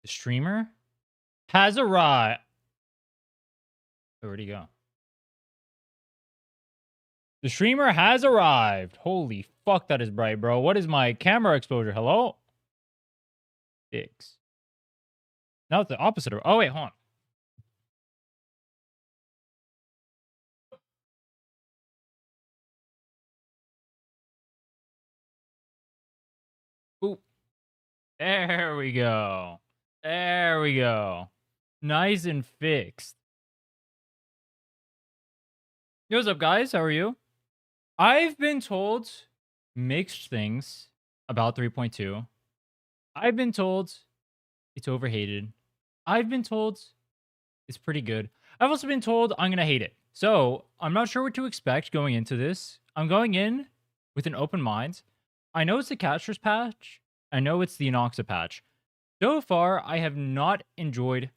The streamer has arrived. Where'd he go? The streamer has arrived. Holy fuck, that is bright, bro. What is my camera exposure? Hello? Fix. Now it's the opposite of... Oh, wait, hold on. Ooh. There we go. There we go. Nice and fixed. Yo, what's up, guys? How are you? I've been told mixed things about 3.2. I've been told it's overhated. I've been told it's pretty good. I've also been told I'm going to hate it. So I'm not sure what to expect going into this. I'm going in with an open mind. I know it's the Castress patch. I know it's the Anoxa patch. So far, I have not enjoyed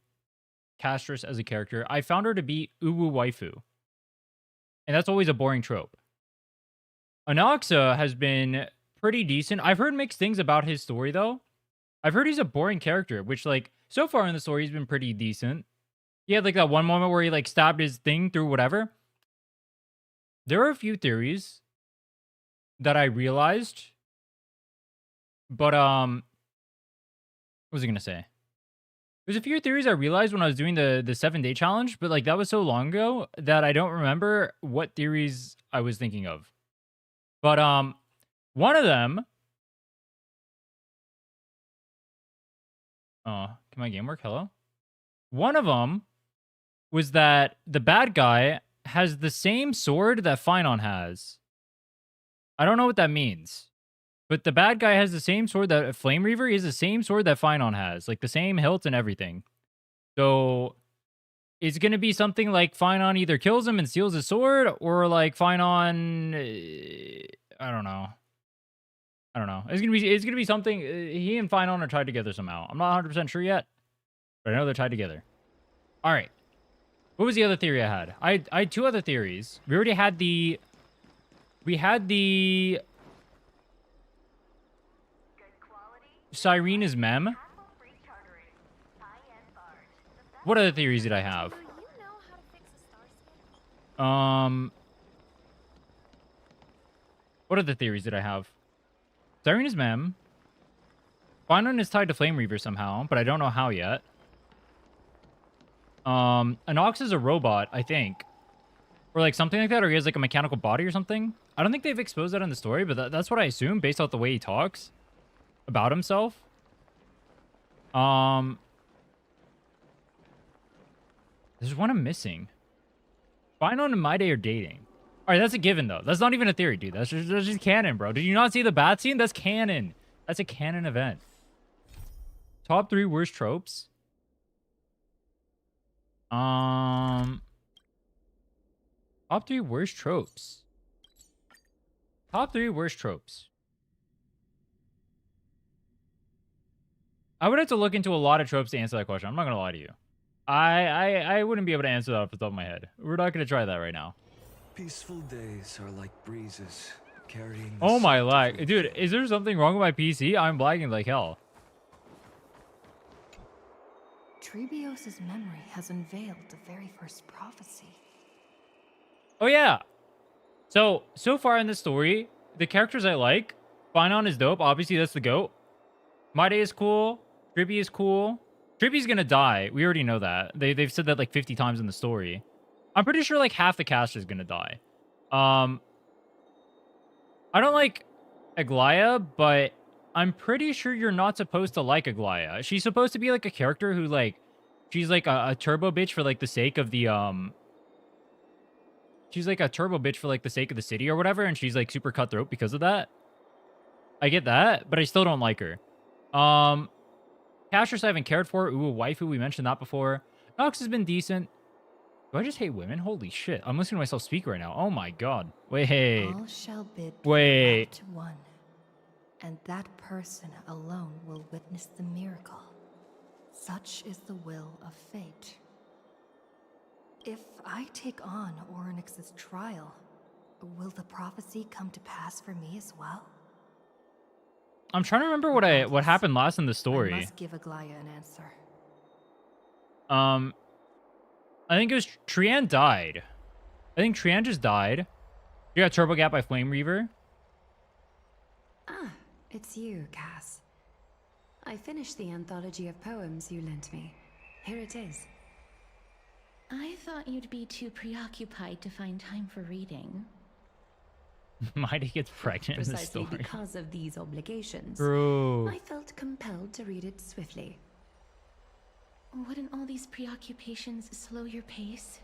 Castress as a character. I found her to be uwu waifu. And that's always a boring trope. Anoxa has been pretty decent. I've heard mixed things about his story, though. I've heard he's a boring character, which, like, so far in the story, he's been pretty decent. He had, like, that one moment where he, like, stabbed his thing through whatever. There are a few theories that I realized. But, what was I going to say? There's a few theories I realized when I was doing the 7-day challenge, but, like, that was so long ago that I don't remember what theories I was thinking of. But, one of them... Oh, can my game work? Hello? One of them was that the bad guy has the same sword that Finon has. I don't know what that means. But the bad guy has the same sword that Flame Reaver. He has the same sword that Finon has. Like, the same hilt and everything. So, it's going to be something like Finon either kills him and steals his sword, or, like, Finon... I don't know. I don't know. It's gonna be something. He and Finon are tied together somehow. I'm not 100% sure yet, but I know they're tied together. All right. What was the other theory I had? I had two other theories. We already had the... Cyrena's mem. What other theories did I have? What other theories did I have? Cyrena's mem. Finon is tied to Flame Reaver somehow, but I don't know how yet. Anox is a robot, I think. Or like something like that, or he has like a mechanical body or something. I don't think they've exposed that in the story, but that's what I assume based off the way he talks about himself. There's one I'm missing. Finon and Maide are dating. All right, that's a given, though. That's not even a theory, dude. That's just canon, bro. Did you not see the bat scene? That's canon. That's a canon event. Top 3 worst tropes. Top 3 worst tropes. Top 3 worst tropes. I would have to look into a lot of tropes to answer that question. I'm not gonna lie to you. I wouldn't be able to answer that off the top of my head. We're not gonna try that right now. Peaceful days are like breezes carrying. Oh my lag, dude! Is there something wrong with my PC? I'm lagging like hell. Trebios's memory has unveiled the very first prophecy. Oh yeah. So far in the story, the characters I like, Finon is dope. Obviously, that's the GOAT. Maide is cool. Trippy is cool. Trippy's gonna die. We already know that. They've said that like 50 times in the story. I'm pretty sure like half the cast is gonna die. I don't like Aglaya, but I'm pretty sure you're not supposed to like Aglaya. She's supposed to be like a character who like, she's like a turbo bitch for like the sake of the she's like a turbo bitch for like the sake of the city or whatever, and she's like super cutthroat because of that. I get that, but I still don't like her. Castress I haven't cared for. Ooh, a waifu, we mentioned that before. Nox has been decent. Do I just hate women? Holy shit. I'm listening to myself speak right now. Oh my god. Wait. All shall bid Wait. to one, and that person alone will witness the miracle. Such is the will of fate. If I take on Oryx's trial, will the prophecy come to pass for me as well? I'm trying to remember what Regardless, happened last in the I story. must give Aglaya an answer. Um, I think it was Trian died. I think Trian just died. You got Turbo Gap by Flame Reaver. Ah, it's you, Cass. I finished the anthology of poems you lent me. Here it is. I thought you'd be too preoccupied to find time for reading. Mighty gets pregnant in the Precisely story. because of these obligations, True. I felt compelled to read it swiftly. Wouldn't all these preoccupations slow your pace?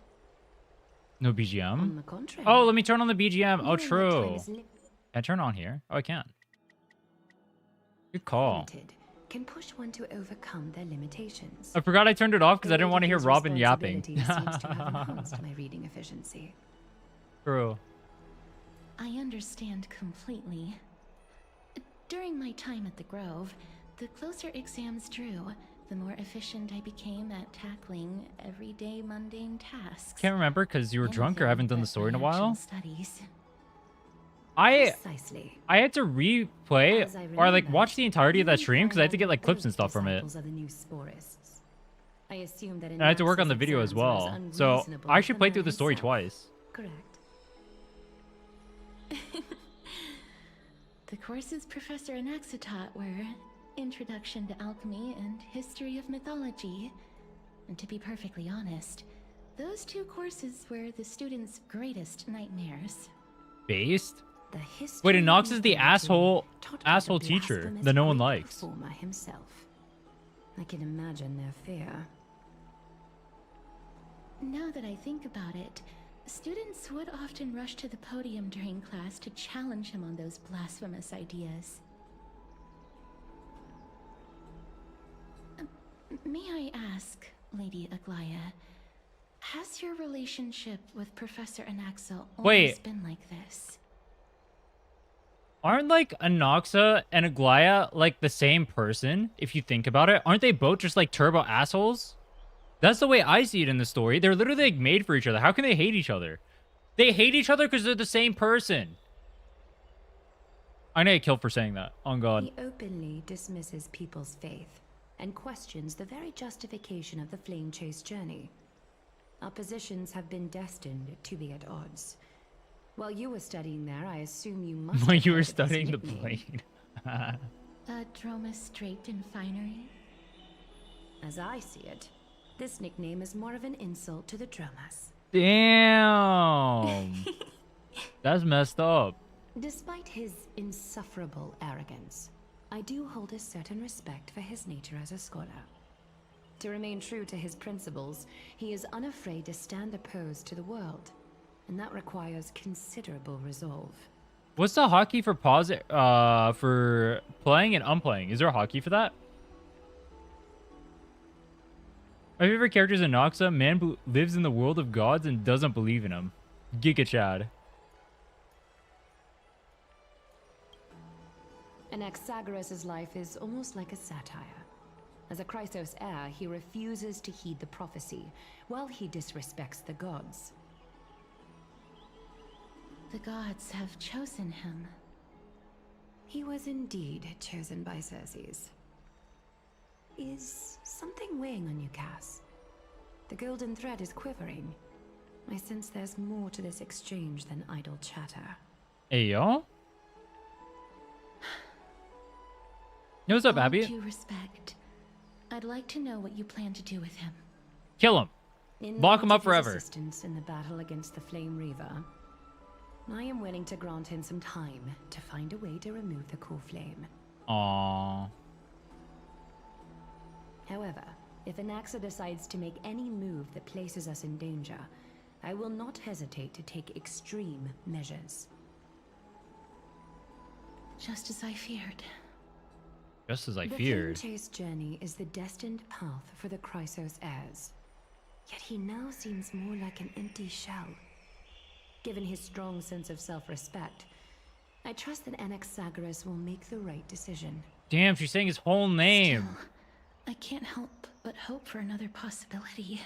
No On BGM. the contrary. Oh, let me turn on the BGM. Oh, knowing that time true. is Can I turn on here? Oh, I can. Good call. limited can push one to overcome their limitations. I forgot I turned it off because I didn't want to hear These Robin yapping. responsibilities seems to have enhanced my reading efficiency. True. I understand completely. During my time at the Grove, the closer exams drew, the more efficient I became at tackling everyday mundane tasks. Can't remember because you were drunk or Anything haven't done the but story in a my actual while. Studies. Precisely. I had to replay As I or like remember, watch the entirety of that you stream because I had to get like both clips and stuff from it. disciples of the new sporists. I assume that And I had to work on the Anax's video as exams were well. So unreasonable I as actually the played through man the story himself. twice. Correct. The courses Professor Anaxa taught were Introduction to Alchemy and History of Mythology. And to be perfectly honest, those two courses were the students' greatest nightmares. Based? The history Wait, and of Nox is the mythology taught by the asshole teacher blasphemous that no one great likes. performer himself. I can imagine their fear. Now that I think about it, students would often rush to the podium during class to challenge him on those blasphemous ideas. May I ask, Lady Aglaya, has your relationship with Professor Anaxa always Wait. been like this? Aren't like Anoxa and Aglaya like the same person if you think about it? Aren't they both just like turbo assholes? That's the way I see it in the story. They're literally like made for each other. How can they hate each other? They hate each other because they're the same person. I need to get killed for saying that. On God. He openly dismisses people's faith and questions the very justification of the flame chase journey. Our positions have been destined to be at odds. While you were studying there, I assume you must When have you were heard of his studying the nickname. blade. Droma Straight and Finery? As I see it, this nickname is more of an insult to the Dromas. Damn. That's messed up. Despite his insufferable arrogance, I do hold a certain respect for his nature as a scholar. To remain true to his principles, he is unafraid to stand opposed to the world, and that requires considerable resolve. What's the hockey for pause? For playing and unplaying? Is there a hockey for that? My favorite character is Anoxa. Man who lives in the world of gods and doesn't believe in them. Giga Chad. Anaxagoras' life is almost like a satire. As a Chrysos heir, he refuses to heed the prophecy, while he disrespects the gods. The gods have chosen him. He was indeed chosen by Circes. Is something weighing on you, Cass? The golden thread is quivering. I sense there's more to this exchange than idle chatter. Hey, yo. Yo, what's up, All Abby? due respect, I'd like to know what you plan to do with him. Kill him. In Lock him light up of his forever. assistance in the battle against the Flame Reaver, I am willing to grant him some time to find a way to remove the core flame. Aww. However, if Anaxa decides to make any move that places us in danger, I will not hesitate to take extreme measures. Just as I feared. Just as I The feared. Flame Chase journey is the destined path for the Chrysos heirs. Yet he now seems more like an empty shell. Given his strong sense of self-respect, I trust that Anaxagoras will make the right decision. Damn, she's saying his whole name. Still, I can't help but hope for another possibility.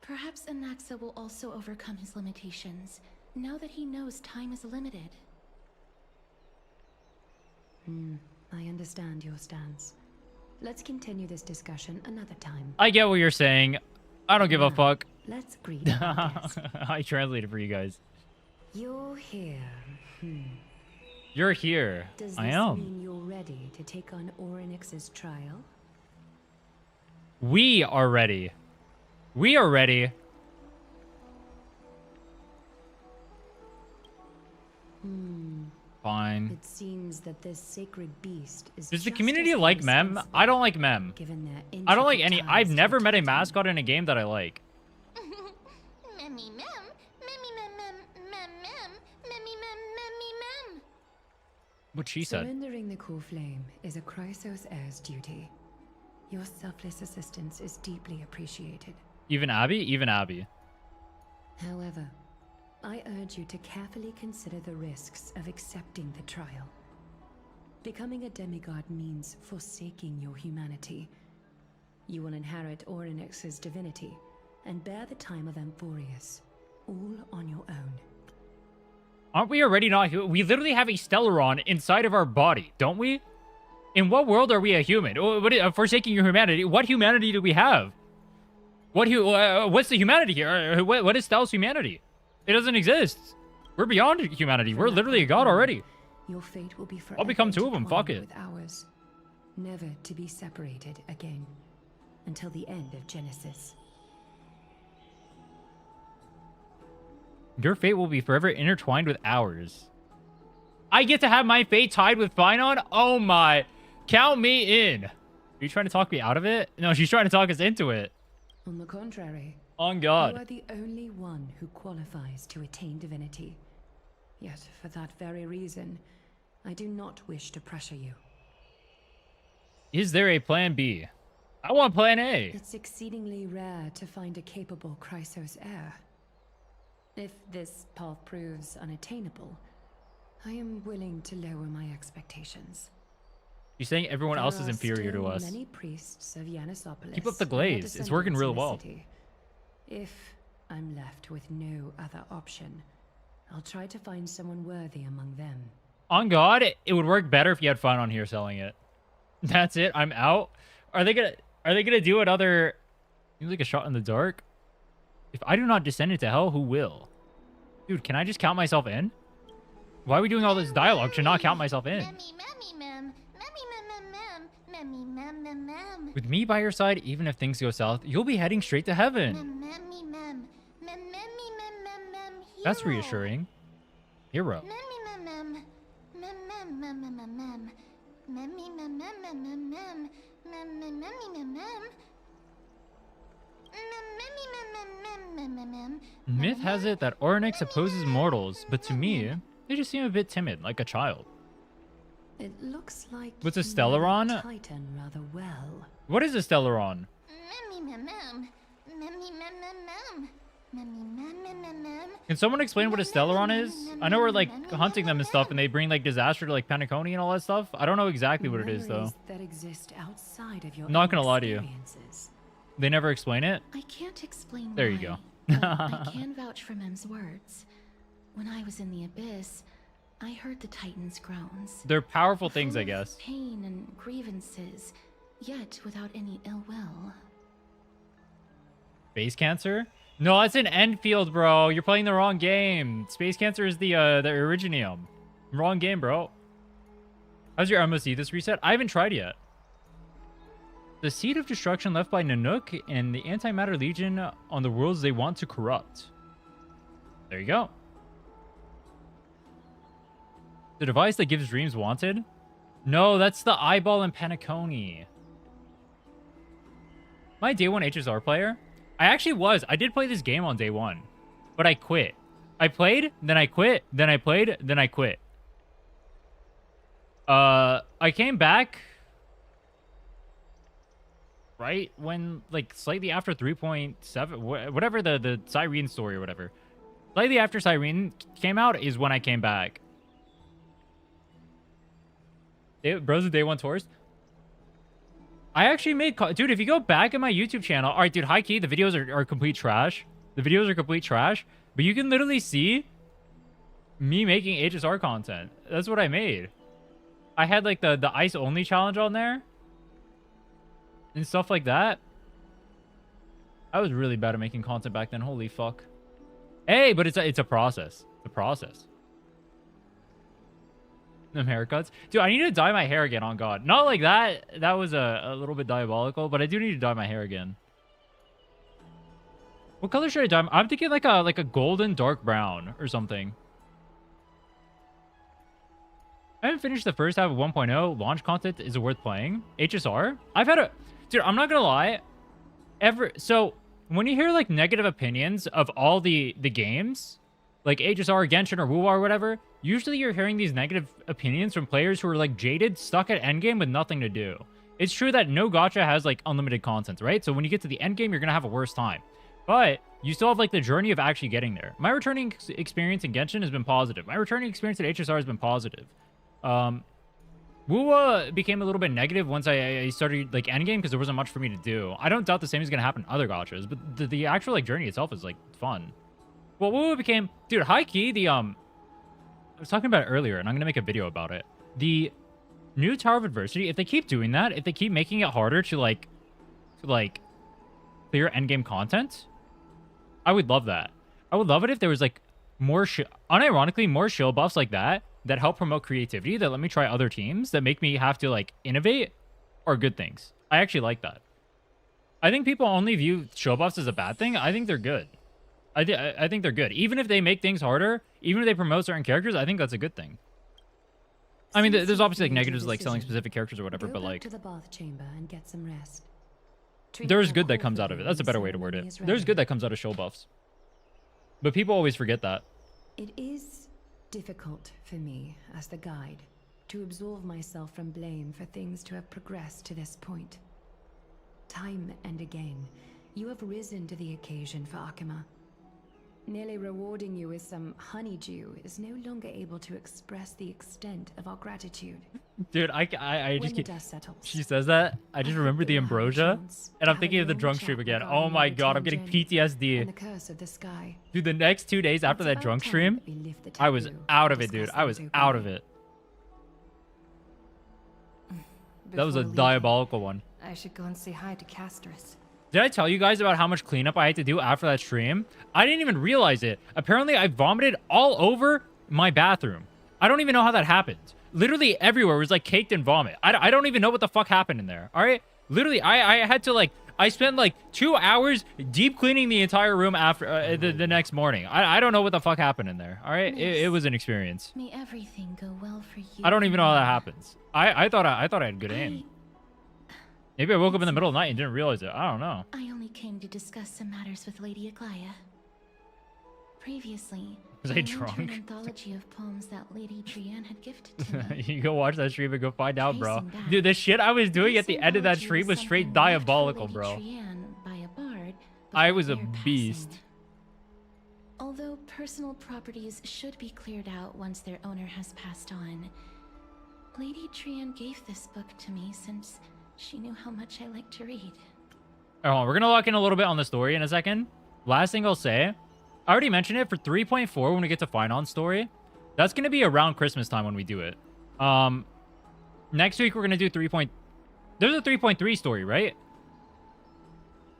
Perhaps Anaxa will also overcome his limitations, now that he knows time is limited. I understand your stance. Let's continue this discussion another time. I get what you're saying. I don't give a Now, fuck. Let's greet our guest. I translated for you guys. You're here. You're here. Does I this am. mean you're ready to take on Orynyx's trial? We are ready. We are ready. Fine. It seems that this sacred beast is Does the just community as like Mem? irresponsible, I don't like Mem. given their I don't like intricate any. I've ties never to met a Titan. mascot in a game that I like. Memmy mem, memmy mem mem mem mem, memmy mem memmy mem. What she said. Surrendering the core flame is a Chrysos heir's duty. Your selfless assistance is deeply appreciated. Even Abby? Even Abby. However, I urge you to carefully consider the risks of accepting the trial. Becoming a demigod means forsaking your humanity. You will inherit Orynyx's divinity and bear the time of Amphoreus, all on your own. Aren't we already not human? We literally have a Stellaron inside of our body, don't we? In what world are we a human? Forsaking your humanity? What humanity do we have? What's the humanity here? What is Stella's humanity? It doesn't exist. We're beyond humanity. We're literally a god already. Your fate will be forever I'll become two of them, fuck intertwined it. with ours, never to be separated again, until the end of Genesis. Your fate will be forever intertwined with ours. I get to have my fate tied with Finon? Oh my. Count me in. Are you trying to talk me out of it? No, she's trying to talk us into it. On the contrary, On you God. are the only one who qualifies to attain divinity. Yet, for that very reason, I do not wish to pressure you. Is there a plan B? I want plan A. It's exceedingly rare to find a capable Chrysos heir. If this path proves unattainable, I am willing to lower my expectations. You're saying everyone else is There are inferior to still us. Many priests of Yanissopolis Keep up the who are glaze. It's working descendants real in the well. city. If I'm left with no other option, I'll try to find someone worthy among them. On God, it would work better if you had fun on here selling it. That's it. I'm out. Are they gonna do another? Seems like a shot in the dark. If I do not descend into hell, who will? Dude, can I just count myself in? Why are we doing all this dialogue to not count myself in? Memmy memmy mem, memmy mem mem mem, memmy mem mem mem. With me by your side, even if things go south, you'll be heading straight to heaven. Memmy mem, memmy mem mem mem. That's reassuring. Hero. Memmy mem mem, mem mem mem mem mem, memmy mem mem mem mem mem, memmy mem mem. Myth has it that Orynyx opposes mortals, but to me, they just seem a bit timid, like a child. It looks like What's a you know the Stellaron? Titan rather well. What is a Stellaron? Can someone explain what a Stellaron is? I know we're like hunting them and stuff, and they bring like disaster to like Penacony and all that stuff. I don't know exactly what it is though. Memories that exist outside of your Not own gonna lie to you. experiences. They never explain it. I can't explain There you why, go. but I can vouch for Mem's words. When I was in the abyss, I heard the Titan's groans. They're powerful things, Full I of guess. Pain and grievances, yet without any ill will. Space Cancer? No, that's an Enfield, bro. You're playing the wrong game. Space Cancer is the Originium. Wrong game, bro. How's your MSC this reset? I haven't tried yet. The seed of destruction left by Nanook and the Antimatter Legion on the worlds they want to corrupt. There you go. The device that gives dreams wanted? No, that's the eyeball in Penacony. My day one HSR player? I actually was. I did play this game on day one, but I quit. I played, then I quit, then I played, then I quit. I came back right when, like, slightly after 3.7, whatever the Cyrene story or whatever. Slightly after Cyrene came out is when I came back. Bros of Day One Tours. I actually made... Dude, if you go back in my YouTube channel... Alright, dude, high key, the videos are complete trash. The videos are complete trash. But you can literally see me making HSR content. That's what I made. I had like the ice only challenge on there and stuff like that. I was really bad at making content back then. Holy fuck. Hey, but it's a process. It's a process. Them haircuts. Dude, I need to dye my hair again, on God. Not like that. That was a little bit diabolical, but I do need to dye my hair again. What color should I dye? I'm thinking like a golden dark brown or something. I haven't finished the first half of 1.0. Launch content is worth playing. HSR? I've had a... Dude, I'm not gonna lie. So, when you hear like negative opinions of all the games, like HSR, Genshin, or WoW or whatever, usually you're hearing these negative opinions from players who are like jaded, stuck at endgame with nothing to do. It's true that no gacha has like unlimited content, right? So when you get to the endgame, you're gonna have a worse time. But you still have like the journey of actually getting there. My returning experience in Genshin has been positive. My returning experience at HSR has been positive. WoW became a little bit negative once I started like endgame because there wasn't much for me to do. I don't doubt the same is gonna happen in other gachas, but the actual like journey itself is like fun. Well, WoW became, dude, high key, I was talking about it earlier, and I'm gonna make a video about it. The new Tower of Adversity, if they keep doing that, if they keep making it harder to like clear endgame content, I would love that. I would love it if there was like more, unironically, more shield buffs like that help promote creativity, that let me try other teams, that make me have to like innovate, are good things. I actually like that. I think people only view shield buffs as a bad thing. I think they're good. I think they're good. Even if they make things harder, even if they promote certain characters, I think that's a good thing. I mean, there's obviously like negatives like selling specific characters or whatever, but like, to the bath chamber and get some rest. there's good that comes out of it. That's a better way to word it. There's good that comes out of shield buffs. But people always forget that. It is difficult for me, as the guide, to absolve myself from blame for things to have progressed to this point. Time and again, you have risen to the occasion for Akima. Nearly rewarding you with some honeydew is no longer able to express the extent of our gratitude. Dude, I just When the get... dust settles, She says that. I just remember the ambrosia, and I'm thinking of the drunk stream again. Oh my God, I'm getting and the PTSD. curse of the sky. Dude, the next 2 days after that drunk stream, I was out of it, dude. I was out of it. That was a diabolical one. I should go and say hi to Castris. Did I tell you guys about how much cleanup I had to do after that stream? I didn't even realize it. Apparently, I vomited all over my bathroom. I don't even know how that happened. Literally everywhere was like caked in vomit. I don't even know what the fuck happened in there. All right? Literally, I had to like, I spent like 2 hours deep cleaning the entire room after the next morning. I don't know what the fuck happened in there. All right? It was an experience. May everything go well for you. I don't even know how that happens. I thought I had good aim. Maybe I woke up in the middle of the night and didn't realize it. I don't know. I only came to discuss some matters with Lady Aglaya. Previously, Was I learned drunk? An anthology of poems that Lady Trianne had gifted to me. You go watch that stream and go find out, bro. Tracing back, Dude, the shit I was doing at the end of that anthology stream was something straight left for diabolical, Lady bro. Trianne by a bard I before was a their beast. passing. Although personal properties should be cleared out once their owner has passed on, Lady Trianne gave this book to me since she knew how much I like to read. All right, we're gonna lock in a little bit on the story in a second. Last thing I'll say, I already mentioned it for 3.4 when we get to Finance story. That's gonna be around Christmas time when we do it. Next week we're gonna do 3. There's a 3.3 story, right?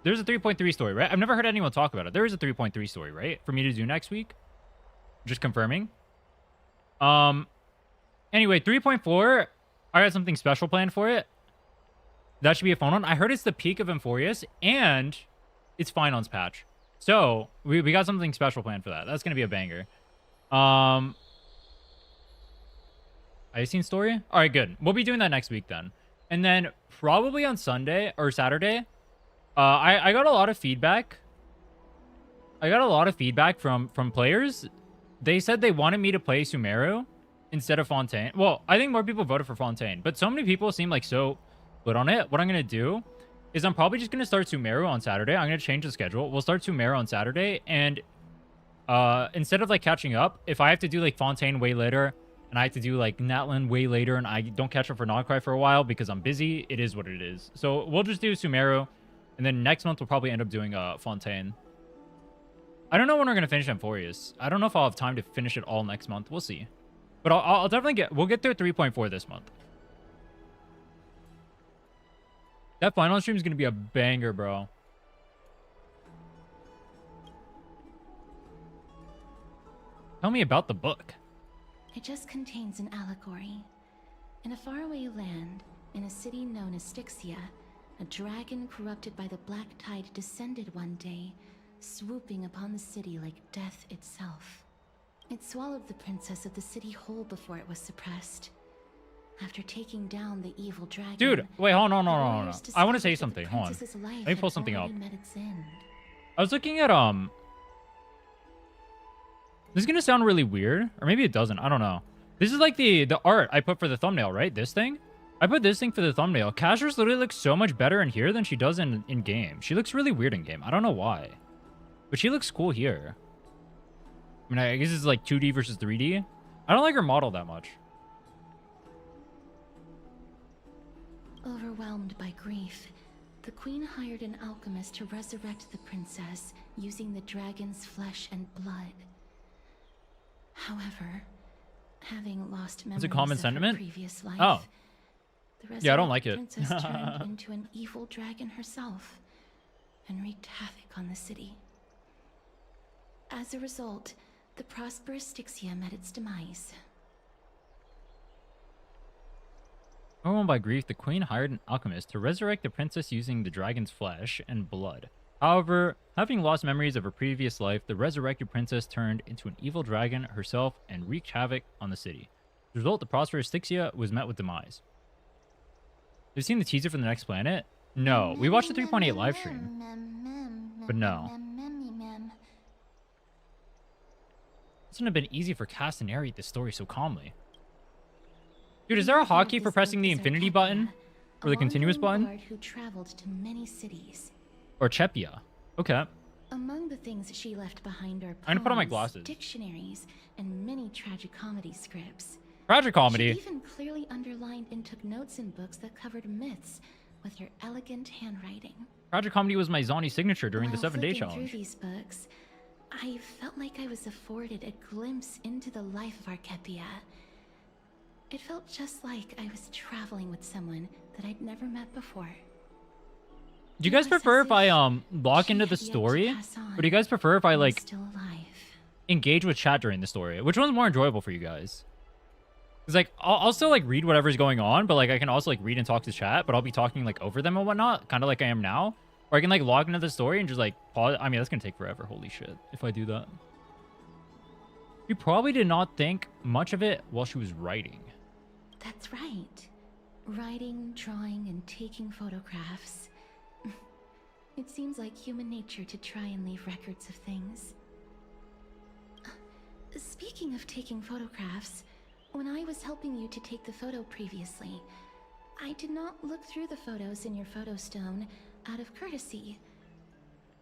There's a 3.3 story, right? I've never heard anyone talk about it. There is a 3.3 story, right? For me to do next week. Just confirming. Anyway, 3.4, I got something special planned for it. That should be a fun one. I heard it's the peak of Amphoreus, and it's Finance patch. So, we got something special planned for that. That's going to be a banger. Icing story? All right, good. We'll be doing that next week then. And then probably on Sunday or Saturday, I got a lot of feedback. I got a lot of feedback from players. They said they wanted me to play Sumeru instead of Fontaine. Well, I think more people voted for Fontaine, but so many people seem like so good on it. What I'm going to do is I'm probably just going to start Sumeru on Saturday. I'm going to change the schedule. We'll start Sumeru on Saturday, and instead of like catching up, if I have to do like Fontaine way later, and I have to do like Natlan way later, and I don't catch up for Nogcry for a while because I'm busy, it is what it is. So we'll just do Sumeru, and then next month we'll probably end up doing Fontaine. I don't know when we're going to finish Amphoreus. I don't know if I'll have time to finish it all next month. We'll see. But I'll definitely we'll get through 3.4 this month. That final stream is gonna be a banger, bro. Tell me about the book. It just contains an allegory. In a faraway land, in a city known as Styxia, a dragon corrupted by the black tide descended one day, swooping upon the city like death itself. It swallowed the princess of the city whole before it was suppressed. After taking down the evil dragon... Dude, wait, hold on, no. warriors I want to discovered say that the something. Hold on. princess's life Let me pull had something up. already met its end. I was looking at, This is gonna sound really weird, or maybe it doesn't. I don't know. This is like the art I put for the thumbnail, right? This thing? I put this thing for the thumbnail. Casher's literally looks so much better in here than she does in game. She looks really weird in game. I don't know why. But she looks cool here. I mean, I guess it's like 2D versus 3D. I don't like her model that much. Overwhelmed by grief, the queen hired an alchemist to resurrect the princess using the dragon's flesh and blood. However, having lost memories Is it common of her sentiment? previous life, Oh. the Yeah, I don't resurrected like it. princess turned into an evil dragon herself and wreaked havoc on the city. As a result, the prosperous Styxia met its demise. Overwhelmed by grief, the queen hired an alchemist to resurrect the princess using the dragon's flesh and blood. However, having lost memories of her previous life, the resurrected princess turned into an evil dragon herself and wreaked havoc on the city. As a result, the prosperous Styxia was met with demise. Have you seen the teaser for the next planet? No. We watched the 3.8 live stream. But no. This wouldn't have been easy for Cass to narrate this story so calmly. Dude, is there a hotkey for pressing the infinity button? Or the continuous button? Who traveled to many cities. Or Chepia. Okay. Among the things she left behind are I'm gonna put on my poems, glasses. dictionaries, and many tragicomedy scripts. Tragic comedy. She even clearly underlined and took notes in books that covered myths with her elegant handwriting. Tragic comedy was my Zani signature during the While 7-day flipping challenge. through these books, I felt like I was afforded a glimpse into the life of Archepia. It felt just like I was traveling with someone that I'd never met before. Do you guys It was prefer as if I if log she into the had yet to story? pass on Or do you guys prefer if I and was like still alive. engage with chat during the story? Which one's more enjoyable for you guys? Because like I'll still like read whatever's going on, but like I can also like read and talk to chat, but I'll be talking like over them and whatnot, kind of like I am now. Or I can like log into the story and just like pause. I mean, that's gonna take forever. Holy shit! If I do that, you probably did not think much of it while she was writing. That's right. Writing, drawing, and taking photographs. It seems like human nature to try and leave records of things. Speaking of taking photographs, when I was helping you to take the photo previously, I did not look through the photos in your photo stone out of courtesy.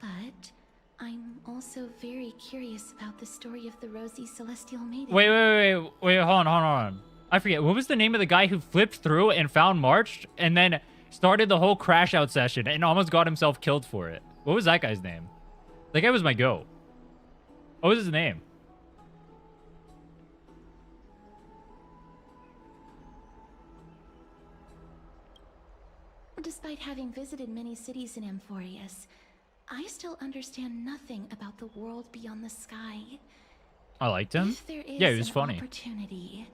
But I'm also very curious about the story of the Rosy Celestial Maiden. Wait, hold on. I forget. What was the name of the guy who flipped through and found March and then started the whole crash out session and almost got himself killed for it? What was that guy's name? That guy was my goat. What was his name? Despite having visited many cities in Amphoreus, I still understand nothing about the world beyond the sky. I liked him. If there is Yeah, he was an funny. opportunity,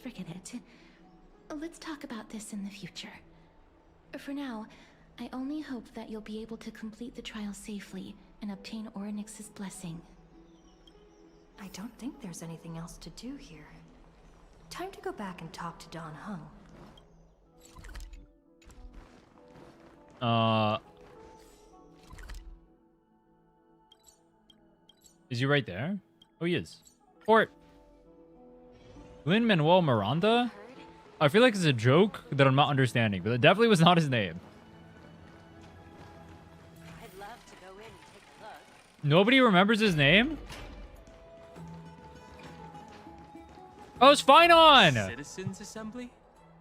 forget it. Let's talk about this in the future. For now, I only hope that you'll be able to complete the trial safely and obtain Orynyx's blessing. I don't think there's anything else to do here. Time to go back and talk to Don Hung. Is he right there? Oh, he is. Port. Lin-Manuel Miranda? I feel like it's a joke that I'm not understanding, but it definitely was not his name. I'd love to go in and take a look. Nobody remembers his name? Oh, it's Finon! Citizens Assembly?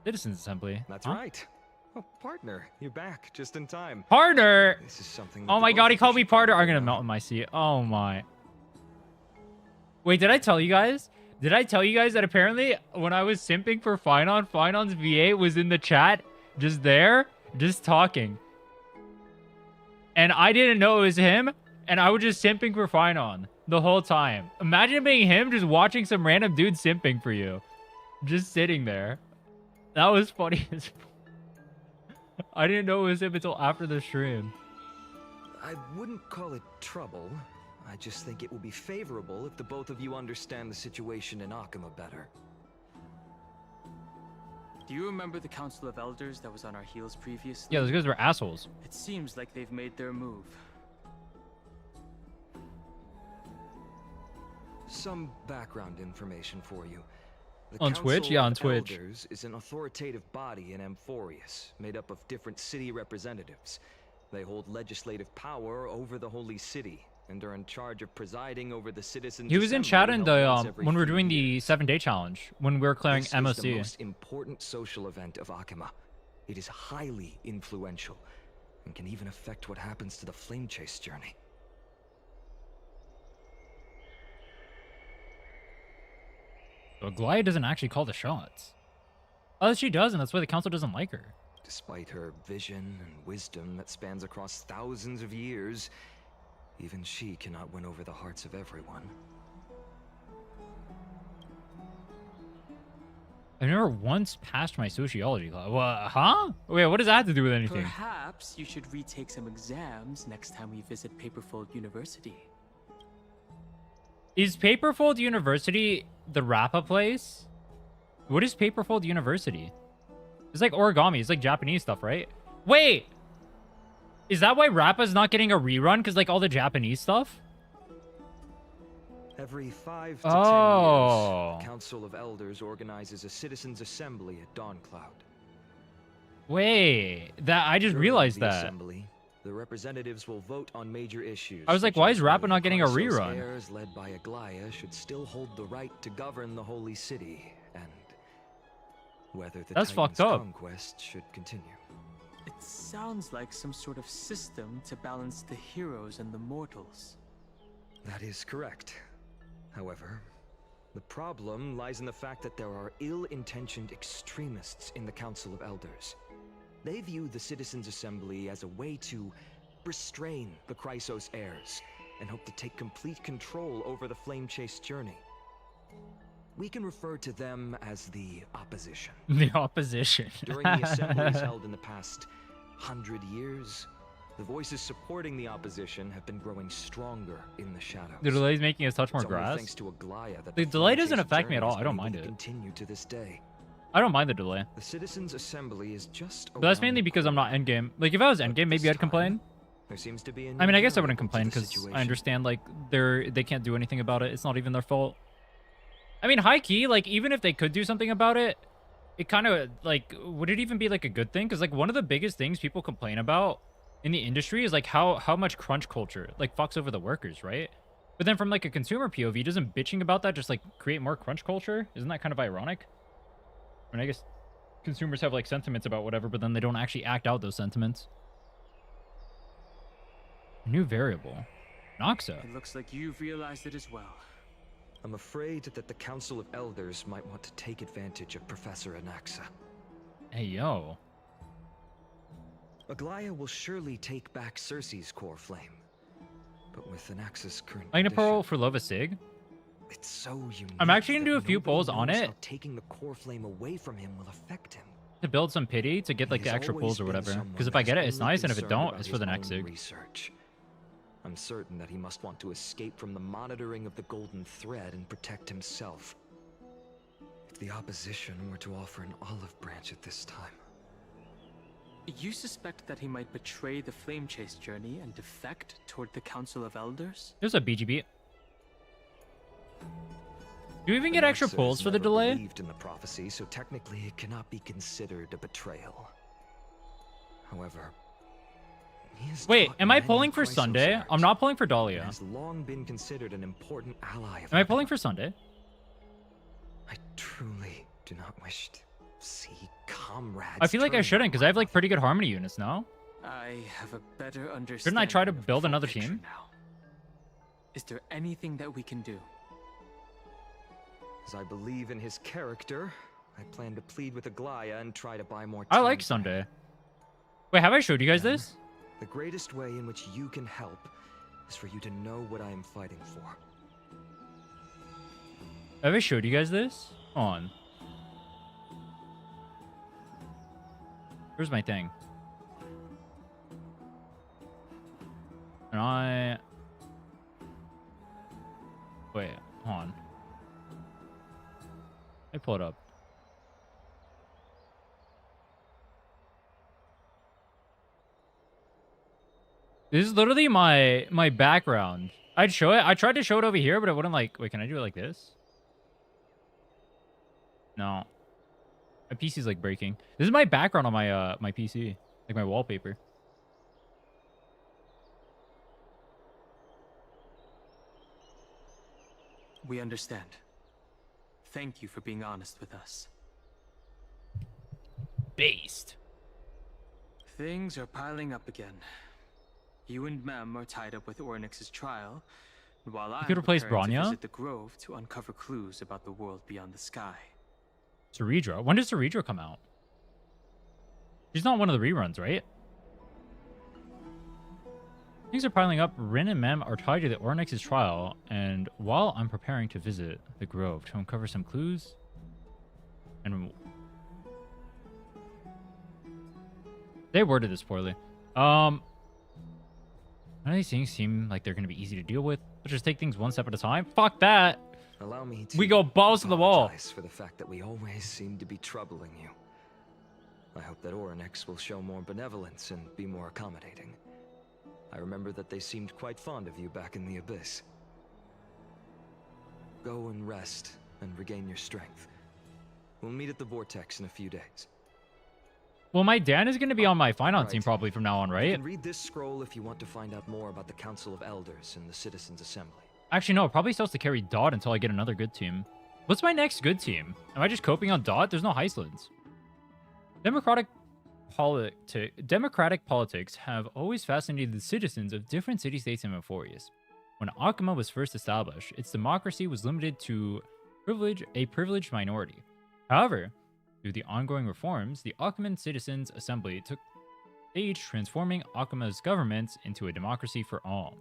Citizens Assembly. That's Huh? right. Oh, partner, you're back just in time. Partner! This is something. Oh that my the god, both he of called us me should partner. probably I'm gonna know. melt in my seat. Oh my. Wait, did I tell you guys? Did I tell you guys that apparently when I was simping for Finon's VA was in the chat just there, just talking. And I didn't know it was him, and I was just simping for Finon the whole time. Imagine being him just watching some random dude simping for you. Just sitting there. That was funny as fuck. I didn't know it was him until after the stream. I wouldn't call it trouble. I just think it will be favorable if the both of you understand the situation in Akima better. Do you remember the Council of Elders that was on our heels previously? Yeah, those guys were assholes. It seems like they've made their move. Some background information for you. The On Twitch? Council Yeah, on of Twitch. Elders is an authoritative body in Amphoreus, made up of different city representatives. They hold legislative power over the holy city and are in charge of presiding over the citizens. He was in assembly chat in held the once every when we were few doing the years. 7-day challenge, when we were clearing This is the MOC. most important social event of Akima. It is highly influential and can even affect what happens to the Flame Chase journey. So Glaya doesn't actually call the shots. Oh, she does, and that's why the council doesn't like her. Despite her vision and wisdom that spans across thousands of years, even she cannot win over the hearts of everyone. I've never once passed my sociology class. What? Huh? Wait, what does that have to do with anything? Perhaps you should retake some exams next time we visit Paperfold University. Is Paperfold University the Rappa place? What is Paperfold University? It's like origami. It's like Japanese stuff, right? Wait! Is that why Rappa's not getting a rerun? Because, like, all the Japanese stuff? Every 5 to 10 Oh. years, the Council of Elders organizes a citizens' assembly at Dawncloud. Wait. I just During realized the that. assembly, the representatives will vote on major issues. I was like, such why as is Rappa whether not the getting a Chrysos rerun? heirs led by Aglaya should still hold the right to govern the holy city, and whether the That's Titan's fucked up. conquest should continue. It sounds like some sort of system to balance the heroes and the mortals. That is correct. However, the problem lies in the fact that there are ill-intentioned extremists in the Council of Elders. They view the Citizens' Assembly as a way to restrain the Chrysos heirs and hope to take complete control over the Flame Chase journey. We can refer to them as the opposition. The opposition. During the assemblies held in the past 100 years, the voices supporting the opposition have been growing stronger in the shadows. The delay's making us touch more It's only grass. thanks to Aglaya that The delay Flame doesn't Chase affect me at journey all. has I don't been mind able to it. Continue to this day. I don't mind the delay. The Citizens' Assembly is just. But that's around mainly the because I'm not corner. endgame. Like, if I was But endgame, maybe this I'd complain. time, there seems to be a I mean, new I guess I wouldn't variable to complain the because I situation. understand, like, they can't do anything about it. It's not even their fault. I mean, high key, like, even if they could do something about it, it kind of, like, would it even be, like, a good thing? Because, like, one of the biggest things people complain about in the industry is, like, how much crunch culture, like, fucks over the workers, right? But then from, like, a consumer POV, doesn't bitching about that just, like, create more crunch culture? Isn't that kind of ironic? I mean, I guess consumers have, like, sentiments about whatever, but then they don't actually act out those sentiments. New variable. Noxa. It looks like you've realized it as well. I'm afraid that the Council of Elders might want to take advantage of Professor Anaxa. Hey, yo. Aglaya will surely take back Cersei's core flame. But with Anaxa's current I'm gonna condition, poll for Love a Sig. it's so unique. I'm actually gonna that do a few nobody polls on knows it. how taking the core flame away from him will affect him. To build some pity, to get, like, He the has extra always pulls or been whatever. someone Because if that I is get it, it's only nice, and if it concerned don't, about it's for his the next own Sig. research. I'm certain that he must want to escape from the monitoring of the Golden Thread and protect himself. If the opposition were to offer an olive branch at this time, You suspect that he might betray the Flame Chase journey and defect toward the Council of Elders? There's a BGB. Do you even get extra Anaxa pulls has for the never delay? believed in the prophecy, so technically it cannot be considered a betrayal. However, he has Wait, taught am I many pulling for Chrysos Sunday? heirs I'm not pulling for and Dahlia. has long been considered an important ally of Am I pulling Akima. for Sunday? I truly do not wish to see comrades. I feel like I turn shouldn't, on because one I have, like, another. pretty good harmony units now. I have a better understanding. Shouldn't I try to of the build full another picture team? now. Is there anything that we can do? As I believe in his character, I plan to plead with Aglaya and try to buy more I time like for Sunday. him. Wait, have I showed you guys Then, this? The greatest way in which you can help is for you to know what I am fighting for. Have I showed you guys this? Hold on. Where's my thing? And I... Wait, hold on. Let me pull it up. This is literally my background. I'd show it. I tried to show it over here, but it wouldn't like... Wait, can I do it like this? No. My PC's like breaking. This is my background on my my PC. Like my wallpaper. We understand. Thank you for being honest with us. Based. Things are piling up again. You and Mem are tied up with Ornyx's trial, while I'm could replace preparing to Bronya? visit the Grove to uncover clues about the world beyond the sky. Ceredra. When does Ceredra come out? She's not one of the reruns, right? Things are piling up. Rin and Mem are tied to the Ornyx's trial, and while I'm preparing to visit the Grove to uncover some clues, and they worded this poorly. None of these things seem like they're going to be easy to deal with. Let's just take things one step at a time. Fuck that. Allow me to We go balls to the wall. apologize for the fact that we always seem to be troubling you. I hope that Ornyx will show more benevolence and be more accommodating. I remember that they seemed quite fond of you back in the Abyss. Go and rest and regain your strength. We'll meet at the Vortex in a few days. Well, my dad is going to be on my finance Right. team probably from now on, You right? can read this scroll if you want to find out more about the Council of Elders and the Citizens' Assembly. Actually, no. It probably still has to carry Dot until I get another good team. What's my next good team? Am I just coping on Dot? There's no Heistlands. Democratic politics have always fascinated the citizens of different city-states in Amphoreus. When Akama was first established, its democracy was limited to a privileged minority. However, through the ongoing reforms, the Achaemenid Citizens' Assembly took stage, transforming Akama's government into a democracy for all,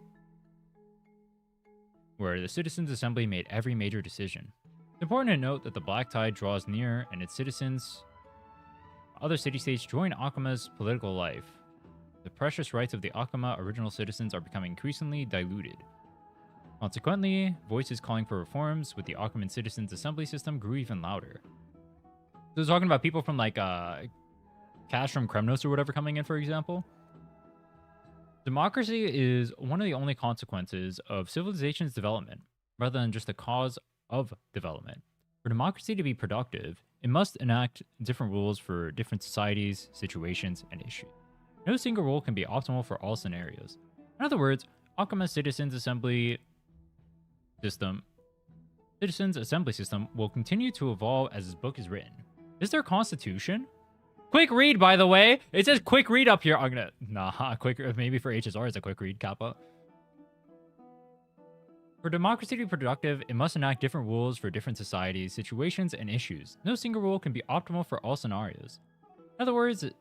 where the Citizens' Assembly made every major decision. It's important to note that the Black Tide draws near, and its citizens, other city-states, join Akama's political life. The precious rights of the Akama original citizens are becoming increasingly diluted. Consequently, voices calling for reforms with the Achaemenid Citizens' Assembly system grew even louder. So talking about people from like Cash from Kremnos or whatever coming in, for example. Democracy is one of the only consequences of civilization's development, rather than just a cause of development. For democracy to be productive, it must enact different rules for different societies, situations, and issues. No single rule can be optimal for all scenarios. In other words, Akama's Citizens Assembly system will continue to evolve as this book is written. Is there a constitution? Quick read, by the way. It says quick read up here. I'm gonna... Nah, quick... Maybe for HSR it's a quick read, Kappa. For democracy to be productive, it must enact different rules for different societies, situations, and issues. No single rule can be optimal for all scenarios. In other words, the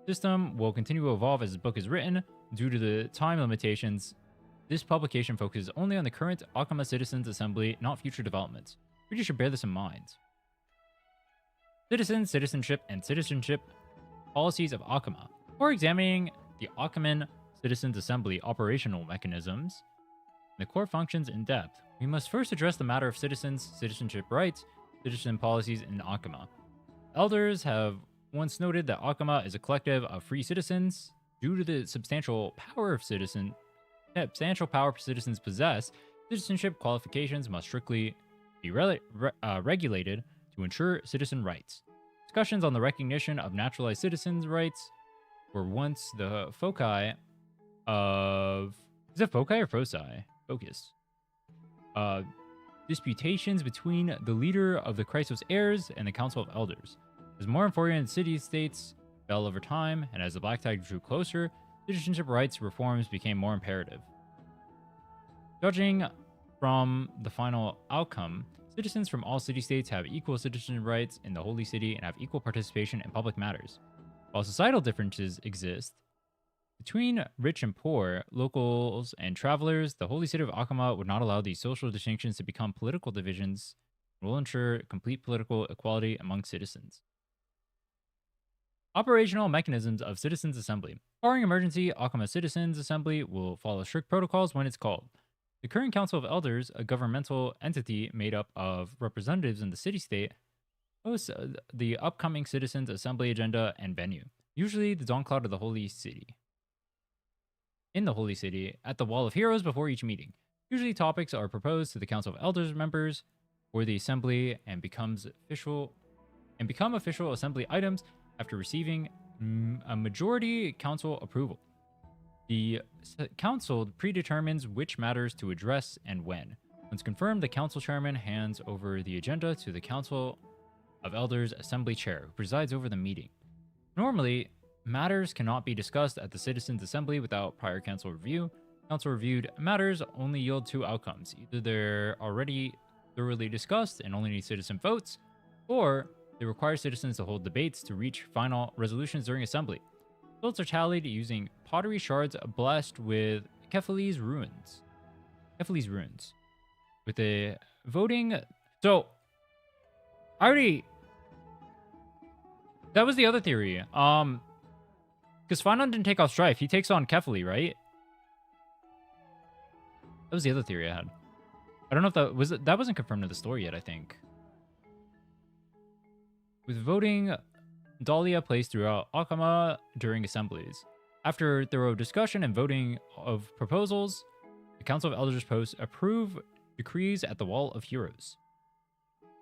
system will continue to evolve as this book is written. Due to the time limitations, this publication focuses only on the current Akama Citizens Assembly, not future developments. Readers should bear this in mind. Citizenship, and citizenship policies of Akama. Before examining the Achaemenid Citizens Assembly operational mechanisms and the core functions in depth, we must first address the matter of citizenship rights, citizen policies in Akama. Elders have once noted that Akama is a collective of free citizens. Due to the substantial power citizens possess, citizenship qualifications must strictly be regulated to ensure citizen rights. Discussions on the recognition of naturalized citizens' rights were once the foci of... Is it foci or foci? Focus. Disputations between the leader of the Chrysos heirs and the Council of Elders. As more Amphorean city-states fell over time, and as the Black Tide drew closer, citizenship rights reforms became more imperative. Judging from the final outcome, Citizens from all city-states have equal citizen rights in the Holy City and have equal participation in public matters. While societal differences exist between rich and poor, locals and travelers, the Holy City of Akama would not allow these social distinctions to become political divisions and will ensure complete political equality among citizens. Operational mechanisms of Citizens Assembly. Barring emergency, Akama Citizens Assembly will follow strict protocols when it's called. The current Council of Elders, a governmental entity made up of representatives in the city-state, hosts the upcoming Citizens Assembly agenda and venue, usually the Dawn Cloud of the Holy City. In the Holy City, at the Wall of Heroes before each meeting. Usually topics are proposed to the Council of Elders members for the Assembly and become official Assembly items after receiving a majority Council approval. The Council predetermines which matters to address and when. Once confirmed, the Council Chairman hands over the agenda to the Council of Elders Assembly Chair, who presides over the meeting. Normally, matters cannot be discussed at the Citizens Assembly without prior Council review. Council-reviewed matters only yield two outcomes. Either they're already thoroughly discussed and only need citizen votes, or they require citizens to hold debates to reach final resolutions during Assembly. Votes are tallied using pottery shards blessed with Kefali's runes. With the voting... So, that was the other theory. Because Finon didn't take off Strife. He takes on Kefali, right? That was the other theory I had. I don't know if that wasn't confirmed in the story yet, I think. With voting, Dahlia plays throughout Akama during assemblies. After thorough discussion and voting of proposals, the Council of Elders posts approve decrees at the Wall of Heroes.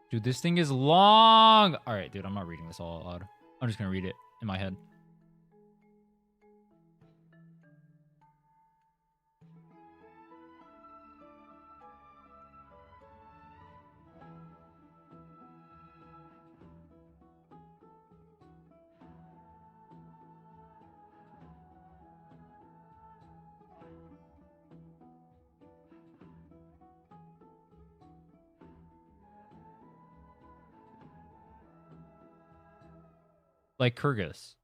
Dude, this thing is long! Alright, dude, I'm not reading this all out loud. I'm just gonna read it in my head. Like Kyrgyz.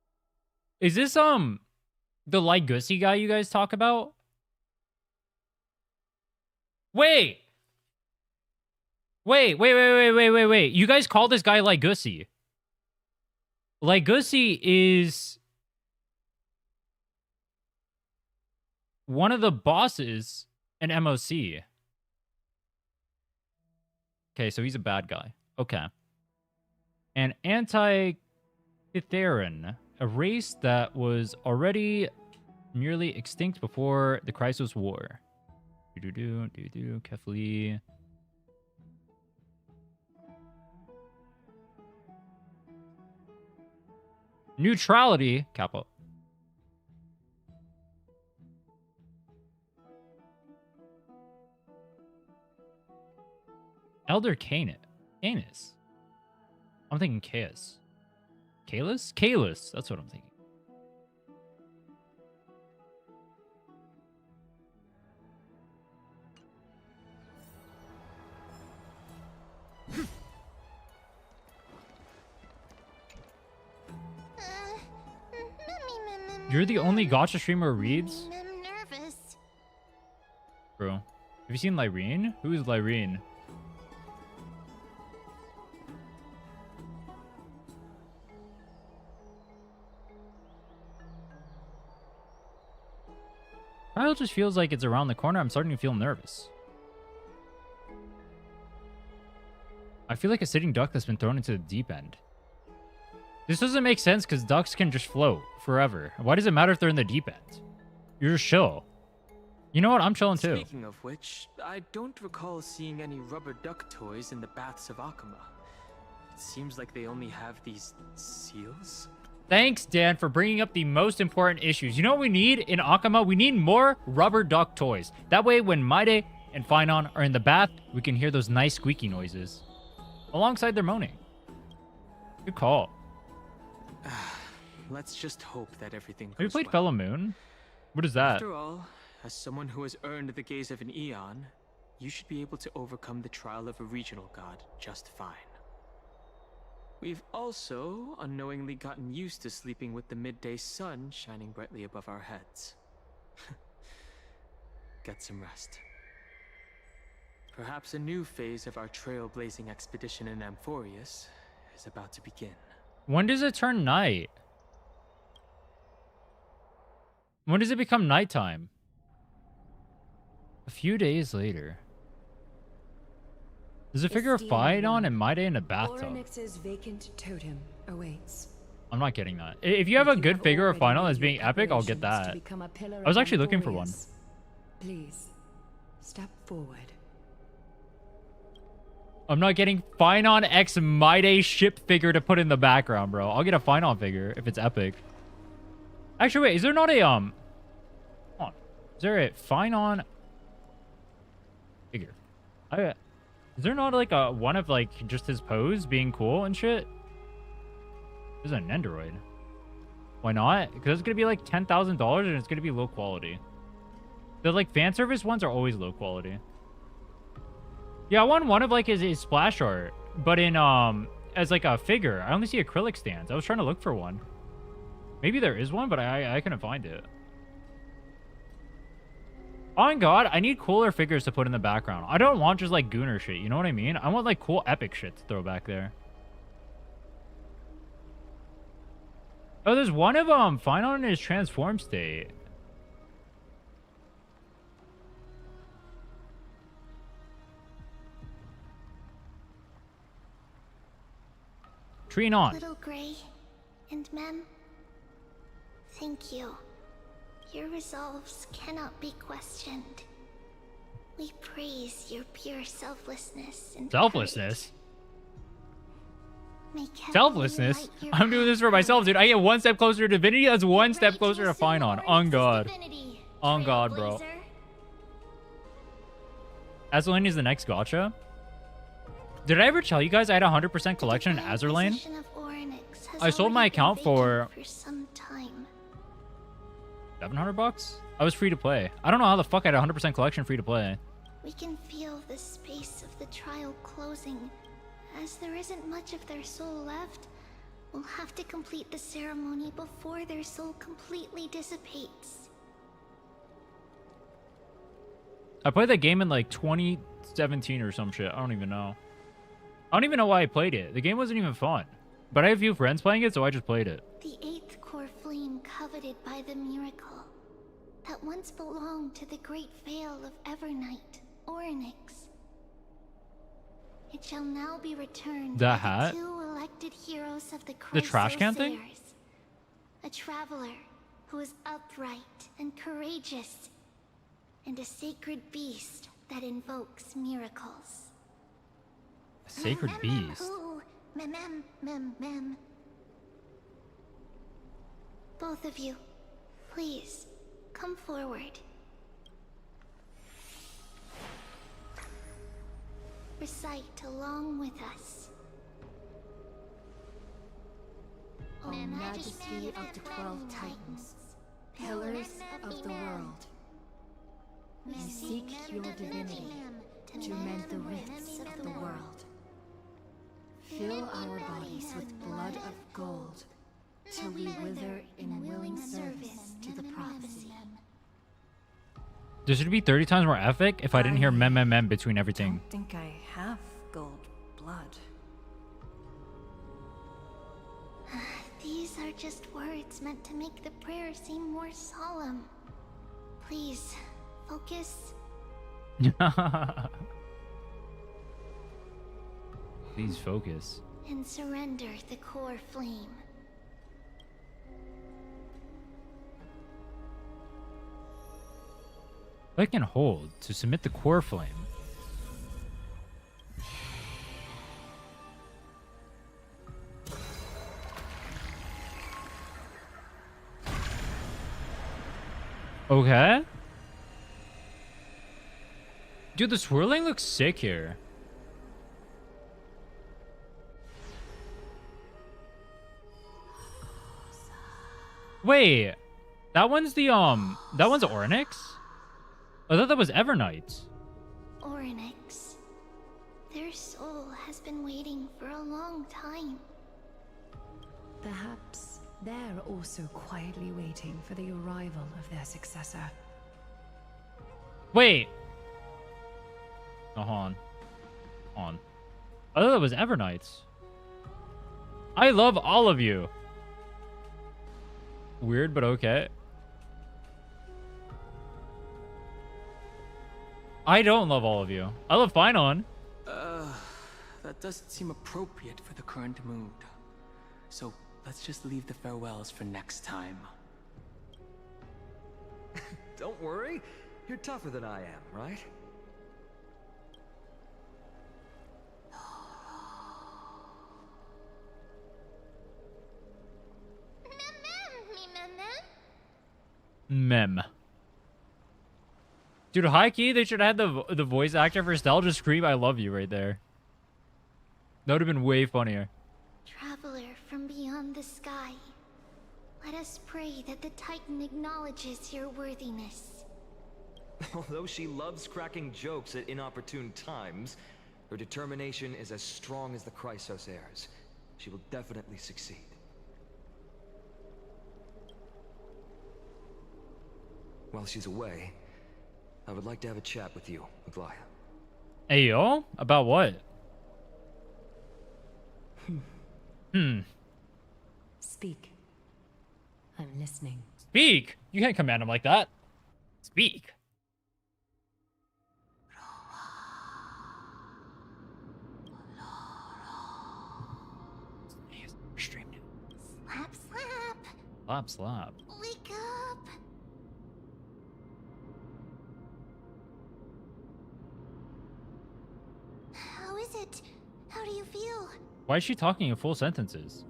Is this the Lygusi guy you guys talk about? Wait. You guys call this guy Lygusi. Lygusi is one of the bosses in MOC. Okay, so he's a bad guy. Okay. And Anti-Theron, a race that was already nearly extinct before the Chrysos War. Kefli. Neutrality, Capo. Elder Canis. I'm thinking Chaos. Kalis? That's what I'm thinking. You're the only gacha streamer who reads? I'm nervous. Bro, have you seen Lyrene? Who is Lyrene? Trial just feels like it's around the corner. I'm starting to feel nervous. I feel like a sitting duck that's been thrown into the deep end. This doesn't make sense because ducks can just float forever. Why does it matter if they're in the deep end? You're just chill. You know what? I'm chilling too. Speaking of which, I don't recall seeing any rubber duck toys in the baths of Akama. It seems like they only have these seals. Thanks, Dan, for bringing up the most important issues. You know what we need in Akama? We need more rubber duck toys. That way, when Maide and Finon are in the bath, we can hear those nice squeaky noises alongside their moaning. Good call. Let's just hope that everything goes Have you played well. Fellow Moon? What is that? After all, as someone who has earned the gaze of an Eon, you should be able to overcome the trial of a regional god just fine. We've also unknowingly gotten used to sleeping with the midday sun shining brightly above our heads. Get some rest. Perhaps a new phase of our trailblazing expedition in Amphoreus is about to begin. When does it turn night? When does it become nighttime? A few days later. There's a figure of Phaidon and Maide in a bathtub. Orynyx's vacant totem awaits. I'm not getting that. If you have a good figure of Phaidon that's being epic, I'll get that. I was actually looking for one. Please, step forward. I'm not getting Phaidon X Maide ship figure to put in the background, bro. I'll get a Phaidon figure if it's epic. Actually, wait, is there not a hold on. Is there a Phaidon figure? Is there not like a one of like just his pose being cool and shit? This is an Nendoroid. Why not? Because it's gonna be like $10,000 and it's gonna be low quality. The like fan service ones are always low quality. Yeah, I want one of like his splash art, but in as like a figure. I only see acrylic stands. I was trying to look for one. Maybe there is one, but I couldn't find it. On God, I need cooler figures to put in the background. I don't want just like Gooner shit, you know what I mean? I want like cool epic shit to throw back there. Oh, there's one of Phaidon in his transform state. Treen on. Little Gray and Mem, thank you. Your resolves cannot be questioned. We praise your pure selflessness and Selflessness? May Kevin Selflessness? light your I'm doing this for myself, dude. I get one step closer to divinity. That's one step closer to Phaidon. On God. On God, bro. Azurlane is the next gacha? Did I ever tell you guys I had a 100% collection in Azurlane? I sold my account for some time. 700 bucks? I was free to play. I don't know how the fuck I had a 100% collection free to play. We can feel the space of the trial closing. As there isn't much of their soul left, we'll have to complete the ceremony before their soul completely dissipates. I played that game in like 2017 or some shit. I don't even know. I don't even know why I played it. The game wasn't even fun. But I have a few friends playing it, so I just played it. The eighth core flame coveted by the miracle that once belonged to the great Vale of Evernight, Orynyx. It shall now be returned The by hat? the two elected heroes of the The trash can thing? Chrysosaurs. A traveler who is upright and courageous, and a sacred beast that invokes miracles. A sacred beast? Ooh, mem. Both of you, please, come forward. Recite along with us. O Majesty of the 12 Titans, Pillars of the world, we seek your divinity to mend the rifts of the world. Fill our bodies with blood of gold, till we wither in willing service to the prophecy. This should be 30 times more epic if I didn't hear mem between everything. I think I have gold blood. These are just words meant to make the prayer seem more solemn. Please, focus. Please focus. And surrender the core flame. Click and hold to submit the core flame. Okay. Dude, the swirling looks sick here. Wait, that one's the that one's Orynyx? I thought that was Evernight. Orynyx. Their soul has been waiting for a long time. Perhaps they're also quietly waiting for the arrival of their successor. Wait. Oh, hold on. Hold on. I thought that was Evernights. I love all of you. Weird, but okay. I don't love all of you. I love Finon. That doesn't seem appropriate for the current mood. So let's just leave the farewells for next time. Don't worry. You're tougher than I am, right? Mem. Dude, high key, they should have had the voice actor for Stella just scream "I love you" right there. That would have been way funnier. Traveler from beyond the sky, let us pray that the Titan acknowledges your worthiness. Although she loves cracking jokes at inopportune times, her determination is as strong as the Chrysos heirs. She will definitely succeed. While she's away, I would like to have a chat with you, Aglaya. Hey, yo? About what? Speak. I'm listening. Speak! You can't command him like that. Speak. Stream now. Slap, slap! Slap, slap. Wake up! How is it? How do you feel? Why is she talking in full sentences?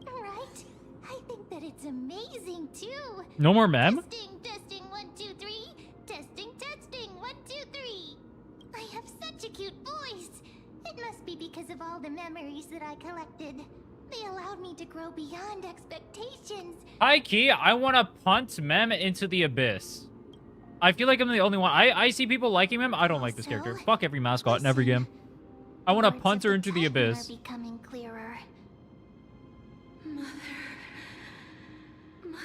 Right? I think that it's amazing too. No more mem? Testing, testing, 1, 2, 3. Testing, testing, 1, 2, 3. I have such a cute voice. It must be because of all the memories that I collected. They allowed me to grow beyond expectations. High key, I want to punt Mem into the abyss. I feel like I'm the only one. I see people liking Mem. I don't like this character. Fuck every mascot in every game. I want to punt her into the abyss. Are becoming clearer. Mother. Mother.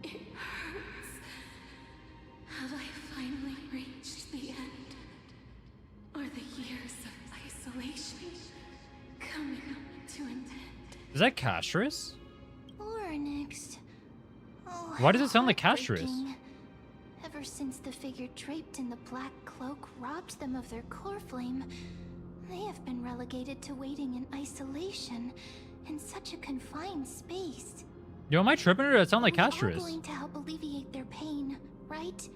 It hurts. Have I finally reached the end? Or the years of isolation coming to an end? Is that Castris? Orynyx. Oh, Why does it sound like heartbreaking. Castris? Ever since the figure draped in the black cloak robbed them of their core flame, they have been relegated to waiting in isolation in such a confined space. Yo, am I tripping or does it sound like We are Castris? going to help alleviate their pain, right?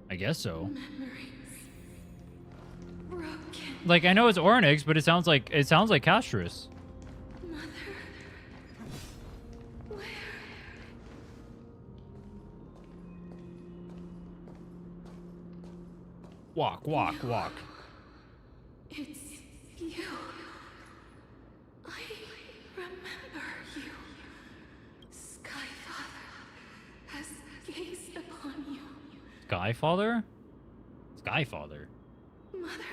I guess so. Memories. Broken. Like, I know it's Orynyx, but it sounds like Castris. Mother. Where? Walk, walk, walk. It's you. I remember you. Skyfather has gazed upon you. Skyfather? Skyfather. Mother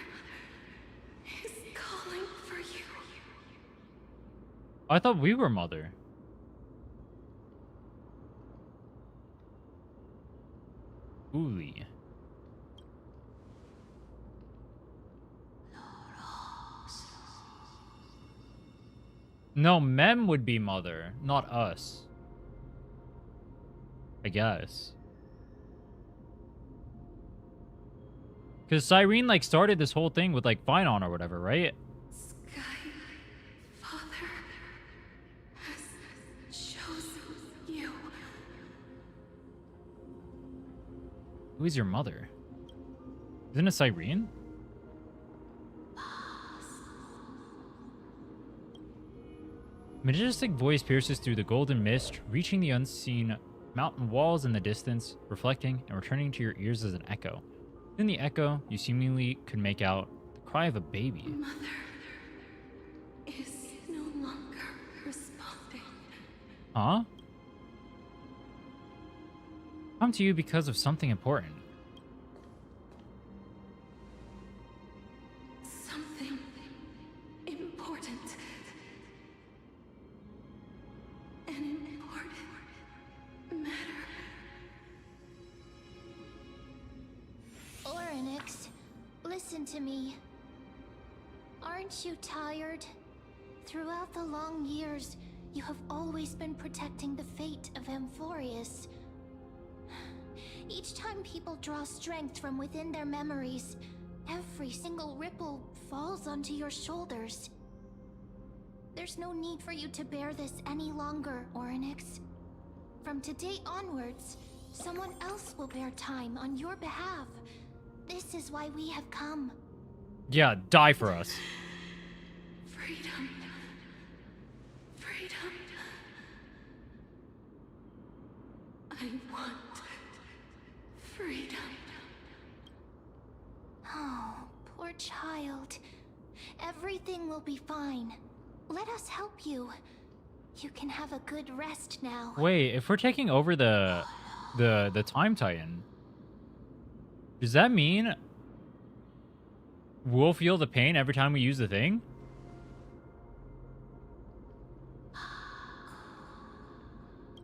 is calling for you. I thought we were Mother. Ooly. No, Mem would be Mother, not us. I guess. Because Cyrene, like, started this whole thing with, like, Finon or whatever, right? Skyfather has chosen you. Who is your mother? Isn't it Cyrene? Majestic voice pierces through the golden mist, reaching the unseen mountain walls in the distance, reflecting and returning to your ears as an echo. In the echo, you seemingly could make out the cry of a baby. Mother is no longer responding. Huh? come to you because of something important. Something important. An important matter. Orynyx, listen to me. Aren't you tired? Throughout the long years, you have always been protecting the fate of Amphoreus. Each time people draw strength from within their memories, every single ripple falls onto your shoulders. There's no need for you to bear this any longer, Orynyx. From today onwards, someone else will bear time on your behalf. This is why we have come. Yeah, die for us. Freedom. Freedom. I want freedom. Oh, poor child. Everything will be fine. Let us help you. You can have a good rest now. Wait, if we're taking over the Time Titan, does that mean we'll feel the pain every time we use the thing?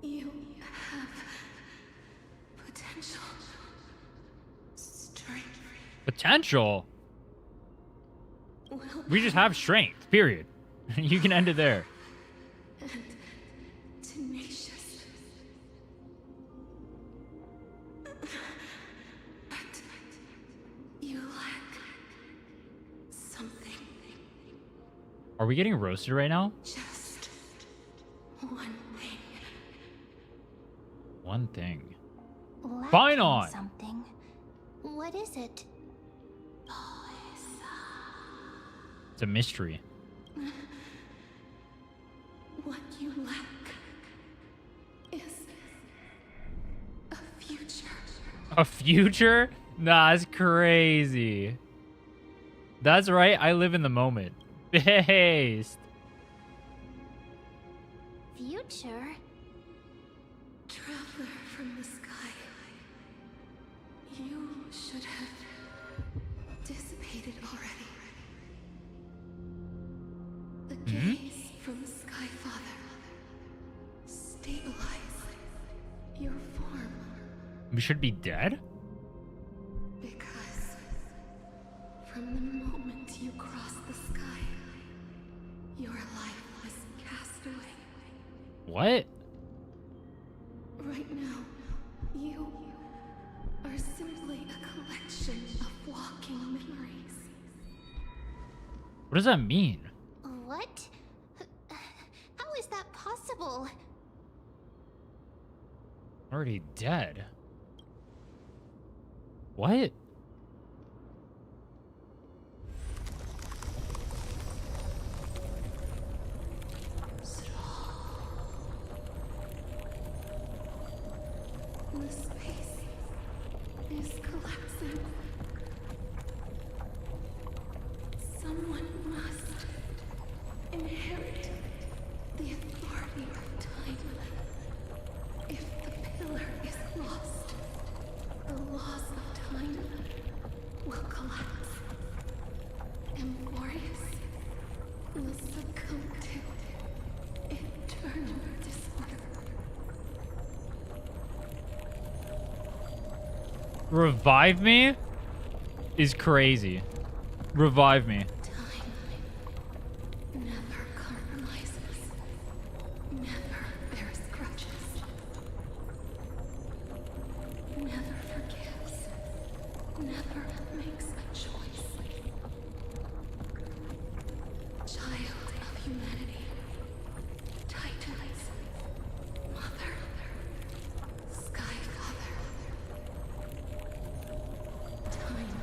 You have potential. Strength. Potential? We just have strength, period. You can end it there. And tenacious. But you lack something. Are we getting roasted right now? Just one thing. One thing. Lacking Fine on. something. What is it? It's a mystery. What you lack is a future. A future? Nah, that's crazy. That's right, I live in the moment. Based. Future? Traveler from the sky. You should have dissipated already. The gaze from the Sky Father stabilized your form. We should be dead? Because from the moment you crossed the sky, your life was cast away. What? Right now, you are simply a collection of walking memories. What does that mean? What? How is that possible? Already dead. What? The space is collapsing. Someone must inherit the authority of time. If the pillar is lost, the laws of time will collapse. Amphoreus will succumb to eternal disorder. Revive me? Is crazy. Revive me. Time never compromises, never bears grudges, never forgives, never makes a choice. Child of humanity, Titans, Mother, Sky Father. Time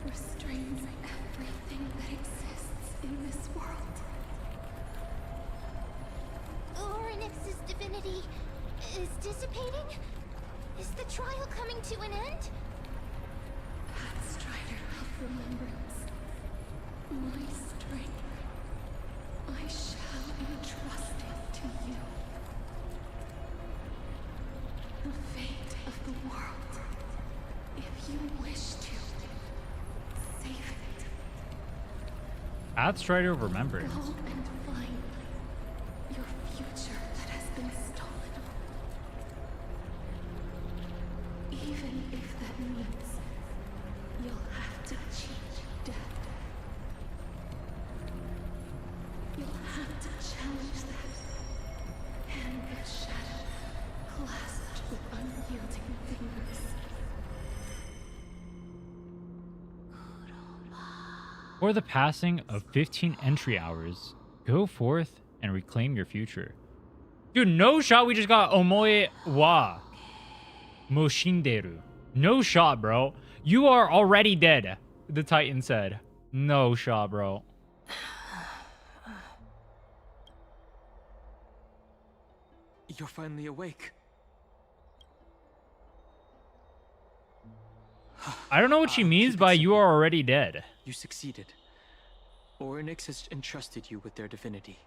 restrains everything that exists in this world. Orynyx's divinity is dissipating? Is the trial coming to an end? Pathstrider of remembrance, my strength, I shall entrust it to you. The fate Pathstrider of Remembrance. Go and find your future that has been stolen. Even if that means you'll have to cheat death. You'll have to challenge that hand of shadow clasped with unyielding fingers. For the passing of 15 entry hours, go forth and reclaim your future. Dude, no shot. We just got Omoe wa Moshinderu. No shot, bro. You are already dead, the Titan said. No shot, bro. You're finally awake. I don't know what she means by you are already dead. You succeeded. Orynyx has entrusted you with their divinity.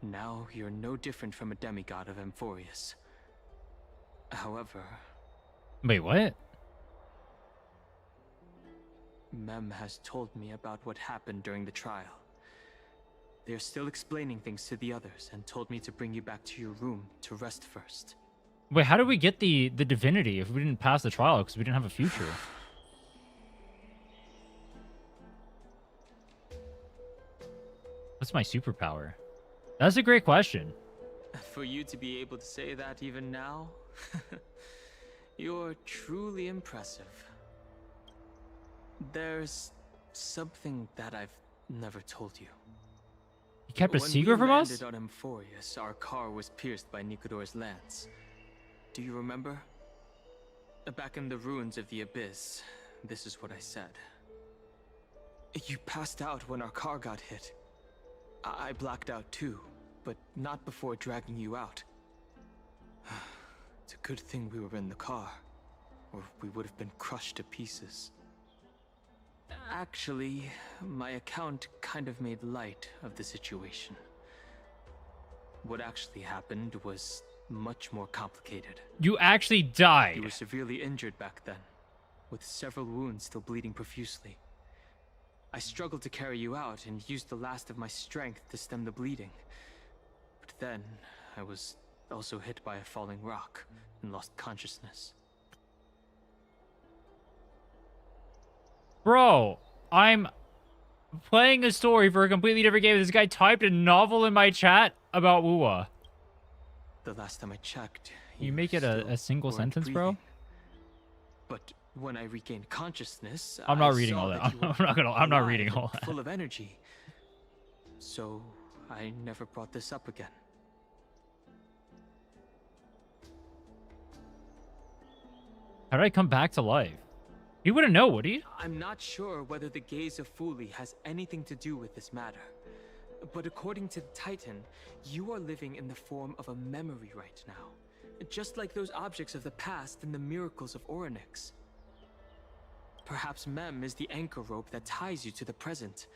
Now you're no different from a demigod of Amphoreus. However, Wait, what? Mem has told me about what happened during the trial. They're still explaining things to the others and told me to bring you back to your room to rest first. Wait, how did we get the divinity if we didn't pass the trial because we didn't have a future? What's my superpower? That's a great question. For you to be able to say that even now, you're truly impressive. There's something that I've never told you. You kept a secret from us? When we landed on Amphoreus, our car was pierced by Nicodor's lance. Do you remember? Back in the ruins of the Abyss, this is what I said. You passed out when our car got hit. I blacked out too, but not before dragging you out. It's a good thing we were in the car, or we would have been crushed to pieces. Actually, my account kind of made light of the situation. What actually happened was much more complicated. You actually died. You were severely injured back then, with several wounds still bleeding profusely. I struggled to carry you out and used the last of my strength to stem the bleeding. But then, I was also hit by a falling rock and lost consciousness. Bro, I'm playing a story for a completely different game. This guy typed a novel in my chat about Wuwa. The last time I checked, You make it a single weren't sentence, bro? breathing. But when I regained consciousness, I'm not I reading saw all that. you were I'm not alive reading and all that. Full of energy. So I never brought this up again. How did I come back to life? He wouldn't know, would he? I'm not sure whether the gaze of Fuli has anything to do with this matter. But according to the Titan, you are living in the form of a memory right now. Just like those objects of the past and the miracles of Orynyx. Perhaps Mem is the anchor rope that ties you to the present.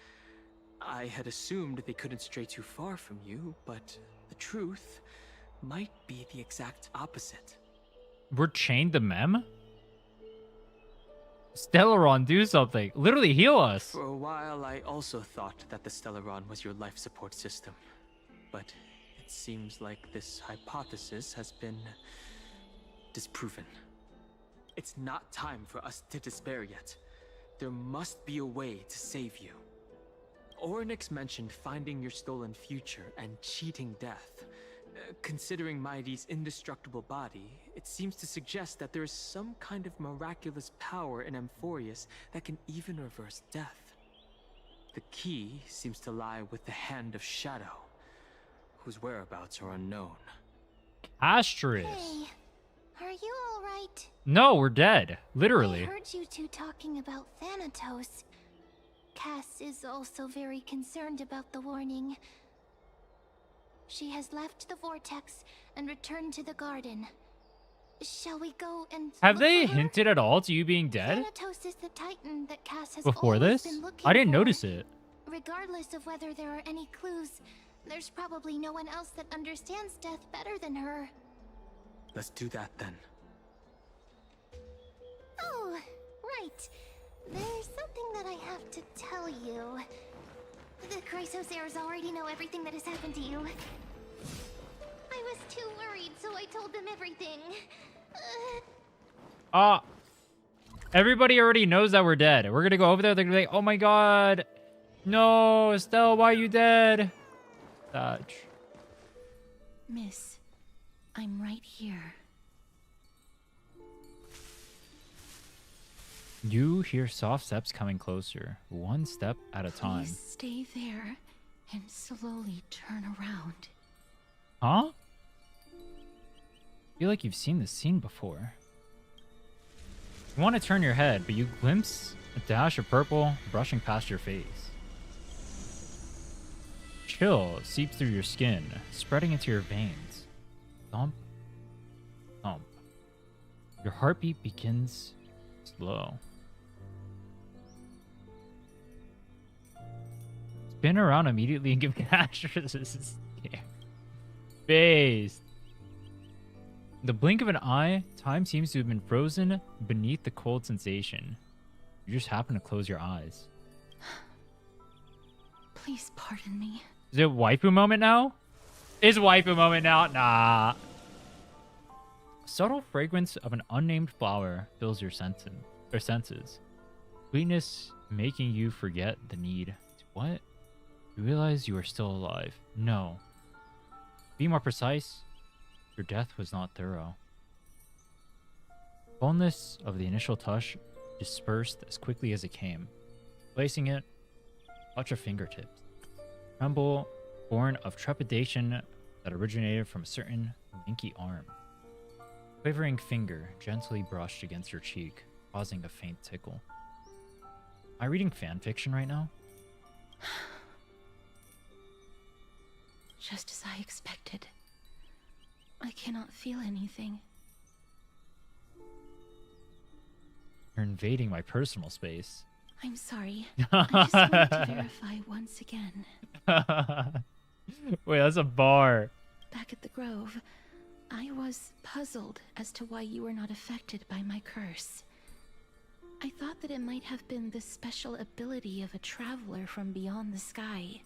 I had assumed they couldn't stray too far from you, but the truth might be the exact opposite. We're chained to Mem? Stellaron, do something. Literally heal us. For a while, I also thought that the Stellaron was your life support system. But it seems like this hypothesis has been disproven. It's not time for us to despair yet. There must be a way to save you. Orynyx mentioned finding your stolen future and cheating death. Considering Mighty's indestructible body, it seems to suggest that there is some kind of miraculous power in Amphoreus that can even reverse death. The key seems to lie with the Hand of Shadow, whose whereabouts are unknown. Asterisk. Hey, are you alright? No, we're dead. Literally. I heard you two talking about Thanatos. Cass is also very concerned about the warning. She has left the vortex and returned to the garden. Shall we go and Have look they for her? hinted at all to you being dead Thanatos is the titan that Cass has before always this? been looking I didn't for. notice it. Regardless of whether there are any clues, there's probably no one else that understands death better than her. Let's do that then. Oh, right. There's something that I have to tell you. The Chrysosairs already know everything that has happened to you. I was too worried, so I told them everything. Everybody already knows that we're dead. We're gonna go over there. They're gonna be like, oh my god. No, Estelle, why are you dead? Dodge. Miss, I'm right here. You hear soft steps coming closer, one step at a time. Please stay there and slowly turn around. Huh? I feel like you've seen this scene before. You want to turn your head, but you glimpse a dash of purple brushing past your face. Chill seeps through your skin, spreading into your veins. Thump, thump. Your heartbeat begins slow. Spin around immediately and give Castrus this face. The blink of an eye, time seems to have been frozen beneath the cold sensation. You just happen to close your eyes. Please pardon me. Is it waifu moment now? Is waifu moment now? Nah. A subtle fragrance of an unnamed flower fills your senses. Sweetness making you forget the need to what? You realize you are still alive. No. To be more precise, your death was not thorough. Fullness of the initial touch dispersed as quickly as it came. Placing it, touch of fingertips. Tremble born of trepidation that originated from a certain lanky arm. Quivering finger gently brushed against your cheek, causing a faint tickle. Am I reading fan fiction right now? Just as I expected. I cannot feel anything. You're invading my personal space. I'm sorry. I just wanted to verify once again. Wait, that's a bar. Back at the Grove, I was puzzled as to why you were not affected by my curse. I thought that it might have been the special ability of a traveler from beyond the sky.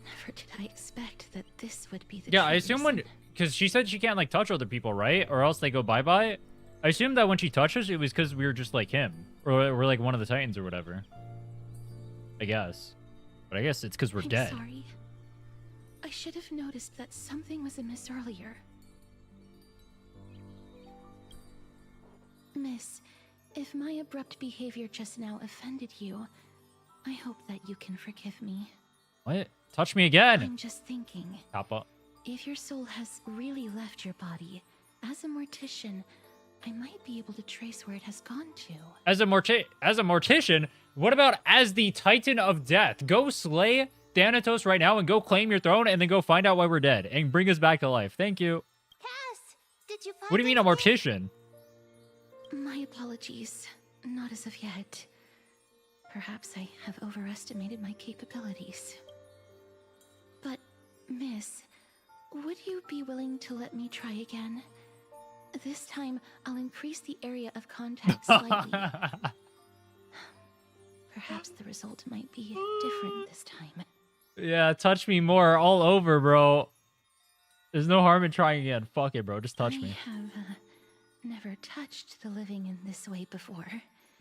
Never did I expect that this would be the Yeah, true I assume when... reason. Because she said she can't, like, touch other people, right? Or else they go bye-bye. I assumed that when she touched us, it was because we were just like him. Or we're like one of the Titans or whatever. I guess. But I guess it's because we're dead. I'm sorry. I should have noticed that something was amiss earlier. Miss, if my abrupt behavior just now offended you, I hope that you can forgive me. What? Touch me again! I'm just thinking, Kappa. if your soul has really left your body, as a mortician, I might be able to trace where it has gone to. As a mortician, what about as the Titan of Death? Go slay Thanatos right now and go claim your throne and then go find out why we're dead and bring us back to life. Thank you. Cass, did you find What do you mean a anything? mortician? My apologies. Not as of yet. Perhaps I have overestimated my capabilities. But, miss, would you be willing to let me try again? This time, I'll increase the area of contact slightly. Perhaps the result might be different this time. Yeah, touch me more all over, bro. There's no harm in trying again. Fuck it, bro. Just touch me. I have never touched the living in this way before.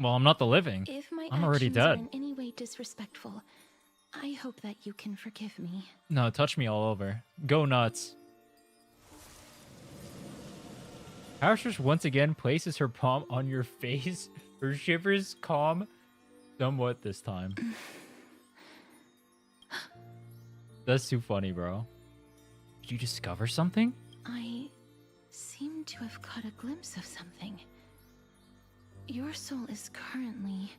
Well, I'm not the living. If my I'm already actions are dead. in any way disrespectful, I hope that you can forgive me. No, touch me all over. Go nuts. Harshers once again places her palm on your face. Her shivers calm somewhat this time. That's too funny, bro. Did you discover something? I seem to have caught a glimpse of something. Your soul is currently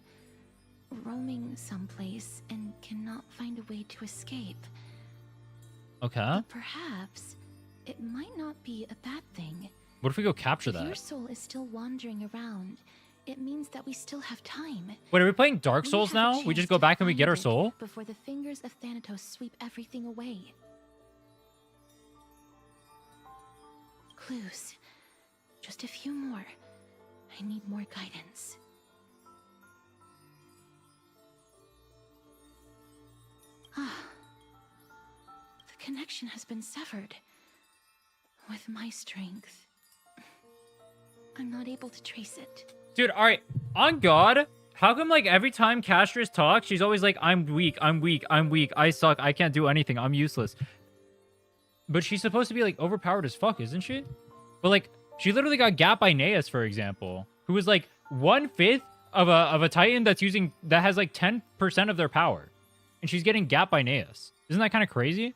roaming someplace and cannot find a way to escape. Okay. But perhaps it might not be a bad thing. What if we go capture If your that? soul is still wandering around, it means that we still have time. Wait, are we playing Dark We Souls have a now? We chance just go to back and we get our find it soul? before the fingers of Thanatos sweep everything away. Clues. Just a few more. I need more guidance. The connection has been severed. With my strength, I'm not able to trace it. Dude, all right. On God, how come, like, every time Castress talks, she's always like, I'm weak, I'm weak, I'm weak, I suck, I can't do anything, I'm useless. But she's supposed to be, like, overpowered as fuck, isn't she? But, like, she literally got gapped by Neas, for example, who was, like, 1/5 of a Titan that has, like, 10% of their power. And she's getting gapped by Neas. Isn't that kind of crazy?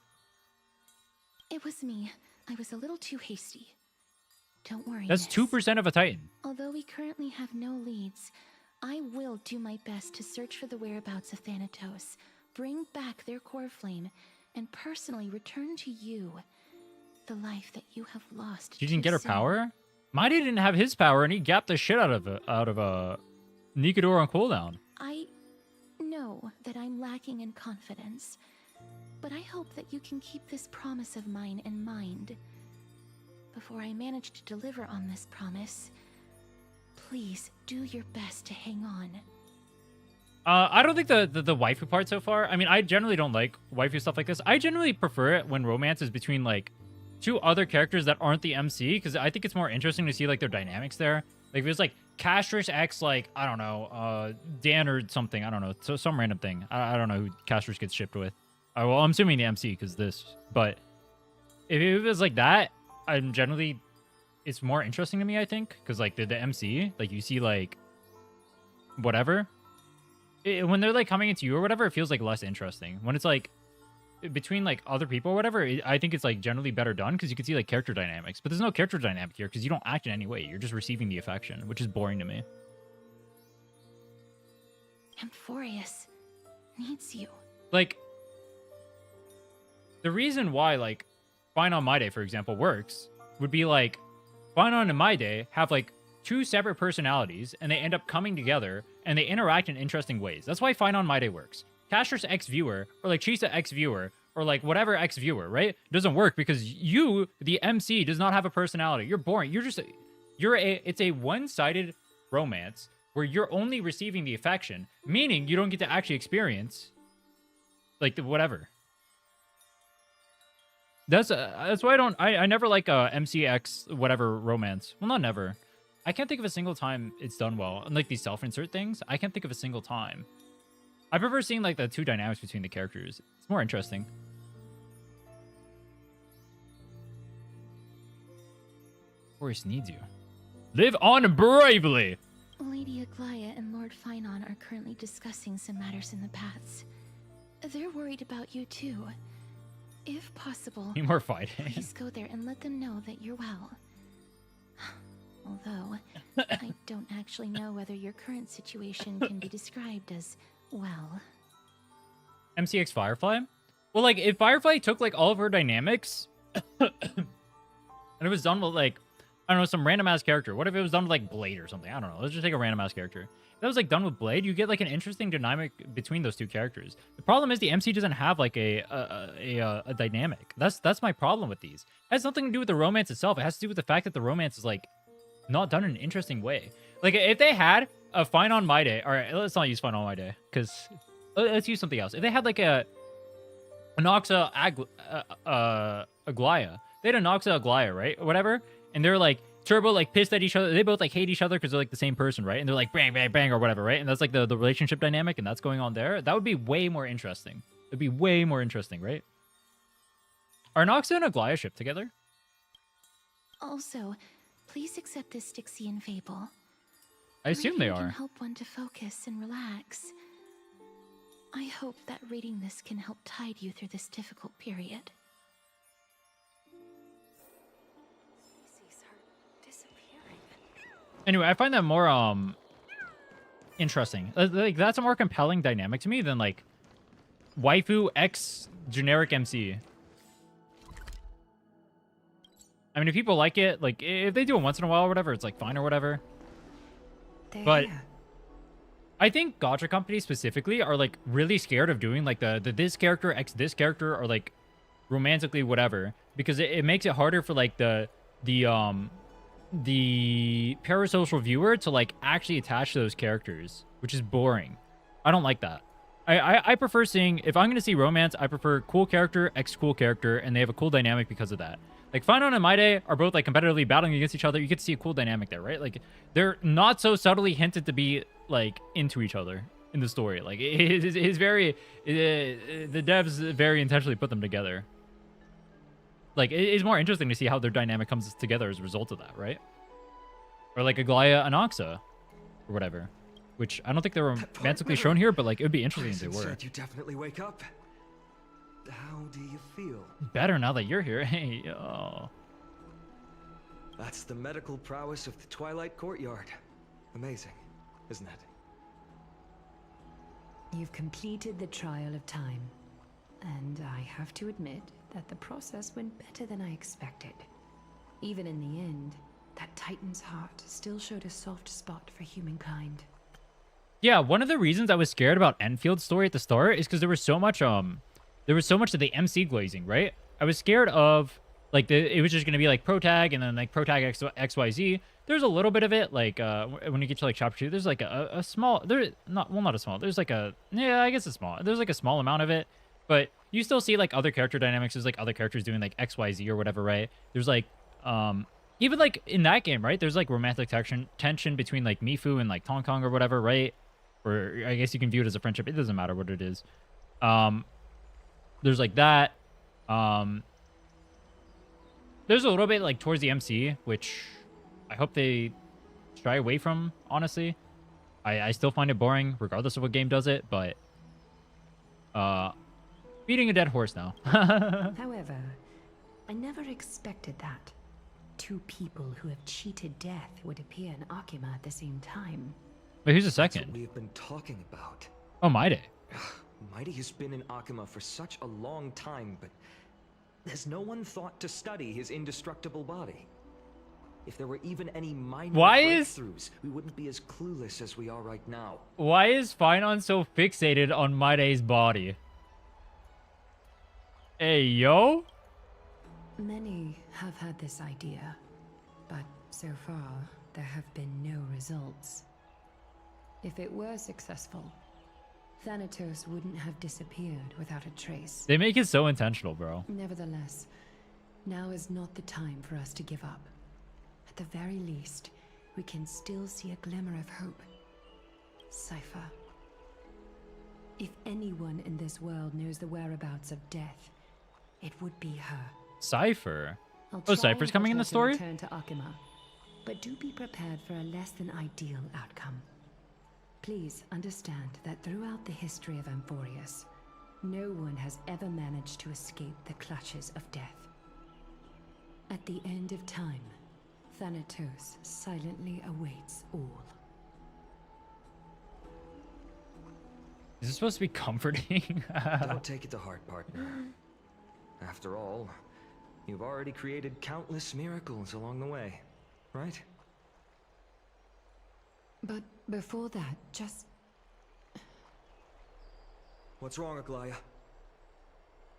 It was me. I was a little too hasty. Don't worry, That's miss. 2% of a Titan. Although we currently have no leads, I will do my best to search for the whereabouts of Thanatos, bring back their core flame, and personally return to you the life that you have lost. She didn't too get her soon. power? Mighty didn't have his power, and he gapped the shit out of Nikador on cooldown. I know that I'm lacking in confidence, but I hope that you can keep this promise of mine in mind. Before I manage to deliver on this promise, please do your best to hang on. I don't think the waifu part so far. I mean, I generally don't like waifu stuff like this. I generally prefer it when romance is between, like, two other characters that aren't the MC, because I think it's more interesting to see, like, their dynamics there. Like, if it was, like, Castress X, like, I don't know, Dan or something. I don't know. So some random thing. I don't know who Castress gets shipped with. Well, I'm assuming the MC, because this. But if it was like that, I'm generally... It's more interesting to me, I think. Because, like, the MC, like, you see, like, whatever. When they're, like, coming into you or whatever, it feels, like, less interesting. When it's, like, between, like, other people or whatever, I think it's, like, generally better done because you can see, like, character dynamics. But there's no character dynamic here because you don't act in any way. You're just receiving the affection, which is boring to me. Amphoreus needs you. Like, the reason why, like, Fine on My Day, for example, works would be, like, Fine on My Day have, like, two separate personalities, and they end up coming together, and they interact in interesting ways. That's why Fine on My Day works. Castress X Viewer, or, like, Chisa X Viewer, or, like, whatever X Viewer, right? Doesn't work because you, the MC, does not have a personality. You're boring. It's a one-sided romance where you're only receiving the affection, meaning you don't get to actually experience, like, whatever. That's why I never like MCX whatever romance. Well, not never. I can't think of a single time it's done well. And like these self-insert things, I can't think of a single time. I prefer seeing like the two dynamics between the characters. It's more interesting. Amphoreus needs you. Live on bravely! Lady Aglaya and Lord Finon are currently discussing some matters in the paths. They're worried about you too. If possible, Need more fighting. please go there and let them know that you're well. Although, I don't actually know whether your current situation can be described as well. MCX Firefly? Well, like, if Firefly took, like, all of her dynamics, and it was done with, like, I don't know, some random-ass character. What if it was done with, like, Blade or something? I don't know. Let's just take a random-ass character. If that was, like, done with Blade, you get, like, an interesting dynamic between those two characters. The problem is the MC doesn't have, like, a dynamic. That's my problem with these. It has nothing to do with the romance itself. It has to do with the fact that the romance is, like, not done in an interesting way. Like, if they had a Fine on My Day... All right, let's not use Fine on My Day, because... Let's use something else. If they had, like, a Noxa Aglaya. They had a Noxa Aglaya, right? Or whatever. And they're, like, turbo, like, pissed at each other. They both, like, hate each other because they're, like, the same person, right? And they're, like, bang, bang, bang, or whatever, right? And that's, like, the relationship dynamic, and that's going on there. That would be way more interesting. It'd be way more interesting, right? Are Noxa and Aglaya shipped together? Also, please accept this Styxian fable. I assume they Reading can are. help one to focus and relax. I hope that reading this can help tide you through this difficult period. Species are disappearing. Anyway, I find that more interesting. Like, that's a more compelling dynamic to me than, like, waifu X generic MC. I mean, if people like it, like, if they do it once in a while or whatever, it's, like, fine or whatever. But I think gacha companies specifically are, like, really scared of doing, like, the this character X this character or, like, romantically whatever, because it makes it harder for, like, the parasocial viewer to, like, actually attach to those characters, which is boring. I don't like that. I prefer seeing, if I'm going to see romance, I prefer cool character, ex-cool character, and they have a cool dynamic because of that. Like, Final and Maide are both, like, competitively battling against each other. You get to see a cool dynamic there, right? Like, they're not so subtly hinted to be, like, into each other in the story. Like, it's very... the devs very intentionally put them together. Like, it's more interesting to see how their dynamic comes together as a result of that, right? Or, like, Aglaya and Oxa, or whatever. Which I don't think they're romantically shown here, but like it would be interesting if they were. Said you definitely wake up. How do you feel? Better now that you're here. Hey, yo. That's the medical prowess of the Twilight Courtyard. Amazing, isn't it? You've completed the trial of time, and I have to admit that the process went better than I expected. Even in the end, that Titan's heart still showed a soft spot for humankind. Yeah, one of the reasons I was scared about Enfield's story at the start is because there was so much of the MC glazing, right? I was scared of like it was just gonna be like protag and then like protag XYZ. There's a little bit of it, like when you get to like chapter 2, there's like a small there's not a small, there's like a I guess it's small. There's like a small amount of it, but you still see like other character dynamics. There's like other characters doing like XYZ or whatever, right? There's like even like in that game, right? There's like romantic tension between like Mifu and like Tong Kong or whatever, right? Or I guess you can view it as a friendship. It doesn't matter what it is. There's like that. There's a little bit like towards the MC, which I hope they shy away from, honestly. I still find it boring, regardless of what game does it, but beating a dead horse now. However, I never expected that. Two people who have cheated death would appear in Akima at the same time. Wait, who's the That's second? what we have been talking about. Oh, Maide. Mighty has been in Akima for such a long time, but has no one thought to study his indestructible body? If there were even any minor breakthroughs, we wouldn't be as clueless as we are right now. Why is Finon so fixated on Maide's body? Hey, yo? Many have had this idea, but so far, there have been no results. If it were successful, Thanatos wouldn't have disappeared without a trace. They make it so intentional, bro. Nevertheless, now is not the time for us to give up. At the very least, we can still see a glimmer of hope. Cypher. If anyone in this world knows the whereabouts of death, it would be her. Cypher? Oh, Cypher's coming in the story? Return to Akima, but do be prepared for a less than ideal outcome. Please understand that throughout the history of Amphoreus, no one has ever managed to escape the clutches of death. At the end of time, Thanatos silently awaits all. Is this supposed to be comforting? Don't take it to heart, partner. After all, you've already created countless miracles along the way, right? But before that, just... What's wrong, Aglaya?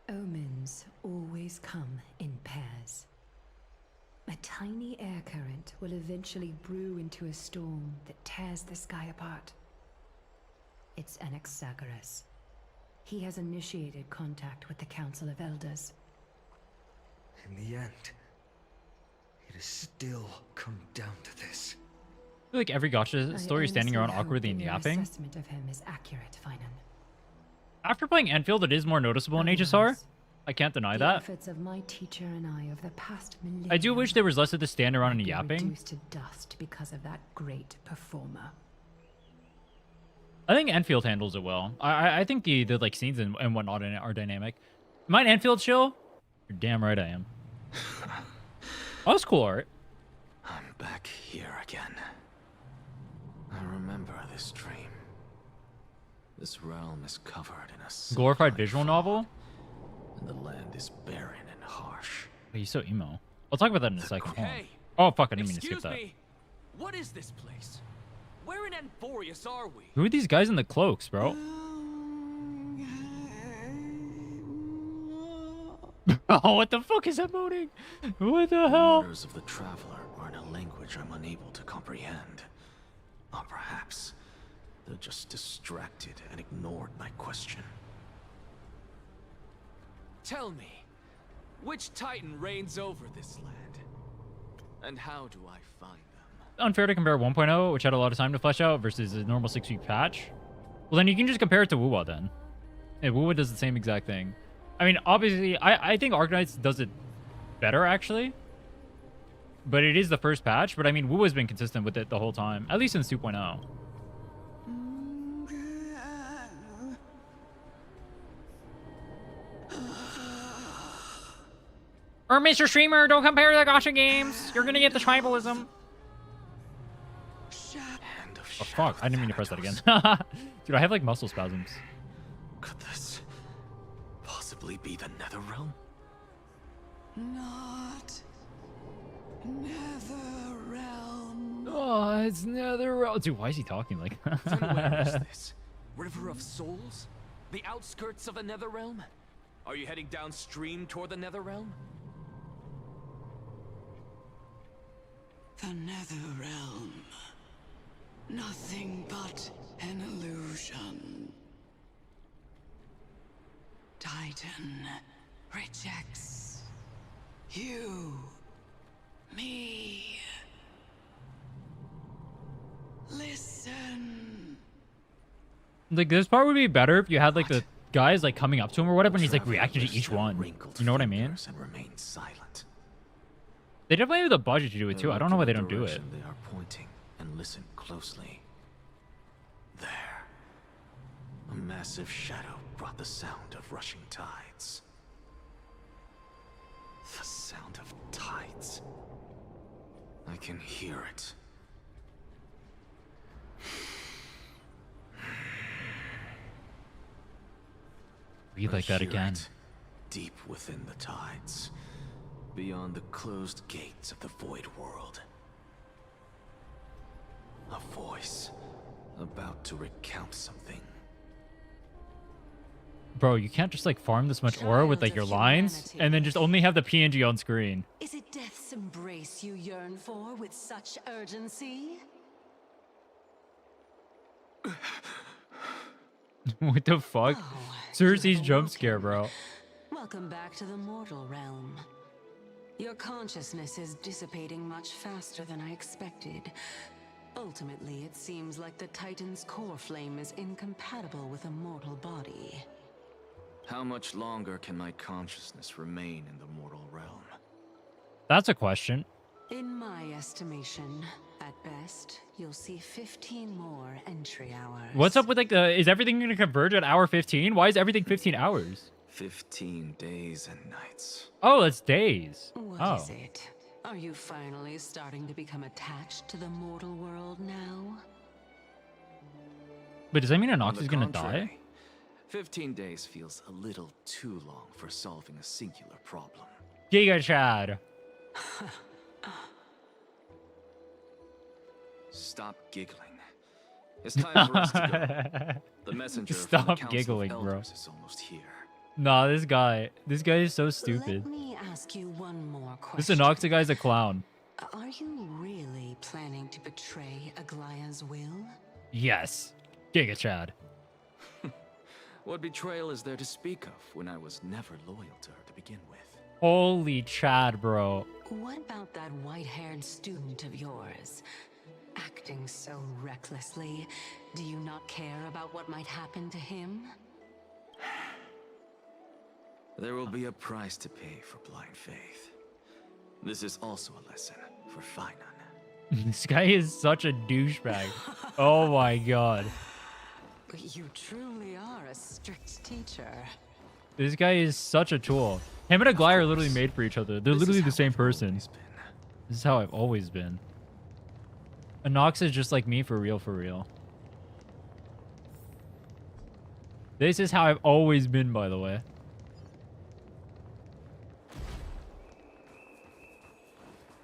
Omens always come in pairs. A tiny air current will eventually brew into a storm that tears the sky apart. It's Anaxagoras. He has initiated contact with the Council of Elders. In the end, it has still come down to this. I feel like every gacha story standing around awkwardly and Your yapping. assessment of him is accurate, Finan. After playing Enfield, it is more noticeable in HSR. I can't deny The that. efforts of my teacher and I over the past millennium I do wish there was less of the stand around and might be yapping. reduced to dust because of that great performer. I think Enfield handles it well. I think the like scenes and whatnot in it are dynamic. Mine Enfield chill? You're damn right I am. Oh, that's cool art. I'm back here again. I remember this dream. This realm is covered in a Glorified silk-like visual fog, novel? and the land is barren and harsh. Oh, he's so emo. I'll talk about that in a second. Hold on. Hey, Oh, fuck, I didn't mean to skip excuse that. me. What is this place? Where in Amphoreus are we? Who are these guys in the cloaks, bro? Oh, what the fuck is that moaning? What the The hell? words of the traveler are in a language I'm unable to comprehend. Or perhaps They're just distracted and ignored my question. Tell me, which Titan reigns over this land? And how do I find them? Unfair to compare 1.0, which had a lot of time to flesh out, versus a normal 6-week patch. Well, then you can just compare it to Wuwa then. Yeah, Wuwa does the same exact thing. I mean, obviously, I think Arknights does it better, actually. But it is the first patch. But I mean, Wuwa's been consistent with it the whole time, at least since 2.0. Or Mr. Streamer, don't compare the gacha games. You're gonna get the tribalism. Oh fuck, I didn't mean to press that again. Dude, I have like muscle spasms. Could this possibly be the Netherrealm? Not Netherrealm. Oh, it's Netherrealm. Dude, why is he talking like Then where is this? River of Souls? The outskirts of the Netherrealm? Are you heading downstream toward the Netherrealm? The Netherrealm. Nothing but an illusion. Titan rejects you, me. Listen. Like, this part would be better if you had like the guys like coming up to him or whatever, and he's like reacting to each one. You know what I mean? And remain silent. They definitely have the budget to do it too. I don't know why they don't do it. They are pointing, and listen closely. There. A massive shadow brought the sound of rushing tides. The sound of tides. I can hear it. Read like that hear again. it, deep within the tides, beyond the closed gates of the void world. A voice about to recount something. Bro, you can't just like farm this much aura with like your lines and then just only have the PNG on screen. Is it death's embrace you yearn for with such urgency? What the fuck? Oh, Cersei's you've jump scare, awoken. bro. Welcome back to the mortal realm. Your consciousness is dissipating much faster than I expected. Ultimately, it seems like the Titan's core flame is incompatible with a mortal body. How much longer can my consciousness remain in the mortal realm? That's a question. In my estimation, at best, you'll see 15 more entry hours. What's up with like the, is everything going to converge at hour 15? Why is everything 15 hours? 15 days and nights. Oh, it's days. What is it? Are you finally starting to become attached to the mortal world now? But does that mean On Anox the is going to die? contrary, 15 days feels a little too long for solving a singular problem. Giga Chad. Stop giggling. It's time for us to go. The messenger from the Stop Council giggling, of bro. Elders is almost here. Nah, this guy is so stupid. Let me ask you one more This question. Anoxa guy's a clown. Are you really planning to betray Aglaya's will? Yes. Giga Chad. What betrayal is there to speak of when I was never loyal to her to begin with? Holy Chad, bro. What about that white-haired student of yours? Acting so recklessly, do you not care about what might happen to him? There will be a price to pay for blind faith. This is also a lesson for Finan. This guy is such a douchebag. Oh my god. You truly are a strict teacher. This guy is such a tool. Him and Aglaya are literally made for each other. They're literally the same person. This is how I've always been. Anox is just like me for real, for real. This is how I've always been, by the way.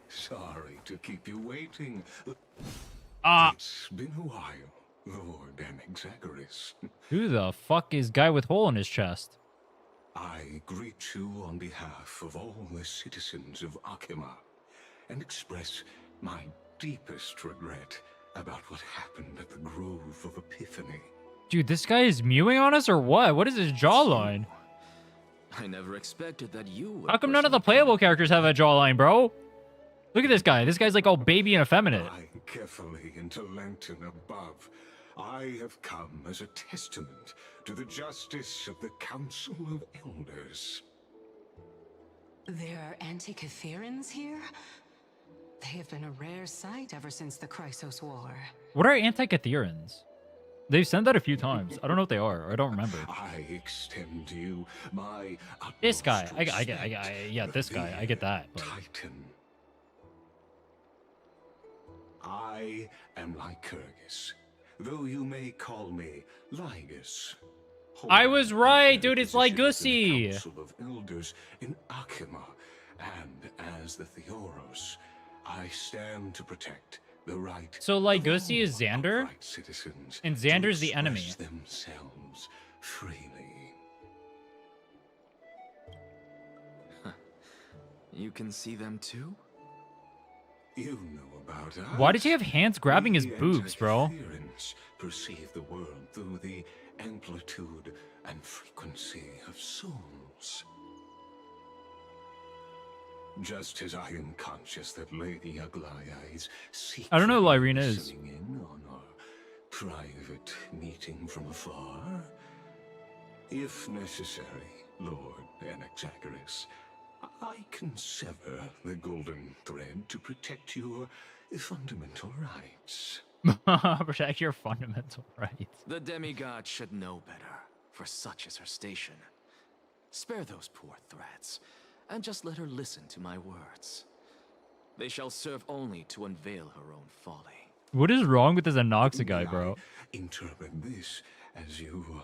Sorry to keep you waiting. Ah! It's been a while, Lord Anaxagoras. Who the fuck is guy with hole in his chest? I greet you on behalf of all the citizens of Akima and express my deepest regret about what happened at the Grove of Epiphany. Dude, this guy is mewing on us or what? What is his jawline? I never expected that you would. How come none of the playable characters have a jawline, bro? Look at this guy. This guy's like all baby and effeminate. Lying carefully into Lantern above, I have come as a testament to the justice of the Council of Elders. There are Antikytherans here? They have been a rare sight ever since the Chrysos War. What are Antikytherans? They've said that a few times. I don't know what they are. I don't remember. I extend to you my This guy. yeah, this guy. I get that. But... Titan. I am Lycurgus, though you may call me Lygus. I was right, dude. It's Lygusi. Council of Elders in Akima, and as the Theoros, I stand to protect the right. So Lygusi is Xander, citizens and Xander's the enemy. Themselves freely. You can see them too? You know about us. Why did he have hands grabbing his boobs, bro? Perceive the world through the amplitude and frequency of souls. Just as I am conscious that Lady Aglaya is I don't know who Lyrene is. listening in on our private meeting from afar. If necessary, Lord Anaxagoras, I can sever the golden thread to protect your fundamental rights. Protect your fundamental rights. The demigod should know better, for such is her station. Spare those poor threats, and just let her listen to my words. They shall serve only to unveil her own folly. What is wrong with this Anoxa guy, bro? Interpret this as you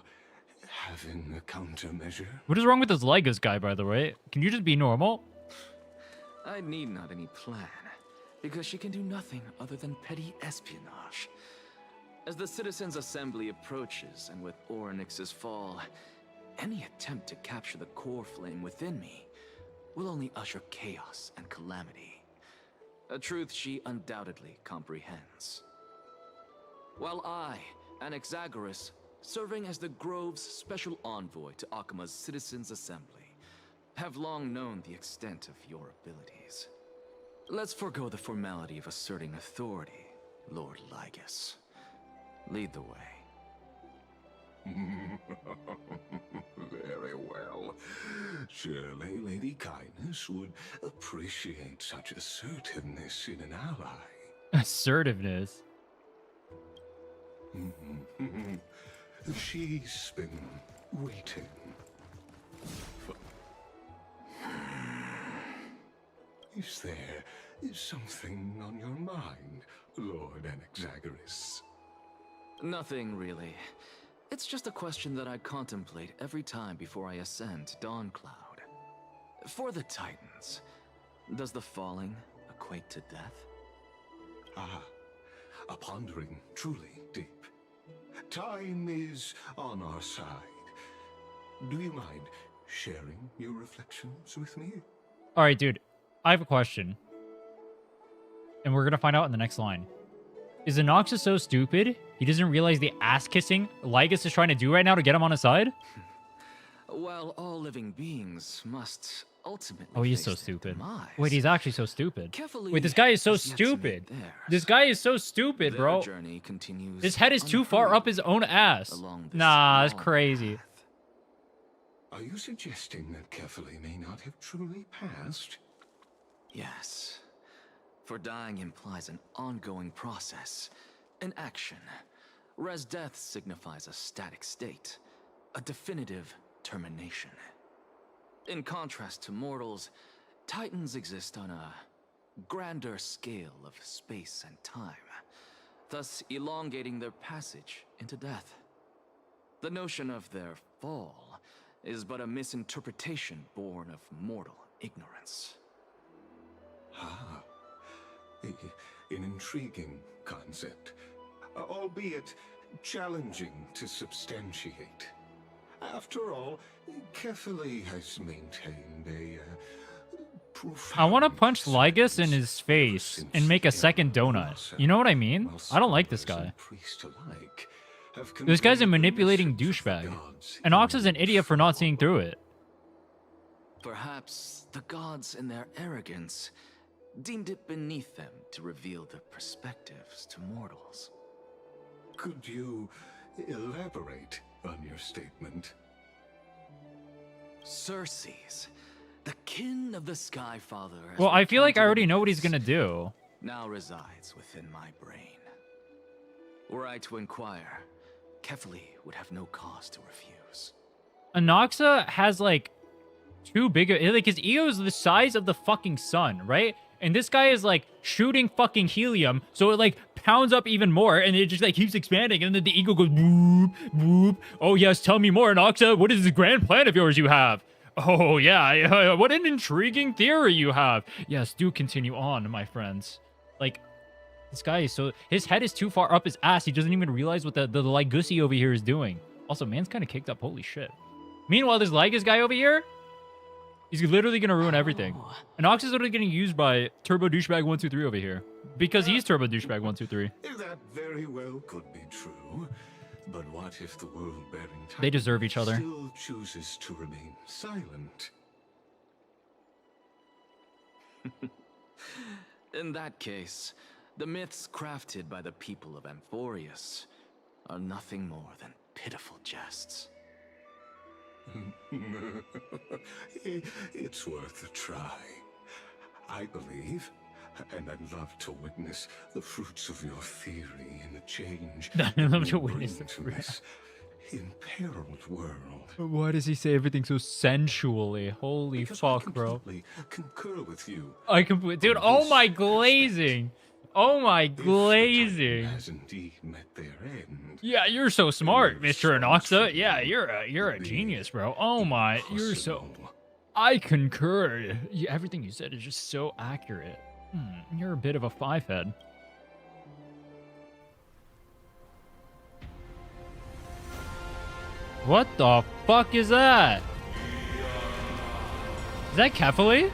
having a countermeasure. What is wrong with this Lygus guy, by the way? Can you just be normal? I need not any plan, because she can do nothing other than petty espionage. As the Citizens' Assembly approaches, and with Orynyx's fall, any attempt to capture the core flame within me will only usher chaos and calamity. A truth she undoubtedly comprehends. While I, Anaxagoras, serving as the Grove's special envoy to Akima's Citizens' Assembly, have long known the extent of your abilities. Let's forego the formality of asserting authority, Lord Lygus. Lead the way. Very well. Surely Lady Kindness would appreciate such assertiveness in an ally. Assertiveness. She's been waiting. Is there something on your mind, Lord Anaxagoras? Nothing, really. It's just a question that I contemplate every time before I ascend to Dawncloud. For the Titans, does the falling equate to death? Ah, a pondering truly deep. Time is on our side. Do you mind sharing your reflections with me? All right, dude. I have a question. And we're going to find out in the next line. Is Anoxa so stupid he doesn't realize the ass-kissing Lygus is trying to do right now to get him on his side? While all living beings must ultimately Oh, he's face so their stupid. demise, Wait, he's actually so stupid. carefully Wait, this guy is so has yet to meet stupid. theirs. This guy is so stupid, Their bro. journey continues His head is too far unhurried up his own ass. along this Nah, that's long crazy. path. Are you suggesting that Kefali may not have truly passed? Yes. For dying implies an ongoing process, an action, whereas death signifies a static state, a definitive termination. In contrast to mortals, Titans exist on a grander scale of space and time, thus elongating their passage into death. The notion of their fall is but a misinterpretation born of mortal ignorance. Ah, an intriguing concept, albeit challenging to substantiate. After all, Kefali has maintained a I want to punch Lygus in his face and make a second donut. You know what I mean? I don't like this guy. This guy's a manipulating douchebag. And Ox is an idiot for not seeing through it. Perhaps the gods, in their arrogance, deemed it beneath them to reveal their perspectives to mortals. Could you elaborate on your statement? Circes, the kin of the Sky Father. Well, I feel like I already know what he's gonna do. Now resides within my brain. Were I to inquire, Kefali would have no cause to refuse. Anoxa has like too big of, like, his ego is the size of the fucking sun, right? And this guy is like shooting fucking helium, so it like pounds up even more, and it just like keeps expanding, and then the ego goes whoop, whoop. Oh yes, tell me more, Anoxa. What is the grand plan of yours you have? Oh yeah, what an intriguing theory you have. Yes, do continue on, my friends. Like, this guy is so, his head is too far up his ass. He doesn't even realize what the Lygusi over here is doing. Also, man's kind of kicked up. Holy shit. Meanwhile, this Lygus guy over here, he's literally going to ruin everything. And Ox is literally getting used by Turbo Douchebag 123 over here. Because he's Turbo Douchebag 123. That very well could be true. But what if the world-bearing Titan They deserve each other. still chooses to remain silent? In that case, the myths crafted by the people of Amphoreus are nothing more than pitiful jests. It's worth a try. I believe, and I'd love to witness the fruits of your theory in the change I'd love to you witness bring the to fruit. this imperiled world. Why does he say everything so sensually? Holy Because fuck, I bro. completely concur with you. I completely, dude, oh my glazing. Oh my If the glazing. Titan has indeed met their end. Yeah, you're so smart, Mr. Anoxa. Yeah, you're a genius, bro. Oh my, you're so. Possible. I concur. Everything you said is just so accurate. You're a bit of a five-head. What the fuck is that? Is that Kefali?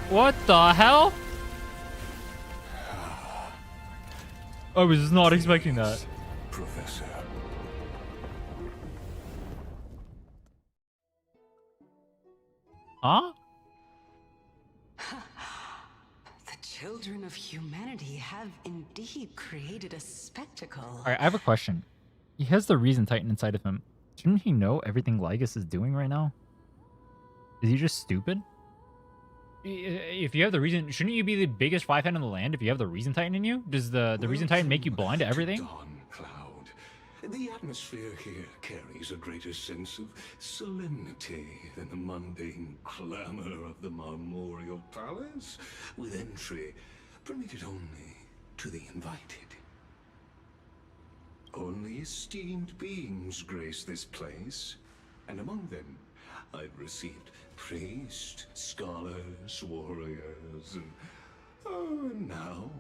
What the hell? I was not expecting that. Professor. Huh? The children of humanity have indeed created a spectacle. Alright, I have a question. He has the Reason Titan inside of him. Shouldn't he know everything Lygus is doing right now? Is he just stupid? If you have the Reason, shouldn't you be the biggest five-head in the land if you have the Reason Titan in you? Does the Reason Titan make you blind to everything? Dawn cloud. The atmosphere here carries a greater sense of solemnity than the mundane clamor of the Marmorial Palace, with entry permitted only to the invited. Only esteemed beings grace this place, and among them I've received priests, scholars, warriors, and now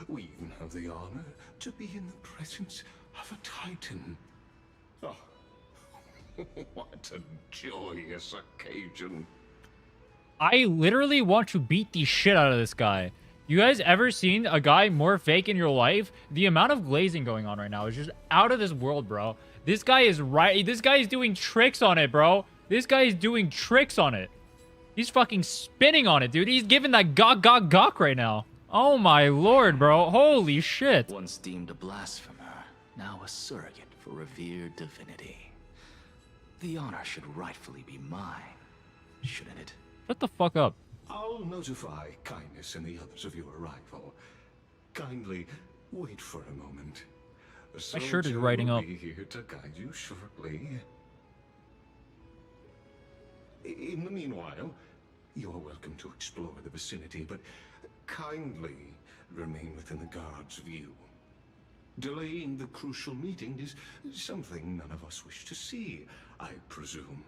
we even have the honor to be in the presence of a Titan. Oh, what a joyous occasion. I literally want to beat the shit out of this guy. You guys ever seen a guy more fake in your life? The amount of glazing going on right now is just out of this world, bro. This guy is right. This guy is doing tricks on it, bro. This guy is doing tricks on it. He's fucking spinning on it, dude. He's giving that gawk right now. Oh my lord, bro. Holy shit. Once deemed a blasphemer, now a surrogate for revered divinity. The honor should rightfully be mine, shouldn't it? Shut the fuck up. I'll notify Kindness and the others of your arrival. Kindly wait for a moment. My shirt is soldier writing will up. be here to guide you shortly. In the meanwhile, you are welcome to explore the vicinity, but kindly remain within the guard's view. Delaying the crucial meeting is something none of us wish to see, I presume.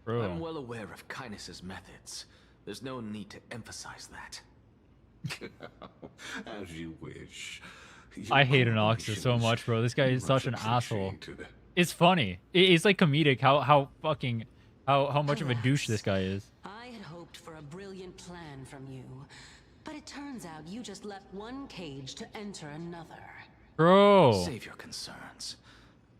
Bro. I'm well aware of Kindness's methods. There's no need to emphasize that. As you wish. I hate Anoxa so much, bro. This guy is such an asshole. It's funny. It's like comedic how fucking how much of a douche this guy is. I had hoped for a brilliant plan from you, but it turns out you just left one cage to enter another. Bro. Save your concerns.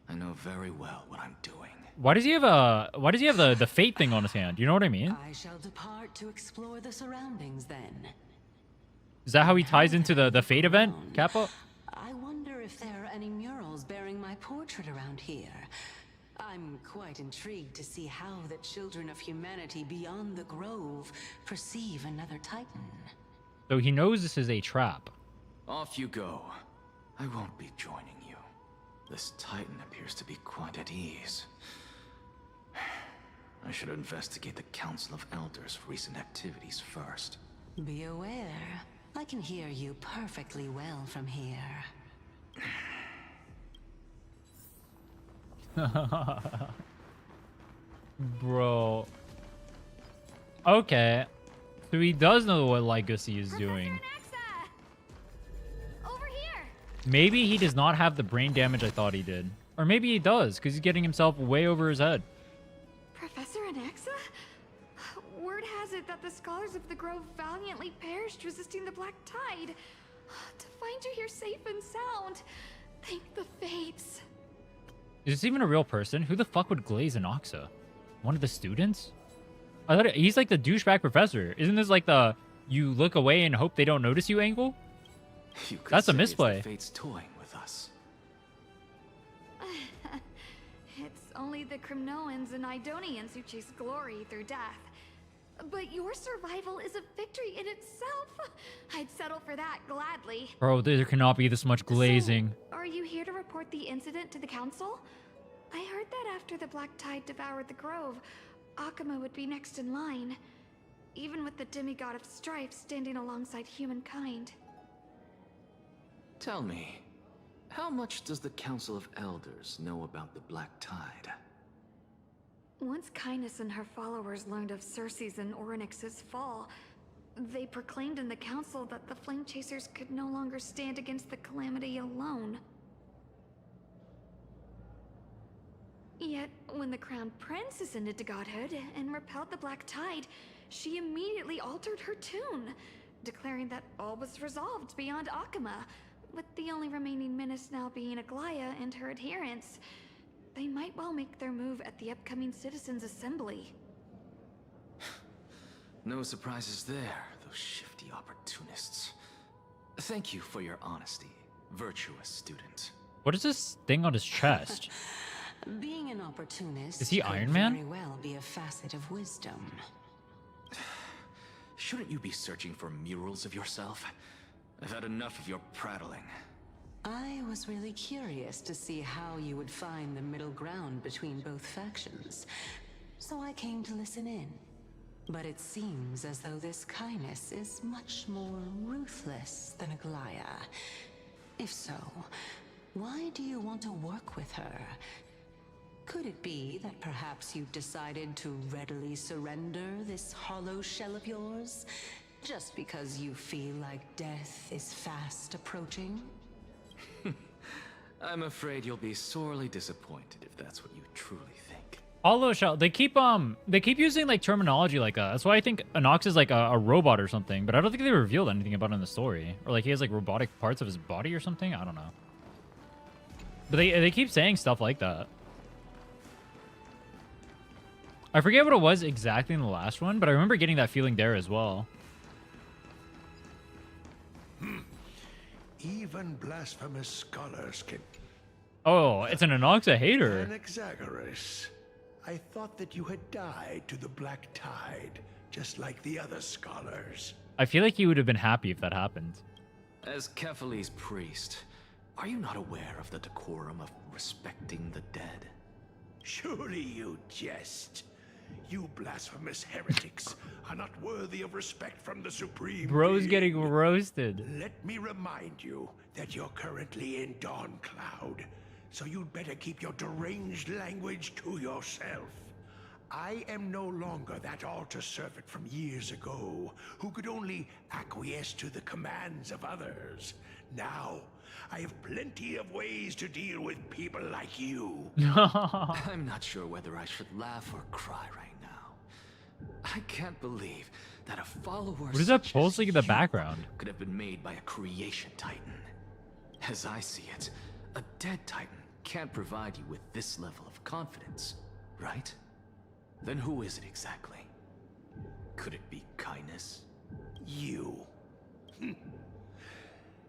I know very well what I'm doing. Why does he have the fate thing on his hand? You know what I mean? I shall depart to explore the surroundings then. Is that how he ties into the fate event, Kappa? I wonder if there are any murals bearing my portrait around here. I'm quite intrigued to see how the children of humanity beyond the grove perceive another Titan. So he knows this is a trap. Off you go. I won't be joining you. This Titan appears to be quite at ease. I should investigate the Council of Elders' recent activities first. Be aware, I can hear you perfectly well from here. Bro. Okay. So he does know what Legacy is doing. Over here. Maybe he does not have the brain damage I thought he did. Or maybe he does, because he's getting himself way over his head. Professor Anaxa? Word has it that the scholars of the Grove valiantly perished resisting the Black Tide. To find you here safe and sound, thank the fates. Is this even a real person? Who the fuck would glaze Anaxa? One of the students? I thought he's like the douchebag professor. Isn't this like the you look away and hope they don't notice you angle? You could That's a say it's misplay. the fates toying with us. It's only the Krymnoans and Idonians who chase glory through death. But your survival is a victory in itself. I'd settle for that gladly. Bro, there cannot be this much glazing. So, are you here to report the incident to the council? I heard that after the Black Tide devoured the Grove, Akuma would be next in line, even with the demigod of strife standing alongside humankind. Tell me, how much does the Council of Elders know about the Black Tide? Once Kindness and her followers learned of Circe's and Orynyx's fall, they proclaimed in the council that the Flame Chasers could no longer stand against the calamity alone. Yet, when the Crown Prince ascended to godhood and repelled the Black Tide, she immediately altered her tune, declaring that all was resolved beyond Akuma, with the only remaining menace now being Aglaya and her adherents. They might well make their move at the upcoming Citizens' Assembly. No surprises there, those shifty opportunists. Thank you for your honesty, virtuous student. What is this thing on his chest? Being an opportunist Is he could Iron Man? very well be a facet of wisdom. Shouldn't you be searching for murals of yourself? I've had enough of your prattling. I was really curious to see how you would find the middle ground between both factions, so I came to listen in. But it seems as though this Kindness is much more ruthless than Aglaya. If so, why do you want to work with her? Could it be that perhaps you've decided to readily surrender this hollow shell of yours, just because you feel like death is fast approaching? I'm afraid you'll be sorely disappointed if that's what you truly think. Hollow shell. They keep using like terminology like that. That's why I think Anox is like a robot or something. But I don't think they revealed anything about it in the story, or like he has like robotic parts of his body or something. I don't know. But they keep saying stuff like that. I forget what it was exactly in the last one, but I remember getting that feeling there as well. Even blasphemous scholars can... Oh, it's an Anoxa hater. Anaxagoras, I thought that you had died to the Black Tide, just like the other scholars. I feel like he would have been happy if that happened. As Kephale's priest, are you not aware of the decorum of respecting the dead? Surely you jest. You blasphemous heretics are not worthy of respect from the Supreme Bro's Being. getting roasted. Let me remind you that you're currently in Dawn Cloud, so you'd better keep your deranged language to yourself. I am no longer that altar servant from years ago, who could only acquiesce to the commands of others. Now, I have plenty of ways to deal with people like you. I'm not sure whether I should laugh or cry right I can't believe that a follower What is that such as pulsing in the you background? could have been made by a creation titan. As I see it, a dead titan can't provide you with this level of confidence, right? Then who is it exactly? Could it be kindness? You.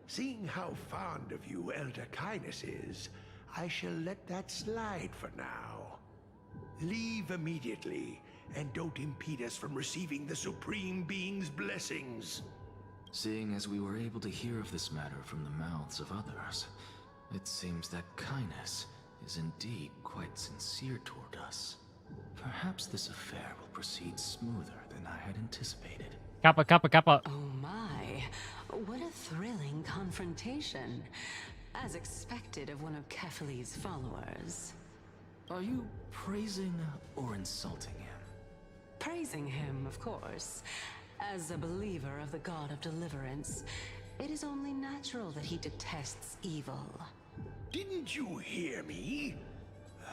Seeing how fond of you Elder Kindness is, I shall let that slide for now. Leave immediately, and don't impede us from receiving the Supreme Being's blessings. Seeing as we were able to hear of this matter from the mouths of others, it seems that kindness is indeed quite sincere toward us. Perhaps this affair will proceed smoother than I had anticipated. Kappa, kappa, kappa. Oh my, what a thrilling confrontation. As expected of one of Kefali's followers. Are you praising or insulting him? Praising him, of course. As a believer of the God of Deliverance, it is only natural that he detests evil. Didn't you hear me?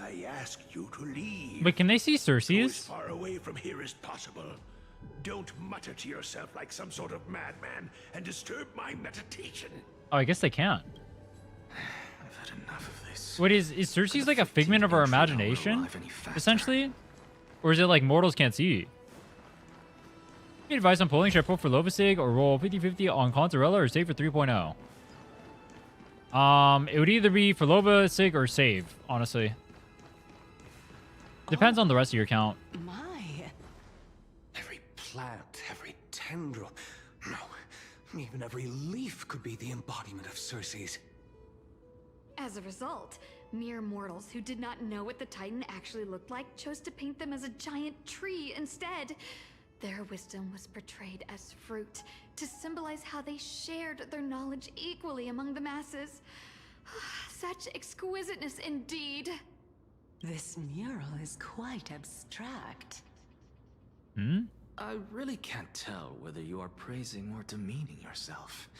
I asked you to leave. Wait, can they see Go as Cersei's? far away from here as possible. Don't mutter to yourself like some sort of madman and disturb my meditation. Oh, I guess they can't. I've had enough of this. What is Cersei's like a figment of our imagination, essentially? Or is it like mortals can't see? Any advice on polling? Should I pull for Lovasig or roll 50-50 on Contarella or save for 3.0? It would either be for Lovasig or save, honestly. Depends on the rest of your count. My. Every plant, every tendril, no, even every leaf could be the embodiment of Circe's. As a result, mere mortals who did not know what the Titan actually looked like chose to paint them as a giant tree instead. Their wisdom was portrayed as fruit, to symbolize how they shared their knowledge equally among the masses. Such exquisiteness indeed. This mural is quite abstract. Hmm? I really can't tell whether you are praising or demeaning yourself.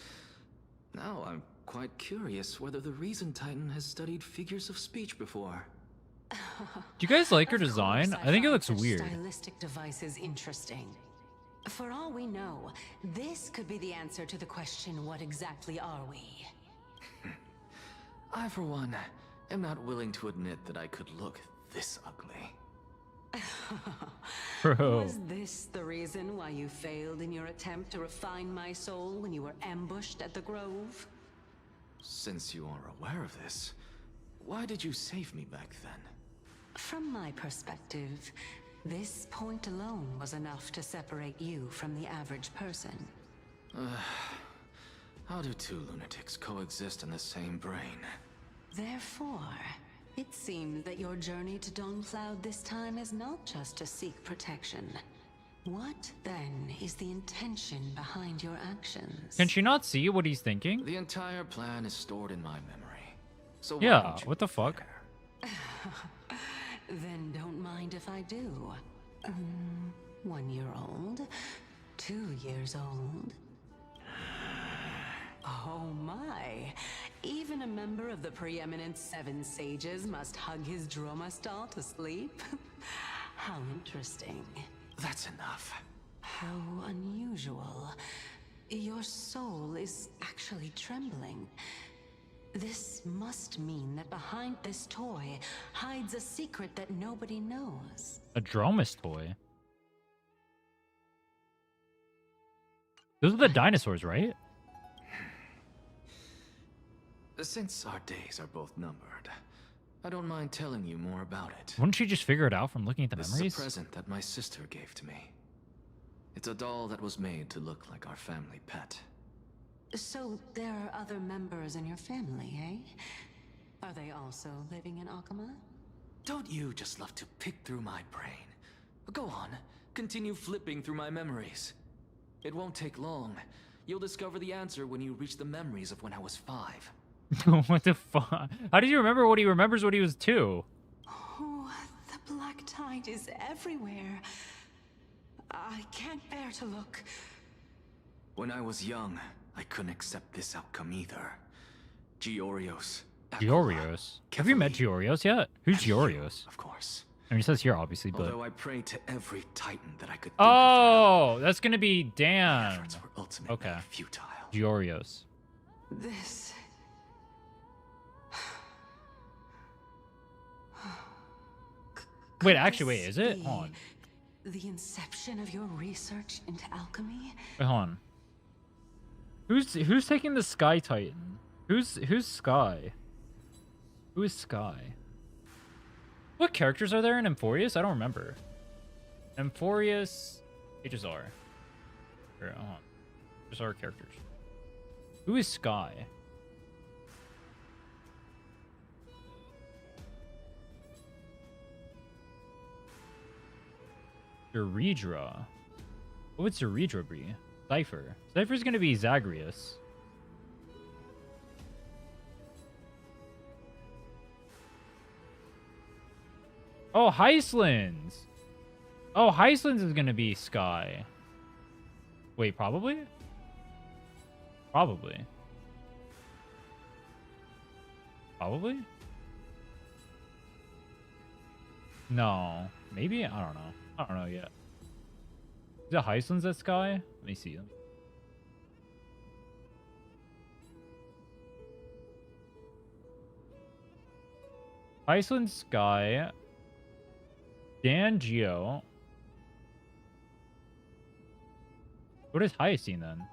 Now I'm quite curious whether the Reason Titan has studied figures of speech before. Do you guys like her Of design? course, I think it find looks such weird. Stylistic devices interesting. For all we know, this could be the answer to the question, what exactly are we? I, for one, am not willing to admit that I could look this ugly. Bro. Was this the reason why you failed in your attempt to refine my soul when you were ambushed at the Grove? Since you are aware of this, why did you save me back then? From my perspective, this point alone was enough to separate you from the average person. How do two lunatics coexist in the same brain? Therefore, it seems that your journey to Dawn-Cloud this time is not just to seek protection. What, then, is the intention behind your actions? Can she not see what he's thinking? The entire plan is stored in my memory. So why Yeah, don't you what the fuck? Then don't mind if I do. 1 year old? 2 years old? Oh my! Even a member of the preeminent Seven Sages must hug his Dromastal to sleep? How interesting. That's enough. How unusual. Your soul is actually trembling. This must mean that behind this toy hides a secret that nobody knows. A Dromus toy. Those are the dinosaurs, right? Since our days are both numbered, I don't mind telling you more about it. Wouldn't she just figure it out from looking at the This memories? is a present that my sister gave to me. It's a doll that was made to look like our family pet. So there are other members in your family, eh? Are they also living in Akama? Don't you just love to pick through my brain? Go on, continue flipping through my memories. It won't take long. You'll discover the answer when you reach the memories of when I was 5. What the fuck? How did you remember what he remembers when he was 2? Oh, the black tide is everywhere. I can't bear to look. When I was young, I couldn't accept this outcome either. Giorios. Giorios? Have you met Giorios yet? Who's Giorios? Of course. I mean, it says here, obviously, but... Although I prayed to every titan that I could think Oh, that's gonna be my Dan. efforts were ultimately Okay. futile. Giorios. This... Wait, actually, wait, is it? Be Hold on. the inception of your research into alchemy? Wait, hold on. Who's taking the Sky Titan? Who's Sky? Who is Sky? What characters are there in Amphoreus? I don't remember. Amphoreus pages are. Here, hold on. Just our characters. Who is Sky? Euredra. What would Euredra be? Cypher. Cypher's gonna be Zagreus. Oh, Heislands. Oh, Heislands is gonna be Sky. Wait, probably? Probably. Probably? No. Maybe? I don't know. I don't know yet. Is it Heislands at Sky? Let me see them. Heisland Sky. Dan Geo. What is Hyacine then?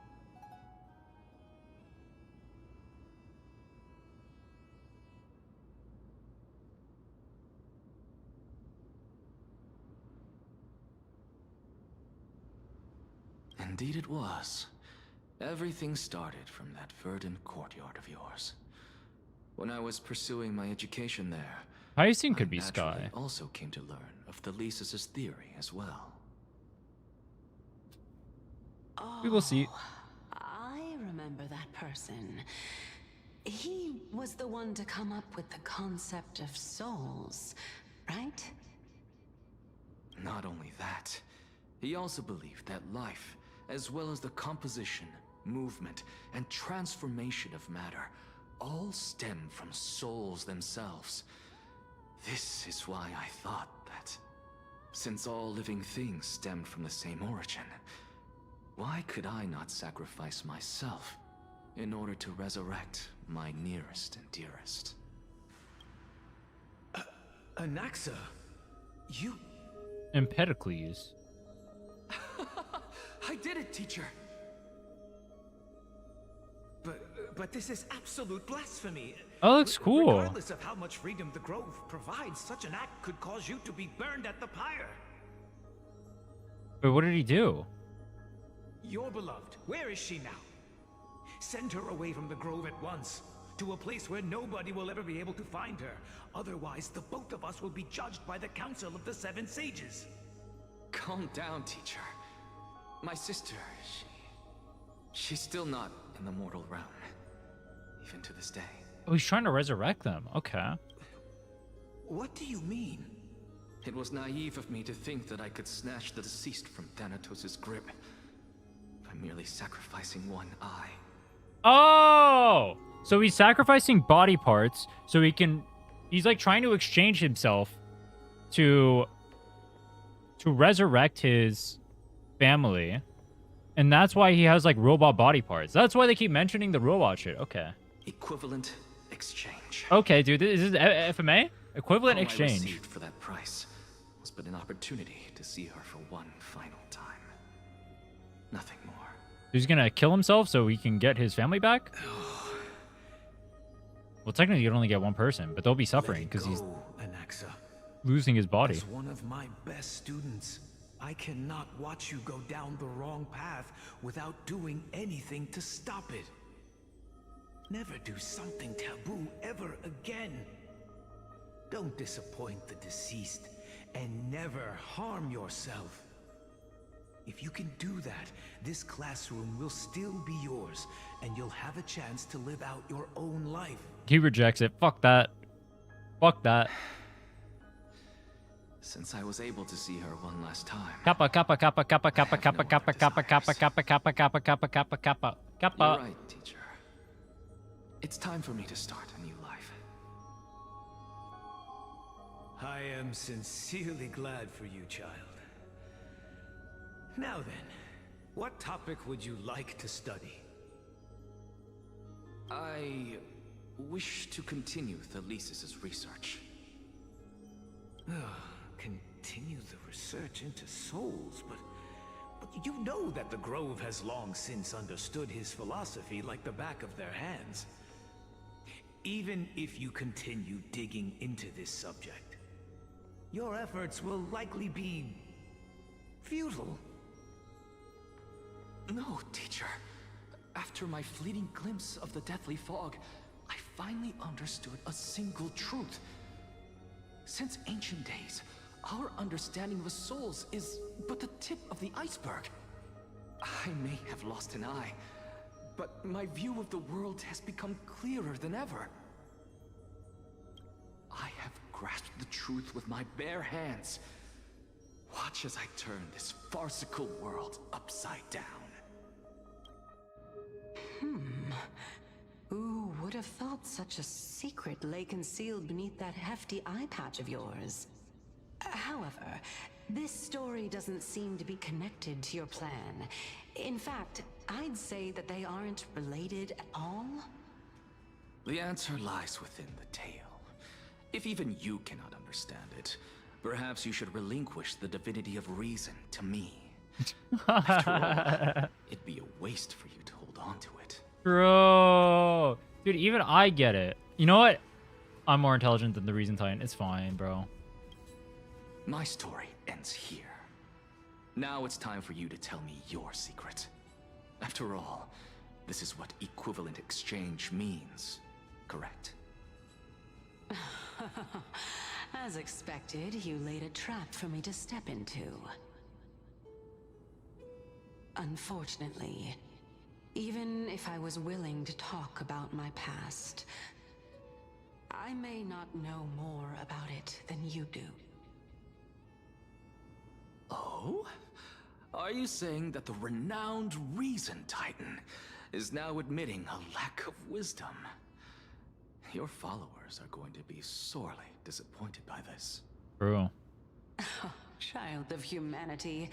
Indeed it was. Everything started from that verdant courtyard of yours. When I was pursuing my education there, Hyacine could be I Sky. naturally also came to learn of the Thesis' theory as well. We will see. I remember that person. He was the one to come up with the concept of souls, right? Not only that, he also believed that life, as well as the composition, movement, and transformation of matter, all stem from souls themselves. This is why I thought that, since all living things stemmed from the same origin, why could I not sacrifice myself in order to resurrect my nearest and dearest? Anaxa, you... Empedocles. I did it, teacher. But this is absolute blasphemy. Oh, looks cool. Regardless of how much freedom the Grove provides, such an act could cause you to be burned at the pyre. But what did he do? Your beloved, where is she now? Send her away from the Grove at once, to a place where nobody will ever be able to find her. Otherwise, the both of us will be judged by the Council of the Seven Sages. Calm down, teacher. My sister, she's still not in the mortal realm, even to this day. Oh, he's trying to resurrect them. Okay. What do you mean? It was naive of me to think that I could snatch the deceased from Thanatos' grip by merely sacrificing one eye. Oh! So he's sacrificing body parts so he can... He's like trying to exchange himself to resurrect his family. And that's why he has like robot body parts. That's why they keep mentioning the robot shit. Okay. Equivalent exchange. Okay, dude. Is this FMA? Equivalent All I exchange. received for that price was but an opportunity to see her for one final time. Nothing more. He's gonna kill himself so he can get his family back? Well, technically, you'd only get one person, but they'll be suffering because he's Anaxa. losing his body. As one of my best students, I cannot watch you go down the wrong path without doing anything to stop it. Never do something taboo ever again. Don't disappoint the deceased, and never harm yourself. If you can do that, this classroom will still be yours, and you'll have a chance to live out your own life. He rejects it. Fuck that. Fuck that. Since I was able to see her one last time. Kappa, kappa, kappa, kappa, kappa, kappa, kappa, kappa, kappa, kappa, kappa, kappa, kappa, kappa, kappa, kappa. You're right, teacher. It's time for me to start a new life. I am sincerely glad for you, child. Now then, what topic would you like to study? I wish to continue Thalesis' research. Continue the research into souls, but you know that the Grove has long since understood his philosophy like the back of their hands. Even if you continue digging into this subject, your efforts will likely be futile. No, teacher. After my fleeting glimpse of the deathly fog, I finally understood a single truth. Since ancient days, our understanding of souls is but the tip of the iceberg. I may have lost an eye, but my view of the world has become clearer than ever. I have grasped the truth with my bare hands. Watch as I turn this farcical world upside down. Who would have thought such a secret lay concealed beneath that hefty eye patch of yours? However, this story doesn't seem to be connected to your plan. In fact, I'd say that they aren't related at all. The answer lies within the tale. If even you cannot understand it, perhaps you should relinquish the divinity of reason to me. After all, it'd be a waste for you to hold on to it. Bro. Dude, even I get it. You know what? I'm more intelligent than the Reason Titan. It's fine, bro. My story ends here. Now it's time for you to tell me your secret. After all, this is what equivalent exchange means, correct? As expected, you laid a trap for me to step into. Unfortunately, even if I was willing to talk about my past, I may not know more about it than you do. Oh? Are you saying that the renowned Reason Titan is now admitting a lack of wisdom? Your followers are going to be sorely disappointed by this. True. Child of humanity,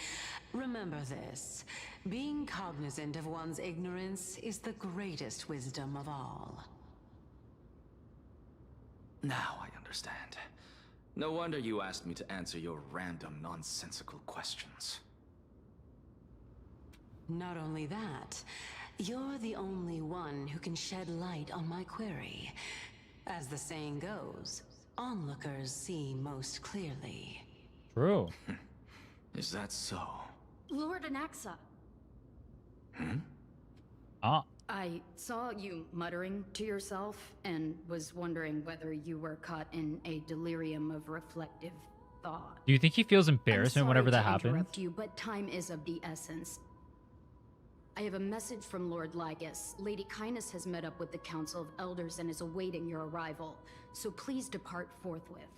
remember this. Being cognizant of one's ignorance is the greatest wisdom of all. Now I understand. No wonder you asked me to answer your random, nonsensical questions. Not only that, you're the only one who can shed light on my query. As the saying goes, onlookers see most clearly. True. Is that so? Lord Anaxa. I saw you muttering to yourself and was wondering whether you were caught in a delirium of reflective thought. Do you think he feels embarrassment whenever that happens? Interrupt you, but time is of the essence. I have a message from Lord Lygus. Lady Kindness has met up with the Council of Elders and is awaiting your arrival, so please depart forthwith.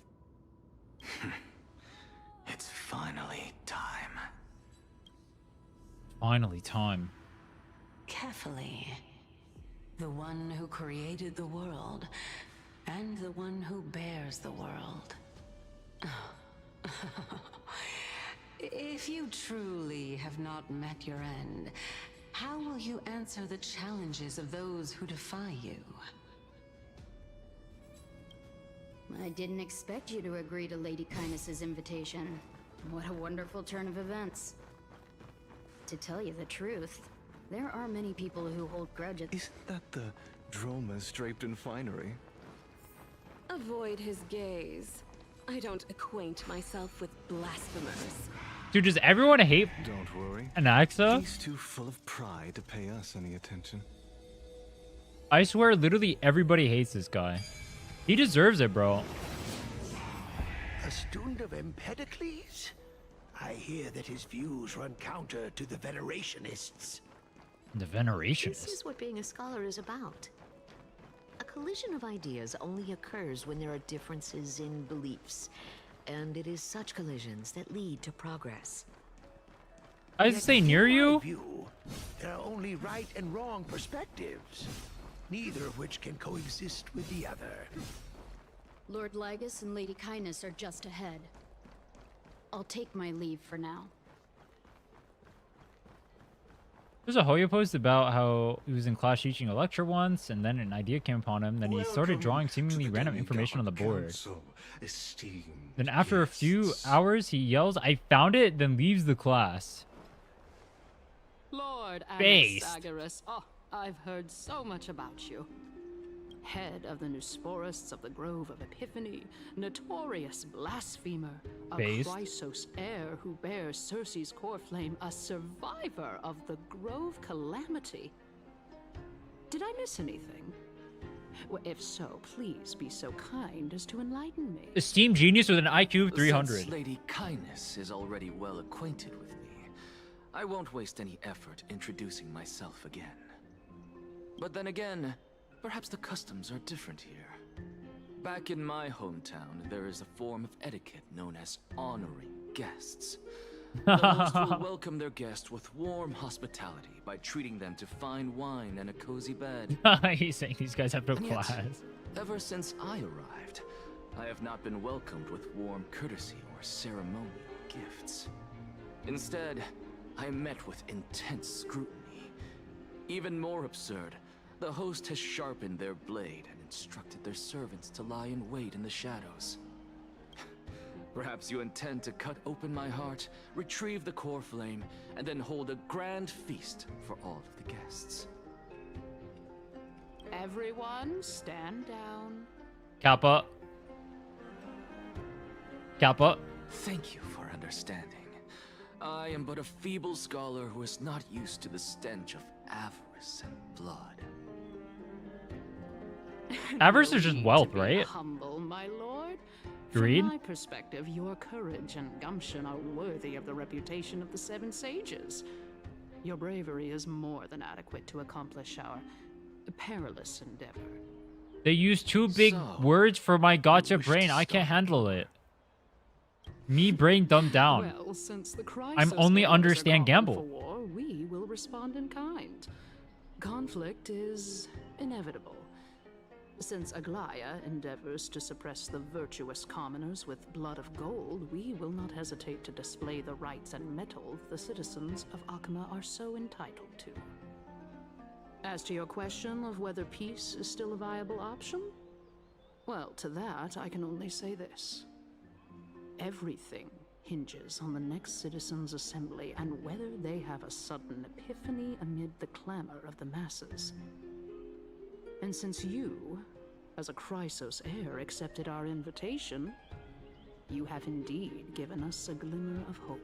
It's finally time. Finally time. Carefully. The one who created the world, and the one who bears the world. If you truly have not met your end, how will you answer the challenges of those who defy you? I didn't expect you to agree to Lady Kindness's invitation. What a wonderful turn of events. To tell you the truth, there are many people who hold grudges. Isn't that the dromas draped in finery? Avoid his gaze. I don't acquaint myself with blasphemers. Dude, does everyone hate Don't worry. Anaxa? He's too full of pride to pay us any attention. I swear, literally everybody hates this guy. He deserves it, bro. A student of Empedocles? I hear that his views run counter to the Venerationists. The Venerationists? This is what being a scholar is about. A collision of ideas only occurs when there are differences in beliefs, and it is such collisions that lead to progress. I just say near you? There are only right and wrong perspectives, neither of which can coexist with the other. Lord Lygus and Lady Kindness are just ahead. I'll take my leave for now. There's a Hoya post about how he was in class teaching a lecture once, and then an idea came upon him. Then he started drawing seemingly random information on the board. Then after a few hours, he yells, "I found it!" then leaves the class. Lord Based. Anaxagoras, oh, I've heard so much about you. Head of the Nusporists of the Grove of Epiphany, notorious blasphemer, a Based. Chrysos heir who bears Circe's core flame, a survivor of the Grove calamity. Did I miss anything? Well, if so, please be so kind as to enlighten me. Esteemed genius with an IQ of 300. Since Lady Kindness is already well acquainted with me, I won't waste any effort introducing myself again. But then again, perhaps the customs are different here. Back in my hometown, there is a form of etiquette known as honoring guests. The host will welcome their guest with warm hospitality by treating them to fine wine and a cozy bed. He's saying these guys have no And yet, class. ever since I arrived, I have not been welcomed with warm courtesy or ceremonial gifts. Instead, I am met with intense scrutiny. Even more absurd, the host has sharpened their blade and instructed their servants to lie in wait in the shadows. Perhaps you intend to cut open my heart, retrieve the core flame, and then hold a grand feast for all of the guests. Everyone, stand down. Kappa. Kappa. Thank you for understanding. I am but a feeble scholar who is not used to the stench of avarice and blood. Avarice is No just need wealth, to be right? Humble, my lord. Greed? From my perspective, your courage and gumption are worthy of the reputation of the Seven Sages. Your bravery is more than adequate to accomplish our perilous endeavor. They use too big words for my gotcha brain. I can't handle it. Me brain dumbed down. Well, since the I'm only heirs are understand gone for gamble. war, we will respond in kind. Conflict is inevitable. Since Aglaya endeavors to suppress the virtuous commoners with blood of gold, we will not hesitate to display the rights and mettle the citizens of Akama are so entitled to. As to your question of whether peace is still a viable option, well, to that I can only say this. Everything hinges on the next citizens' assembly and whether they have a sudden epiphany amid the clamor of the masses. And since you, as a Chrysos heir, accepted our invitation, you have indeed given us a glimmer of hope.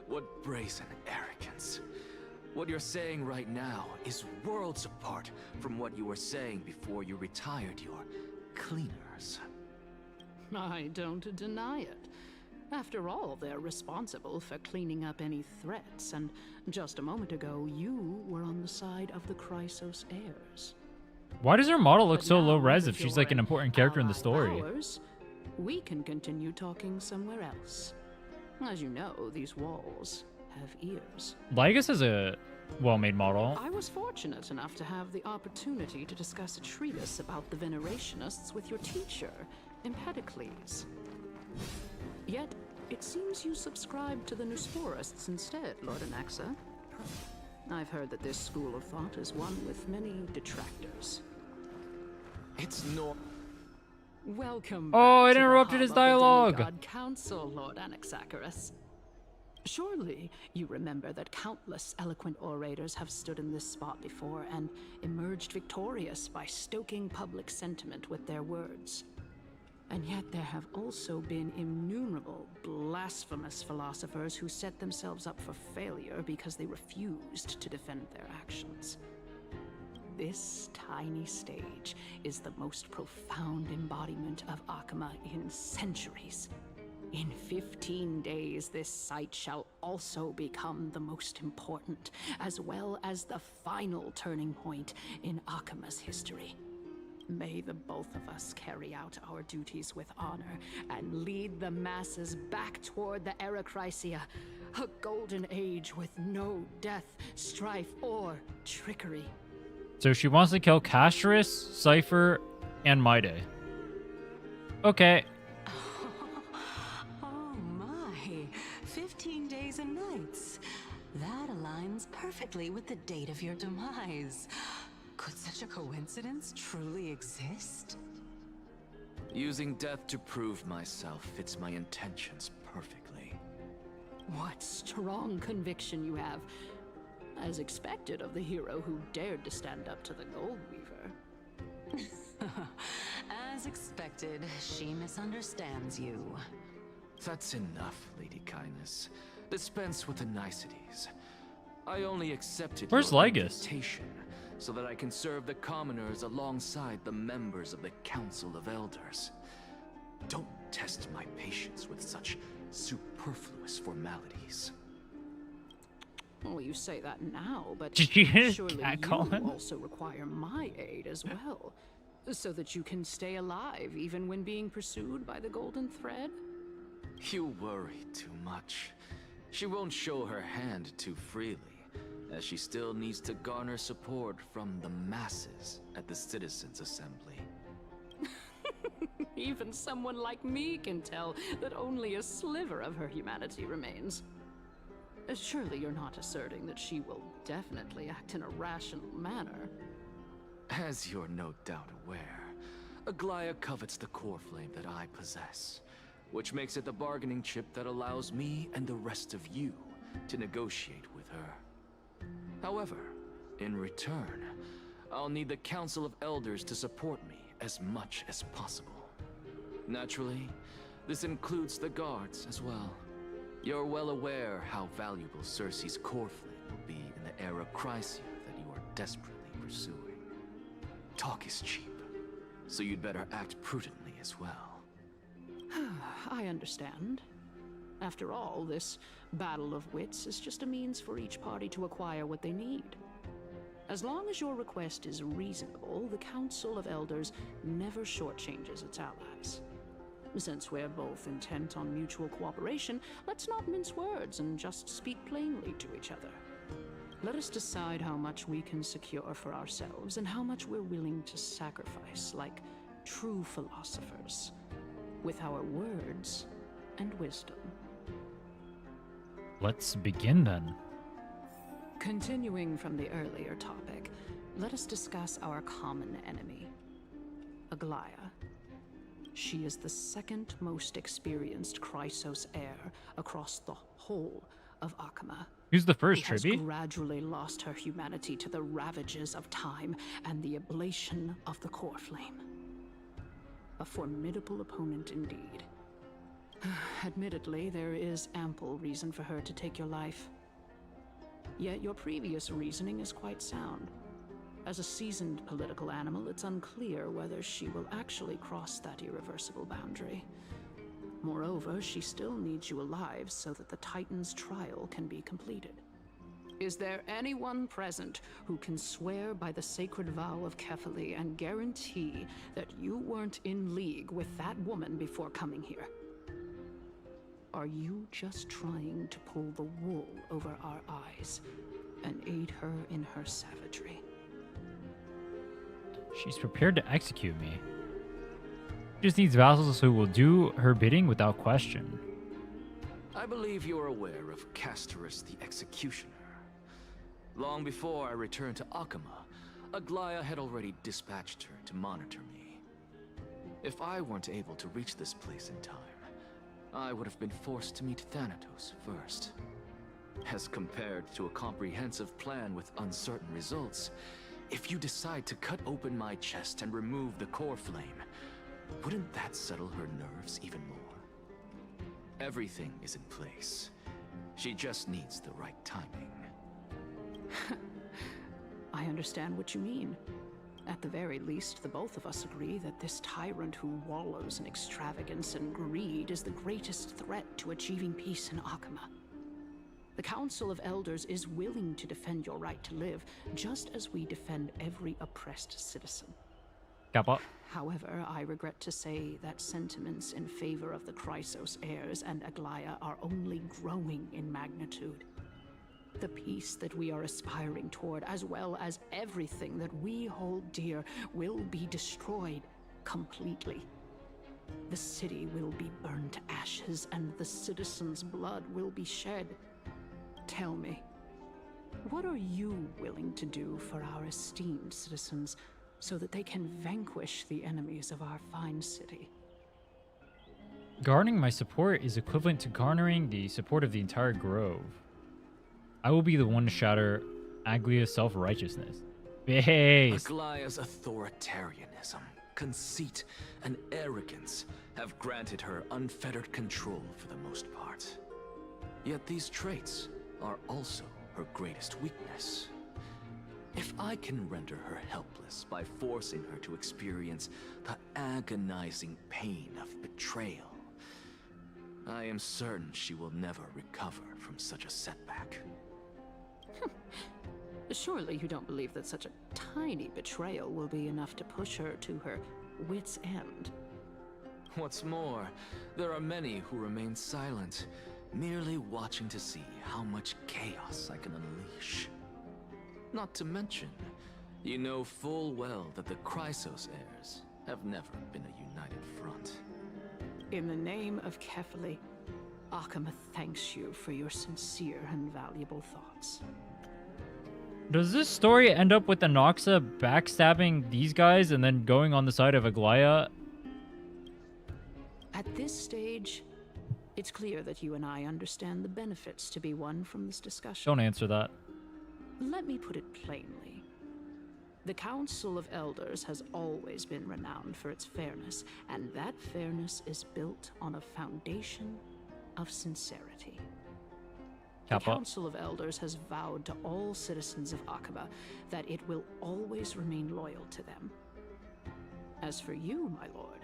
What brazen arrogance. What you're saying right now is worlds apart from what you were saying before you retired your cleaners. I don't deny it. After all, they're responsible for cleaning up any threats, and just a moment ago, you were on the side of the Chrysos heirs. Why does her model look But so now, low res that if she's you're like an important character in the ally story? of ours, we can continue talking somewhere else. As you know, these walls have ears. Lygus is a well-made model. I was fortunate enough to have the opportunity to discuss a treatise about the Venerationists with your teacher, Empedocles. Yet, it seems you subscribe to the Nusporists instead, Lord Anaxa. I've heard that this school of thought is one with many detractors. It's no. Welcome Oh, back it to the interrupted his hub of the dialogue. Demigod Council, Lord Anaxagoras. Surely you remember that countless eloquent orators have stood in this spot before and emerged victorious by stoking public sentiment with their words. And yet there have also been innumerable blasphemous philosophers who set themselves up for failure because they refused to defend their actions. This tiny stage is the most profound embodiment of Akama in centuries. In 15 days, this site shall also become the most important, as well as the final turning point in Akama's history. May the both of us carry out our duties with honor and lead the masses back toward the Erechrysia, a golden age with no death, strife, or trickery. So she wants to kill Castris, Cypher, And my day. Okay. Oh my, 15 days and nights. That aligns perfectly with the date of your demise. Could such a coincidence truly exist? Using death to prove myself fits my intentions perfectly. What strong conviction you have. As expected of the hero who dared to stand up to the Gold Weaver. As expected, she misunderstands you. That's enough, Lady Kindness. Dispense with the niceties. I only accepted Where's your Lygus? invitation so that I can serve the commoners alongside the members of the Council of Elders. Don't test my patience with such superfluous formalities. Well, you say that now, but Did you hear surely catcall him? you also require my aid as well, so that you can stay alive even when being pursued by the Golden Thread? You worry too much. She won't show her hand too freely, as she still needs to garner support from the masses at the Citizens' Assembly. Even someone like me can tell that only a sliver of her humanity remains. Surely you're not asserting that she will definitely act in a rational manner. As you're no doubt aware, Aglaya covets the core flame that I possess, which makes it the bargaining chip that allows me and the rest of you to negotiate with her. However, in return, I'll need the Council of Elders to support me as much as possible. Naturally, this includes the guards as well. You're well aware how valuable Cersei's core flame will be in the era Chrysia that you are desperately pursuing. Talk is cheap, so you'd better act prudently as well. I understand. After all, this battle of wits is just a means for each party to acquire what they need. As long as your request is reasonable, the Council of Elders never shortchanges its allies. Since we're both intent on mutual cooperation, let's not mince words and just speak plainly to each other. Let us decide how much we can secure for ourselves and how much we're willing to sacrifice, like true philosophers, with our words and wisdom. Let's begin then. Continuing from the earlier topic, let us discuss our common enemy, Aglaya. She is the second most experienced Chrysos heir across the whole of Akama. Who's the first, She has Tribby? gradually lost her humanity to the ravages of time and the ablation of the core flame. A formidable opponent indeed. Admittedly, there is ample reason for her to take your life. Yet your previous reasoning is quite sound. As a seasoned political animal, it's unclear whether she will actually cross that irreversible boundary. Moreover, she still needs you alive so that the Titan's trial can be completed. Is there anyone present who can swear by the sacred vow of Kefali and guarantee that you weren't in league with that woman before coming here? Are you just trying to pull the wool over our eyes and aid her in her savagery? She's prepared to execute me. She just needs vassals who will do her bidding without question. I believe you're aware of Castorus the Executioner. Long before I returned to Akama, Aglaya had already dispatched her to monitor me. If I weren't able to reach this place in time, I would have been forced to meet Thanatos first. As compared to a comprehensive plan with uncertain results, if you decide to cut open my chest and remove the core flame, wouldn't that settle her nerves even more? Everything is in place. She just needs the right timing. I understand what you mean. At the very least, the both of us agree that this tyrant who wallows in extravagance and greed is the greatest threat to achieving peace in Akama. The Council of Elders is willing to defend your right to live, just as we defend every oppressed citizen. Kappa. However, I regret to say that sentiments in favor of the Chrysos heirs and Aglaya are only growing in magnitude. The peace that we are aspiring toward, as well as everything that we hold dear, will be destroyed completely. The city will be burned to ashes, and the citizens' blood will be shed. Tell me, what are you willing to do for our esteemed citizens so that they can vanquish the enemies of our fine city? Garnering my support is equivalent to garnering the support of the entire grove. I will be the one to shatter Aglia's self-righteousness. Base. Aglia's authoritarianism, conceit, and arrogance have granted her unfettered control for the most part. Yet these traits are also her greatest weakness. If I can render her helpless by forcing her to experience the agonizing pain of betrayal, I am certain she will never recover from such a setback. Surely you don't believe that such a tiny betrayal will be enough to push her to her wit's end. What's more, there are many who remain silent, merely watching to see how much chaos I can unleash. Not to mention, you know full well that the Chrysos heirs have never been a united front. In the name of Kefali, Akama thanks you for your sincere and valuable thoughts. Does this story end up with Anoxa backstabbing these guys and then going on the side of Aglaia? At this stage, it's clear that you and I understand the benefits to be won from this discussion. Don't answer that. Let me put it plainly. The Council of Elders has always been renowned for its fairness, and that fairness is built on a foundation of sincerity. The Council of Elders has vowed to all citizens of Akaba that it will always remain loyal to them. As for you, my lord,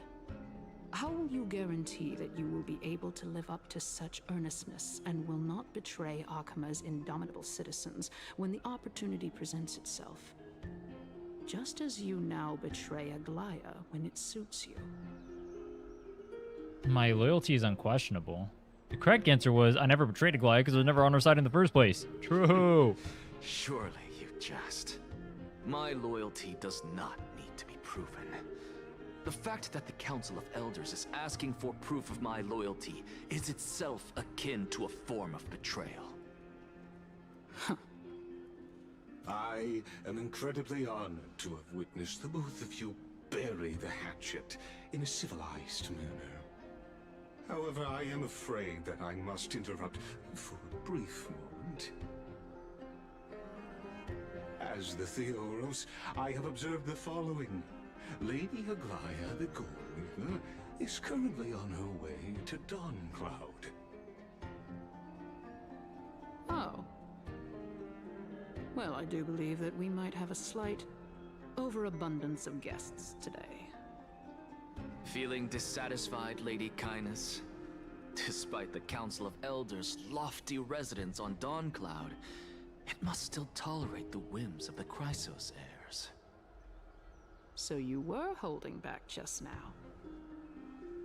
how will you guarantee that you will be able to live up to such earnestness and will not betray Akama's indomitable citizens when the opportunity presents itself? Just as you now betray Aglaia when it suits you. My loyalty is unquestionable. The correct answer was, I never betrayed Aglaia because I was never on her side in the first place. True. Surely you jest. My loyalty does not need to be proven. The fact that the Council of Elders is asking for proof of my loyalty is itself akin to a form of betrayal. I am incredibly honored to have witnessed the both of you bury the hatchet in a civilized manner. However, I am afraid that I must interrupt for a brief moment. As the Theoros, I have observed the following. Lady Aglaia the Goldweaver is currently on her way to Dawncloud. Oh. Well, I do believe that we might have a slight overabundance of guests today. Feeling dissatisfied, Lady Kindness? Despite the Council of Elders' lofty residence on Dawncloud, it must still tolerate the whims of the Chrysos heirs. So you were holding back just now.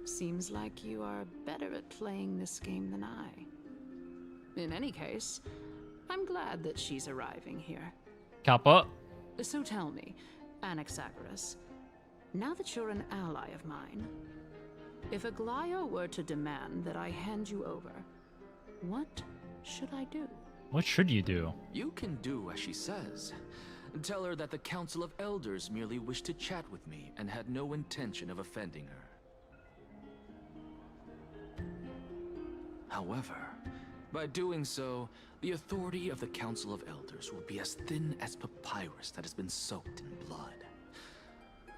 Seems like you are better at playing this game than I. In any case, I'm glad that she's arriving here. Kappa. So tell me, Anaxagoras, now that you're an ally of mine, if Aglaia were to demand that I hand you over, what should I do? What should you do? You can do as she says. Tell her that the Council of Elders merely wished to chat with me and had no intention of offending her. However, by doing so, the authority of the Council of Elders will be as thin as papyrus that has been soaked in blood.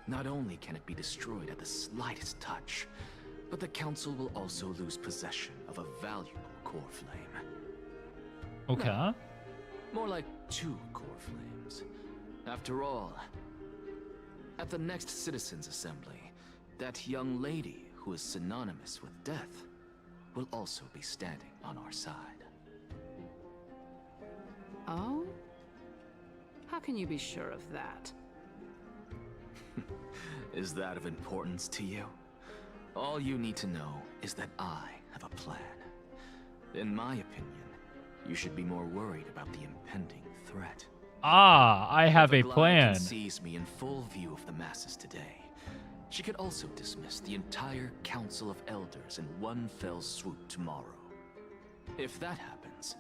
Not only can it be destroyed at the slightest touch, but the Council will also lose possession of a valuable core flame. Okay. No, more like 2 core flames. After all, at the next Citizens' Assembly, that young lady who is synonymous with death will also be standing on our side. Oh? How can you be sure of that? Is that of importance to you? All you need to know is that I have a plan. In my opinion, you should be more worried about the impending threat. Ah, I have a If Aglaia plan. can seize me in full view of the masses today, she could also dismiss the entire Council of Elders in one fell swoop tomorrow. If that happens,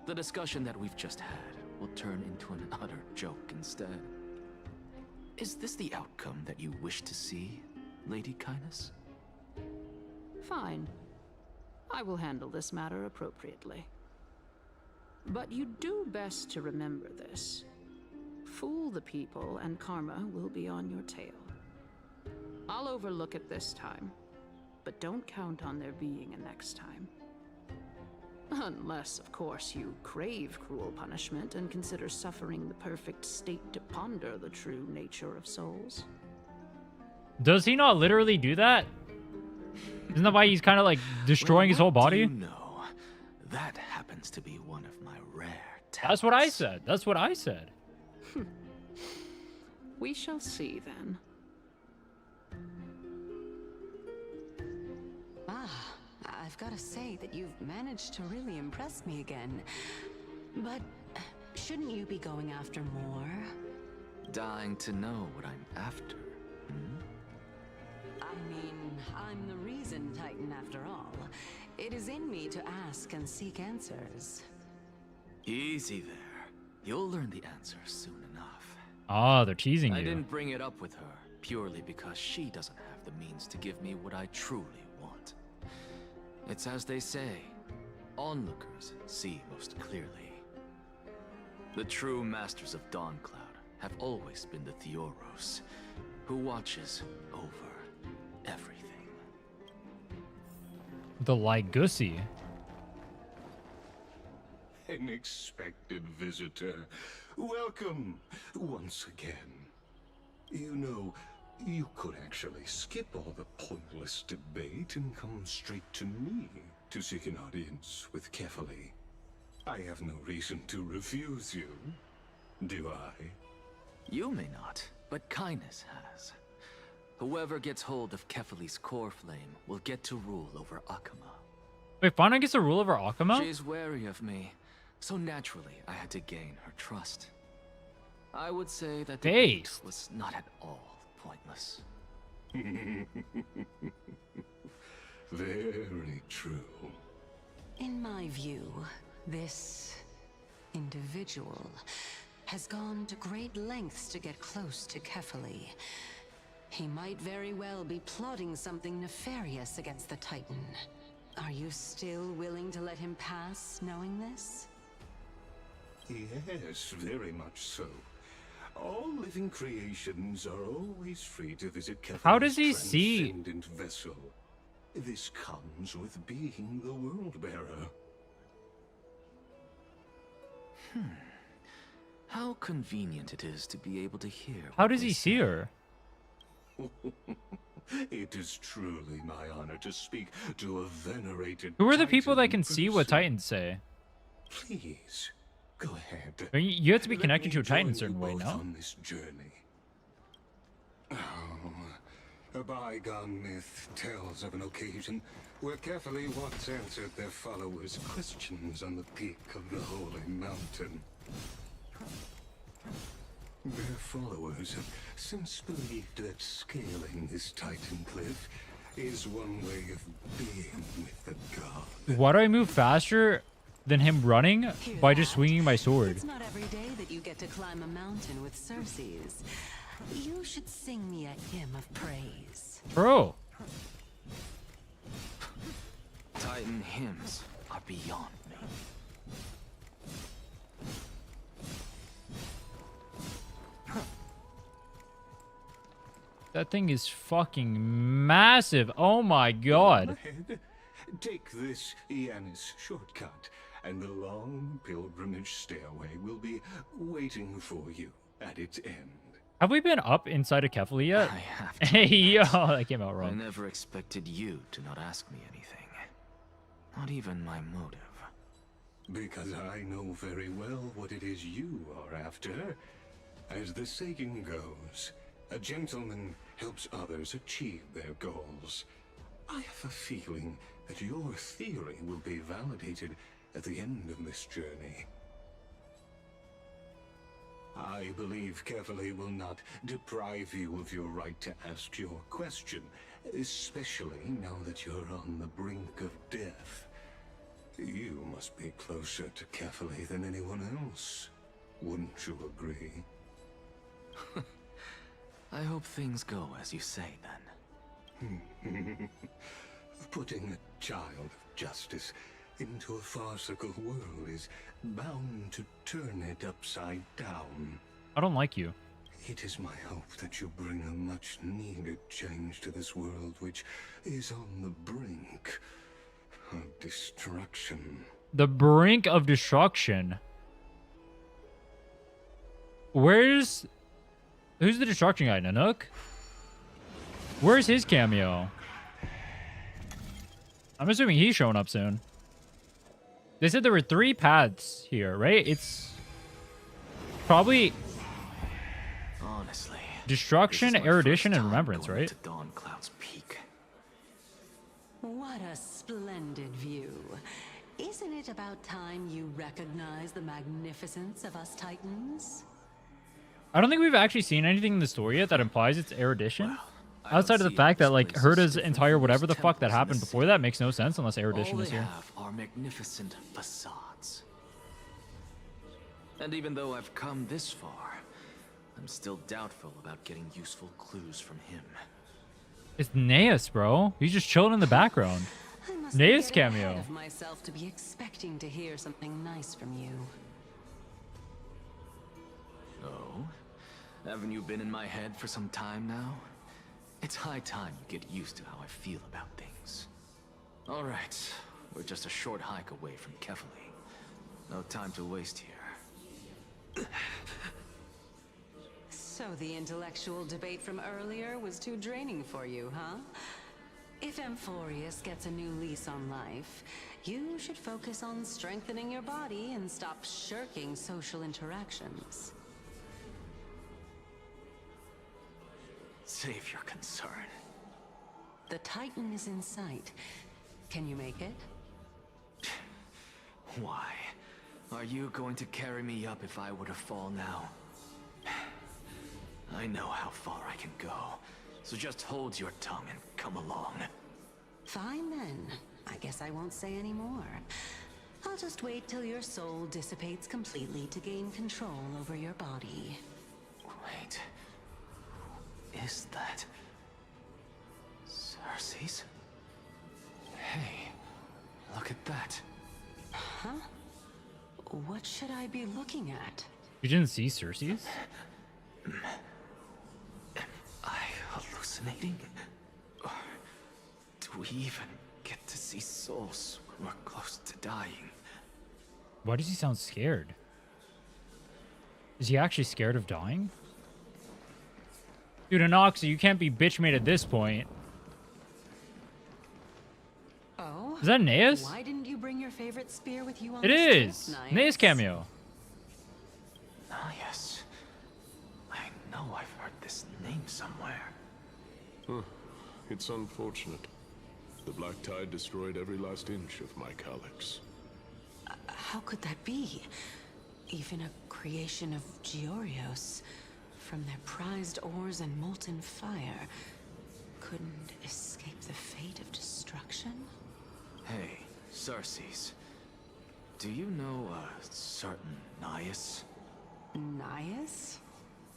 the discussion that we've just had will turn into an utter joke instead. Is this the outcome that you wish to see, Lady Kindness? Fine. I will handle this matter appropriately. But you do best to remember this. Fool the people and karma will be on your tail. I'll overlook it this time, but don't count on there being a next time. Unless, of course, you crave cruel punishment and consider suffering the perfect state to ponder the true nature of souls. Does he not literally do that? Isn't that why he's kind of like destroying his whole body? No, that happens to be one of my rare talents. That's what I said. That's what I said. We shall see then. Ah, I've got to say that you've managed to really impress me again. But shouldn't you be going after more? Dying to know what I'm after. I mean, I'm the reason Titan after all. It is in me to ask and seek answers. Easy there. You'll learn the answers soon enough. Ah, they're teasing I you. didn't bring it up with her purely because she doesn't have the means to give me what I truly want. It's as they say, onlookers see most clearly. The true masters of Dawncloud have always been the Theoros, who watches over everything. The Lygusi. An expected visitor. Welcome once again. You know, you could actually skip all the pointless debate and come straight to me to seek an audience with Kefali. I have no reason to refuse you, do I? You may not, but Kindness has. Whoever gets hold of Kefali's core flame will get to rule over Akama. Wait, Fauna gets to rule over Akama? She's wary of me, so naturally I had to gain her trust. I would say that the debate was not at all pointless. Very true. In my view, this individual has gone to great lengths to get close to Kefali. He might very well be plotting something nefarious against the Titan. Are you still willing to let him pass, knowing this? Yes, very much so. All living creations are always free to visit Kefali's How does he see? transcendent vessel. This comes with being the world-bearer. How convenient it is to be able to hear. How does he see her? It is truly my honor to speak to a venerated Who are the people that Titan can see what person. Titans say? Please, go ahead. I mean, you have to be Let connected me to a Titan join a certain you way, both no? on this journey. A bygone myth tells of an occasion where Kefali once answered their followers' questions on the peak of the holy mountain. Their followers have since believed that scaling this Titan cliff is one way of being with the god. Why do I move faster than him running? By just swinging my sword. It's not every day that you get to climb a mountain with Circes. You should sing me a hymn of praise. Bro. Titan hymns are beyond me. That thing is fucking massive. Oh my god. Ahead, take this Yanis shortcut, and the long pilgrimage stairway will be waiting for you at its end. Have we been up inside of Kefali yet? I have to. Hey, yo, that came out I wrong. never expected you to not ask me anything. Not even my motive. Because I know very well what it is you are after. As the saying goes, a gentleman helps others achieve their goals. I have a feeling that your theory will be validated at the end of this journey. I believe Kefali will not deprive you of your right to ask your question, especially now that you're on the brink of death. You must be closer to Kefali than anyone else. Wouldn't you agree? I hope things go as you say, then. Putting a child of justice into a farcical world is bound to turn it upside down. I don't like you. It is my hope that you bring a much-needed change to this world, which is on the brink of destruction. The brink of destruction. Who's the destruction guy? Nanook? Where's his cameo? I'm assuming he's showing up soon. They said there were 3 paths here, right? It's probably honestly destruction, erudition, and remembrance, right? To Dawn Cloud's peak. What a splendid view. Isn't it about time you recognize the magnificence of us Titans? I don't think we've actually seen anything in the story yet that implies it's erudition. Outside of the fact that, like, Herta's entire whatever the fuck that happened before that makes no sense unless erudition is here. All they have are magnificent facades. And even though I've come this far, I'm still doubtful about getting useful clues from him. It's Naeus, bro. He's just chilling in the background. Naeus cameo. Of myself to be expecting to hear something nice from you. Oh? Haven't you been in my head for some time now? It's high time you get used to how I feel about things. Alright, we're just a short hike away from Kefali. No time to waste here. So the intellectual debate from earlier was too draining for you, huh? If Amphoreus gets a new lease on life, you should focus on strengthening your body and stop shirking social interactions. Save your concern. The Titan is in sight. Can you make it? Why? Are you going to carry me up if I were to fall now? I know how far I can go, so just hold your tongue and come along. Fine then. I guess I won't say any more. I'll just wait till your soul dissipates completely to gain control over your body. Wait. Is that Cersei's? Hey, look at that. Huh? What should I be looking at? You didn't see Cersei's? Am I hallucinating? Or do we even get to see souls when we're close to dying? Why does he sound scared? Is he actually scared of dying? Dude, Anoxia, you can't be bitch made at this point. Oh? Is that Naeus? Why didn't you bring your favorite spear with you on It this is! trip, Naeus cameo. Naeus. I know I've heard this name somewhere. Huh. It's unfortunate. The Black Tide destroyed every last inch of my calyx. How could that be? Even a creation of Georios, from their prized ores and molten fire, couldn't escape the fate of destruction? Hey, Cersei's. Do you know a certain Naeus? Naeus?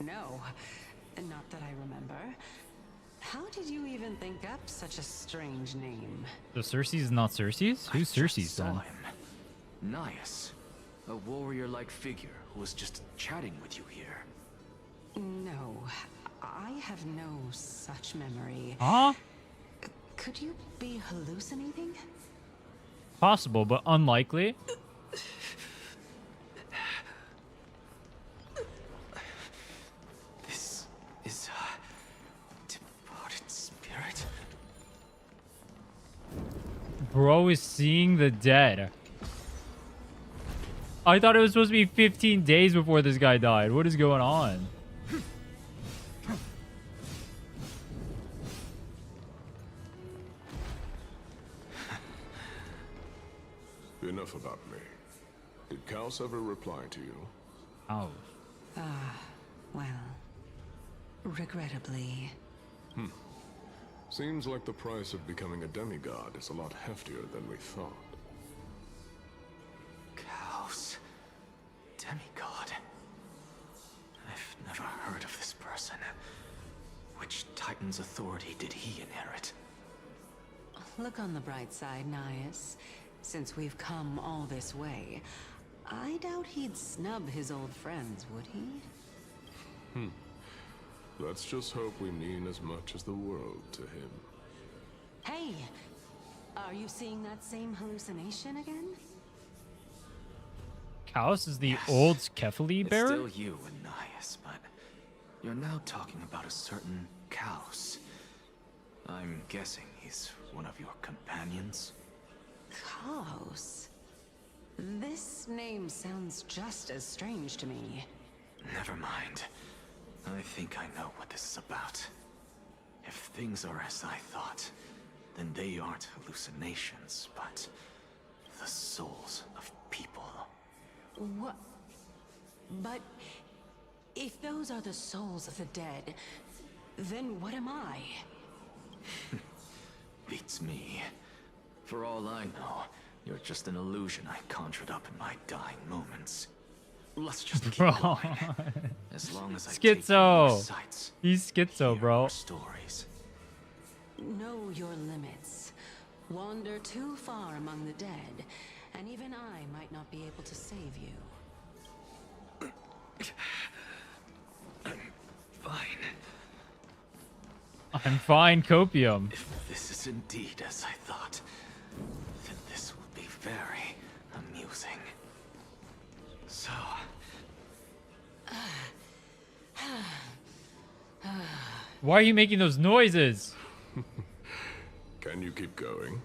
No, not that I remember. How did you even think up such a strange name? So Cersei's not Cersei's? Who's Cersei's then? Naeus. A warrior-like figure who was just chatting with you here. No, I have no such memory. Huh? Could you be hallucinating? Possible, but unlikely. This is a departed spirit. Bro is seeing the dead. I thought it was supposed to be 15 days before this guy died. What is going on? Enough about me. Did Kaos ever reply to you? Oh. Well, regrettably. Seems like the price of becoming a demigod is a lot heftier than we thought. Chaos. Demigod. I've never heard of this person. Which Titan's authority did he inherit? Look on the bright side, Nias. Since we've come all this way, I doubt he'd snub his old friends, would he? Let's just hope we mean as much as the world to him. Hey! Are you seeing that same hallucination again? Chaos is the old Kefali bearer? It's still you, Nias, but you're now talking about a certain Chaos. I'm guessing he's one of your companions? Chaos? This name sounds just as strange to me. Never mind. I think I know what this is about. If things are as I thought, then they aren't hallucinations, but the souls of people. What? But if those are the souls of the dead, then what am I? Beats me. For all I know, you're just an illusion I conjured up in my dying moments. Let's just keep going. As long as I take more Schizo. sights, He's schizo, bro. stories. Know your limits. Wander too far among the dead, and even I might not be able to save you. I'm fine. I'm fine, copium. If this is indeed as I thought, then this will be very amusing. So... Why are you making those noises? Can you keep going?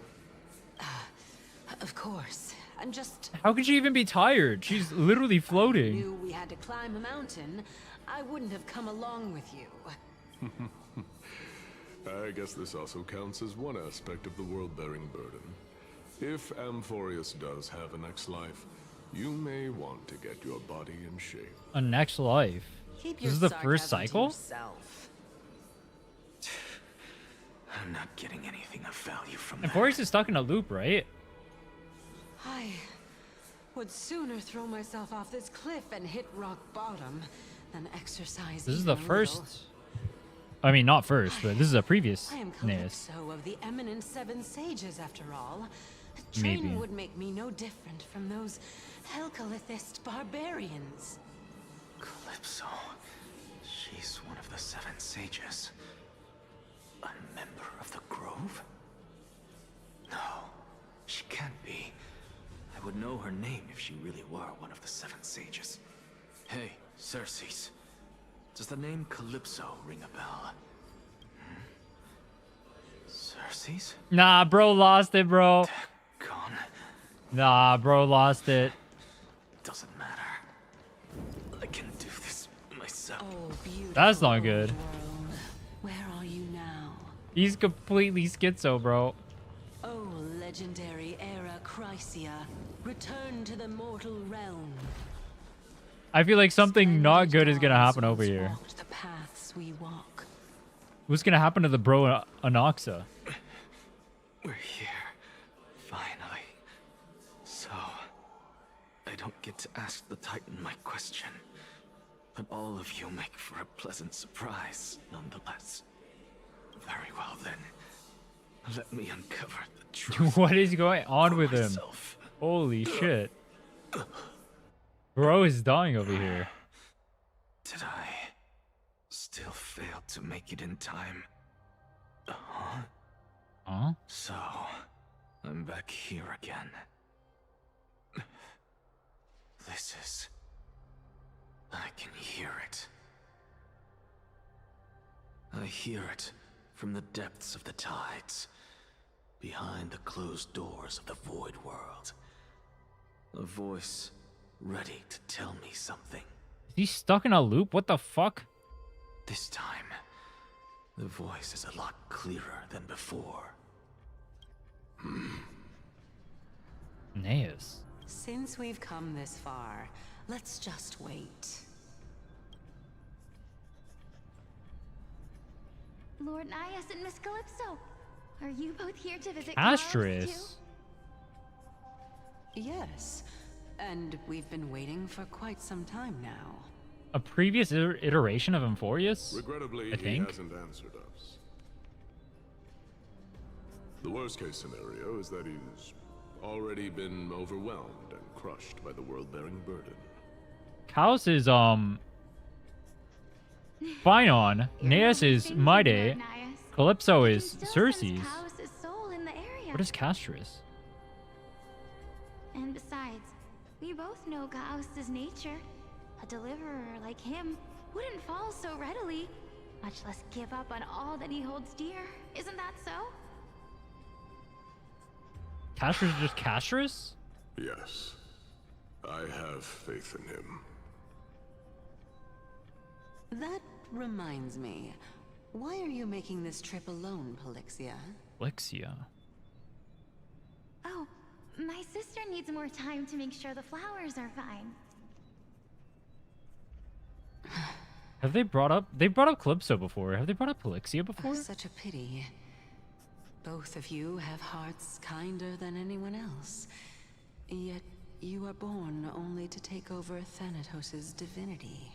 Of course. I'm just... How could she even be tired? She's literally floating. Knew we had to climb a mountain. I wouldn't have come along with you. I guess this also counts as one aspect of the world-bearing burden. If Amphoreus does have a next life, you may want to get your body in shape. A next life? Keep This your is the first sarcasm to cycle? yourself. I'm not getting anything of value from that. Amphoreus is stuck in a loop, right? I would sooner throw myself off this cliff and hit rock bottom than exercise. This is even the a little. first. I mean, not first, but this is a previous I am Naeus. Calypso of the eminent seven sages, after all. Maybe. Training would make me no different from those Helcalithist barbarians. Calypso. She's one of the seven sages. A member of the Grove? No, she can't be. I would know her name if she really were one of the seven sages. Hey, Circes. Does the name Calypso ring a bell? Circes? Nah, bro lost it, bro. Gone. Nah, bro lost it. Doesn't matter. I can do this myself. Oh, beautiful That's not good. world. Where are you now? He's completely schizo, bro. Oh, legendary Era Chrysia, return to the mortal realm. I feel like something not good is gonna happen over here. Walked the paths we walk. What's gonna happen to the bro Anoxa? We're here. Finally. So, I don't get to ask the Titan my question. But all of you make for a pleasant surprise, nonetheless. Very well then. Let me uncover the truth. What is going on with him? myself. Holy shit. Bro is dying over here. Did I still fail to make it in time? Huh? Huh? So, I'm back here again. This is... I can hear it. I hear it from the depths of the tides, behind the closed doors of the void world. A voice ready to tell me something. Is he stuck in a loop? What the fuck? This time, the voice is a lot clearer than before. Naeus. Since we've come this far, let's just wait. Lord Nias and Miss Calypso. Are you both here to visit Chaos too? Astrus. Yes, and we've been waiting for quite some time now. A previous iteration of Amphoreus? Regrettably, I he think. hasn't answered us. The worst case scenario is that he's already been overwhelmed and crushed by the world-bearing burden. Chaos is, Phion. Neas is Mide. Calypso is Circe's. Chaos' soul in the area. What is Castris? And besides, we both know Chaos' nature. A deliverer like him wouldn't fall so readily, much less give up on all that he holds dear. Isn't that so? Castris is just Castris? Yes. I have faith in him. That reminds me. Why are you making this trip alone, Polixia? Polixia. Oh, my sister needs more time to make sure the flowers are fine. Have they brought up Calypso before? Have they brought up Polixia before? Such a pity. Both of you have hearts kinder than anyone else. Yet you are born only to take over Thanatos' divinity.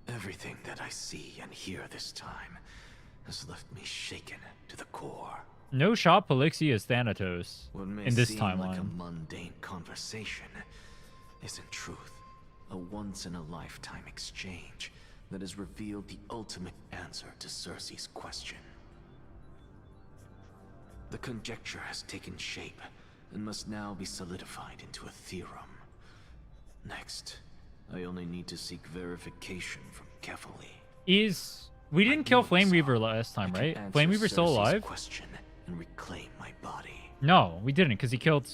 Everything that I see and hear this time has left me shaken to the core. No shot Polixia is Thanatos What may in this seem timeline. like a mundane conversation is in truth a once-in-a-lifetime exchange that has revealed the ultimate answer to Circe's question. The conjecture has taken shape and must now be solidified into a theorem. Next, I only need to seek verification from Kefali. We didn't kill Flame Reaver last time, right? Flame Reaver's still alive? Question and reclaim my body. No, we didn't, because he killed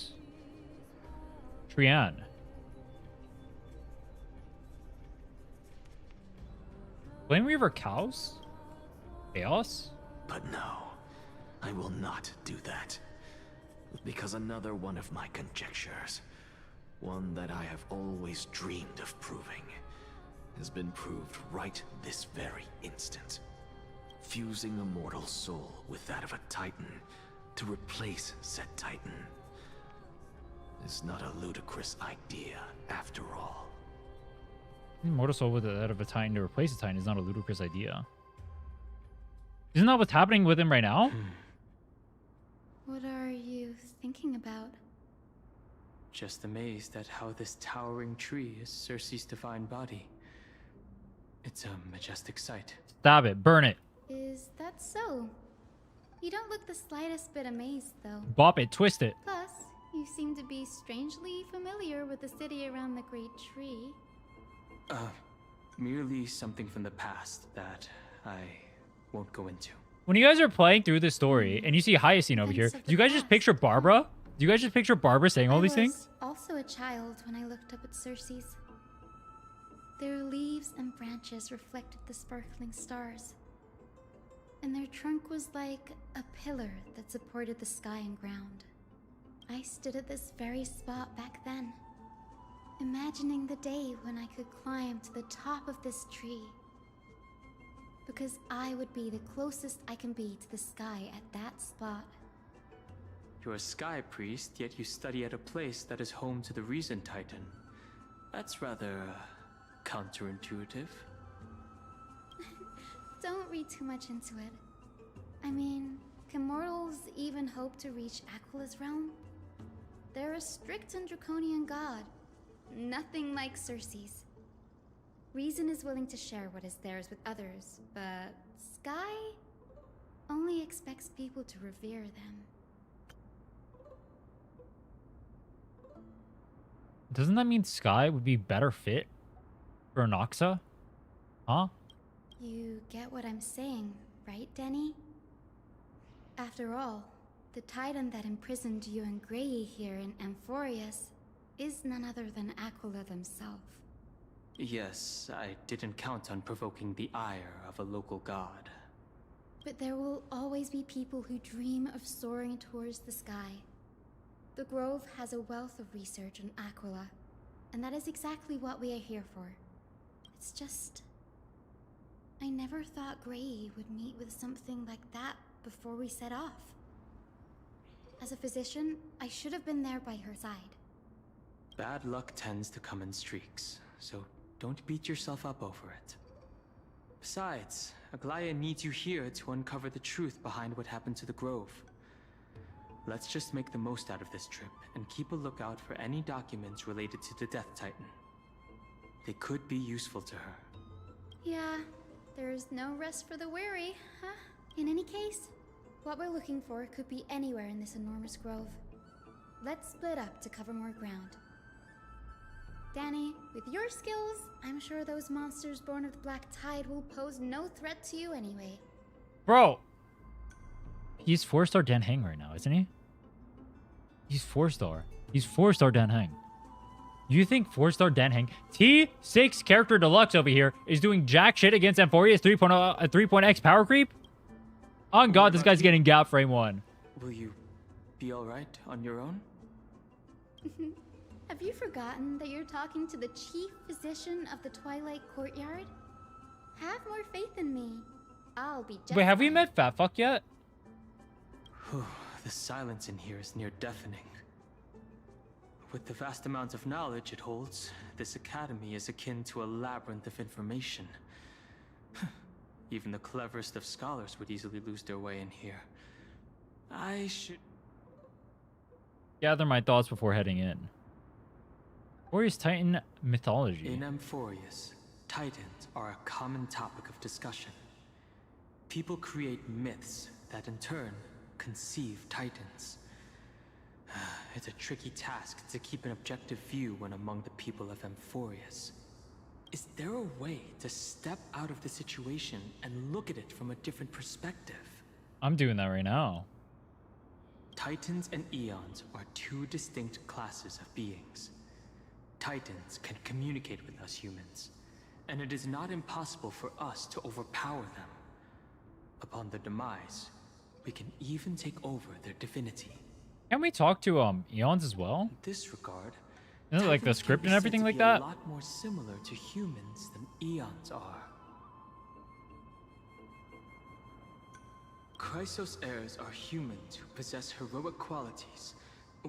Trian. Flame Reaver cows? Chaos? But no, I will not do that. Because another one of my conjectures, one that I have always dreamed of proving, has been proved right this very instant. Fusing a mortal soul with that of a Titan to replace said Titan is not a ludicrous idea after all. Mortal Soul with that of a Titan to replace a Titan is not a ludicrous idea. Isn't that what's happening with him right now? What are you thinking about? Just amazed at how this towering tree is Circe's divine body. It's a majestic sight. Stab it. Burn it. Is that so? You don't look the slightest bit amazed, though. Bop it. Twist it. Plus, you seem to be strangely familiar with the city around the great tree. Merely something from the past that I won't go into. When you guys are playing through this story and you see Hyacinth over here, do you guys just picture Barbara? Do you guys just picture Barbara saying all these things? I was also a child when I looked up at Circe's. Their leaves and branches reflected the sparkling stars. And their trunk was like a pillar that supported the sky and ground. I stood at this very spot back then, imagining the day when I could climb to the top of this tree. Because I would be the closest I can be to the sky at that spot. You're a sky priest, yet you study at a place that is home to the Reason Titan. That's rather counterintuitive. Don't read too much into it. I mean, can mortals even hope to reach Aquila's realm? They're a strict and draconian god. Nothing like Circe's. Reason is willing to share what is theirs with others, but Sky only expects people to revere them. Doesn't that mean Sky would be better fit for Noxa? Huh? You get what I'm saying, right, Denny? After all, the Titan that imprisoned you and Grey here in Amphoreus is none other than Aquila themselves. Yes, I didn't count on provoking the ire of a local god. But there will always be people who dream of soaring towards the sky. The Grove has a wealth of research on Aquila, and that is exactly what we are here for. It's just I never thought Gray would meet with something like that before we set off. As a physician, I should have been there by her side. Bad luck tends to come in streaks, so don't beat yourself up over it. Besides, Aglaya needs you here to uncover the truth behind what happened to the Grove. Let's just make the most out of this trip and keep a lookout for any documents related to the Death Titan. They could be useful to her. Yeah, there's no rest for the weary, huh? In any case, what we're looking for could be anywhere in this enormous grove. Let's split up to cover more ground. Danny, with your skills, I'm sure those monsters born of the Black Tide will pose no threat to you anyway. Bro! He's 4-star Dan Heng right now, isn't he? He's 4-star. He's 4-star Dan Heng. You think 4-star Dan Heng, T6 character deluxe over here, is doing jack shit against Amphoreus 3.x power creep? On God, this guy's getting gap frame 1. Will you be alright on your own? Have you forgotten that you're talking to the chief physician of the Twilight Courtyard? Have more faith in me. I'll be just Wait, have we fine. met Fat Fuck yet? The silence in here is near deafening. With the vast amounts of knowledge it holds, this academy is akin to a labyrinth of information. Even the cleverest of scholars would easily lose their way in here. I should Gather my thoughts before heading in. Amphoreus Titan mythology. In Amphoreus, Titans are a common topic of discussion. People create myths that in turn conceive Titans. It's a tricky task to keep an objective view when among the people of Amphoreus. Is there a way to step out of the situation and look at it from a different perspective? I'm doing that right now. Titans and Eons are two distinct classes of beings. Titans can communicate with us humans, and it is not impossible for us to overpower them. Upon their demise, we can even take over their divinity. Can we talk to Eons as well? In this regard, Isn't it like the Titans script can and be everything said to like be that? A lot more similar to humans than Eons are. Chrysos heirs are humans who possess heroic qualities,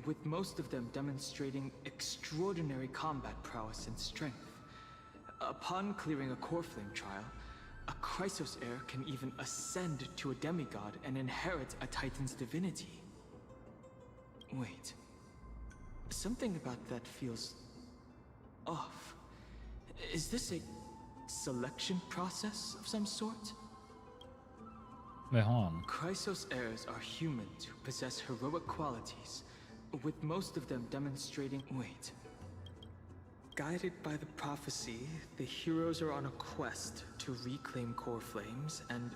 with most of them demonstrating extraordinary combat prowess and strength. Upon clearing a core flame trial, a Chrysos heir can even ascend to a demigod and inherit a Titan's divinity. Wait. Something about that feels off. Is this a selection process of some sort? Wait, hold on. Chrysos heirs are humans who possess heroic qualities, with most of them demonstrating... Wait. Guided by the prophecy, the heroes are on a quest to reclaim core flames and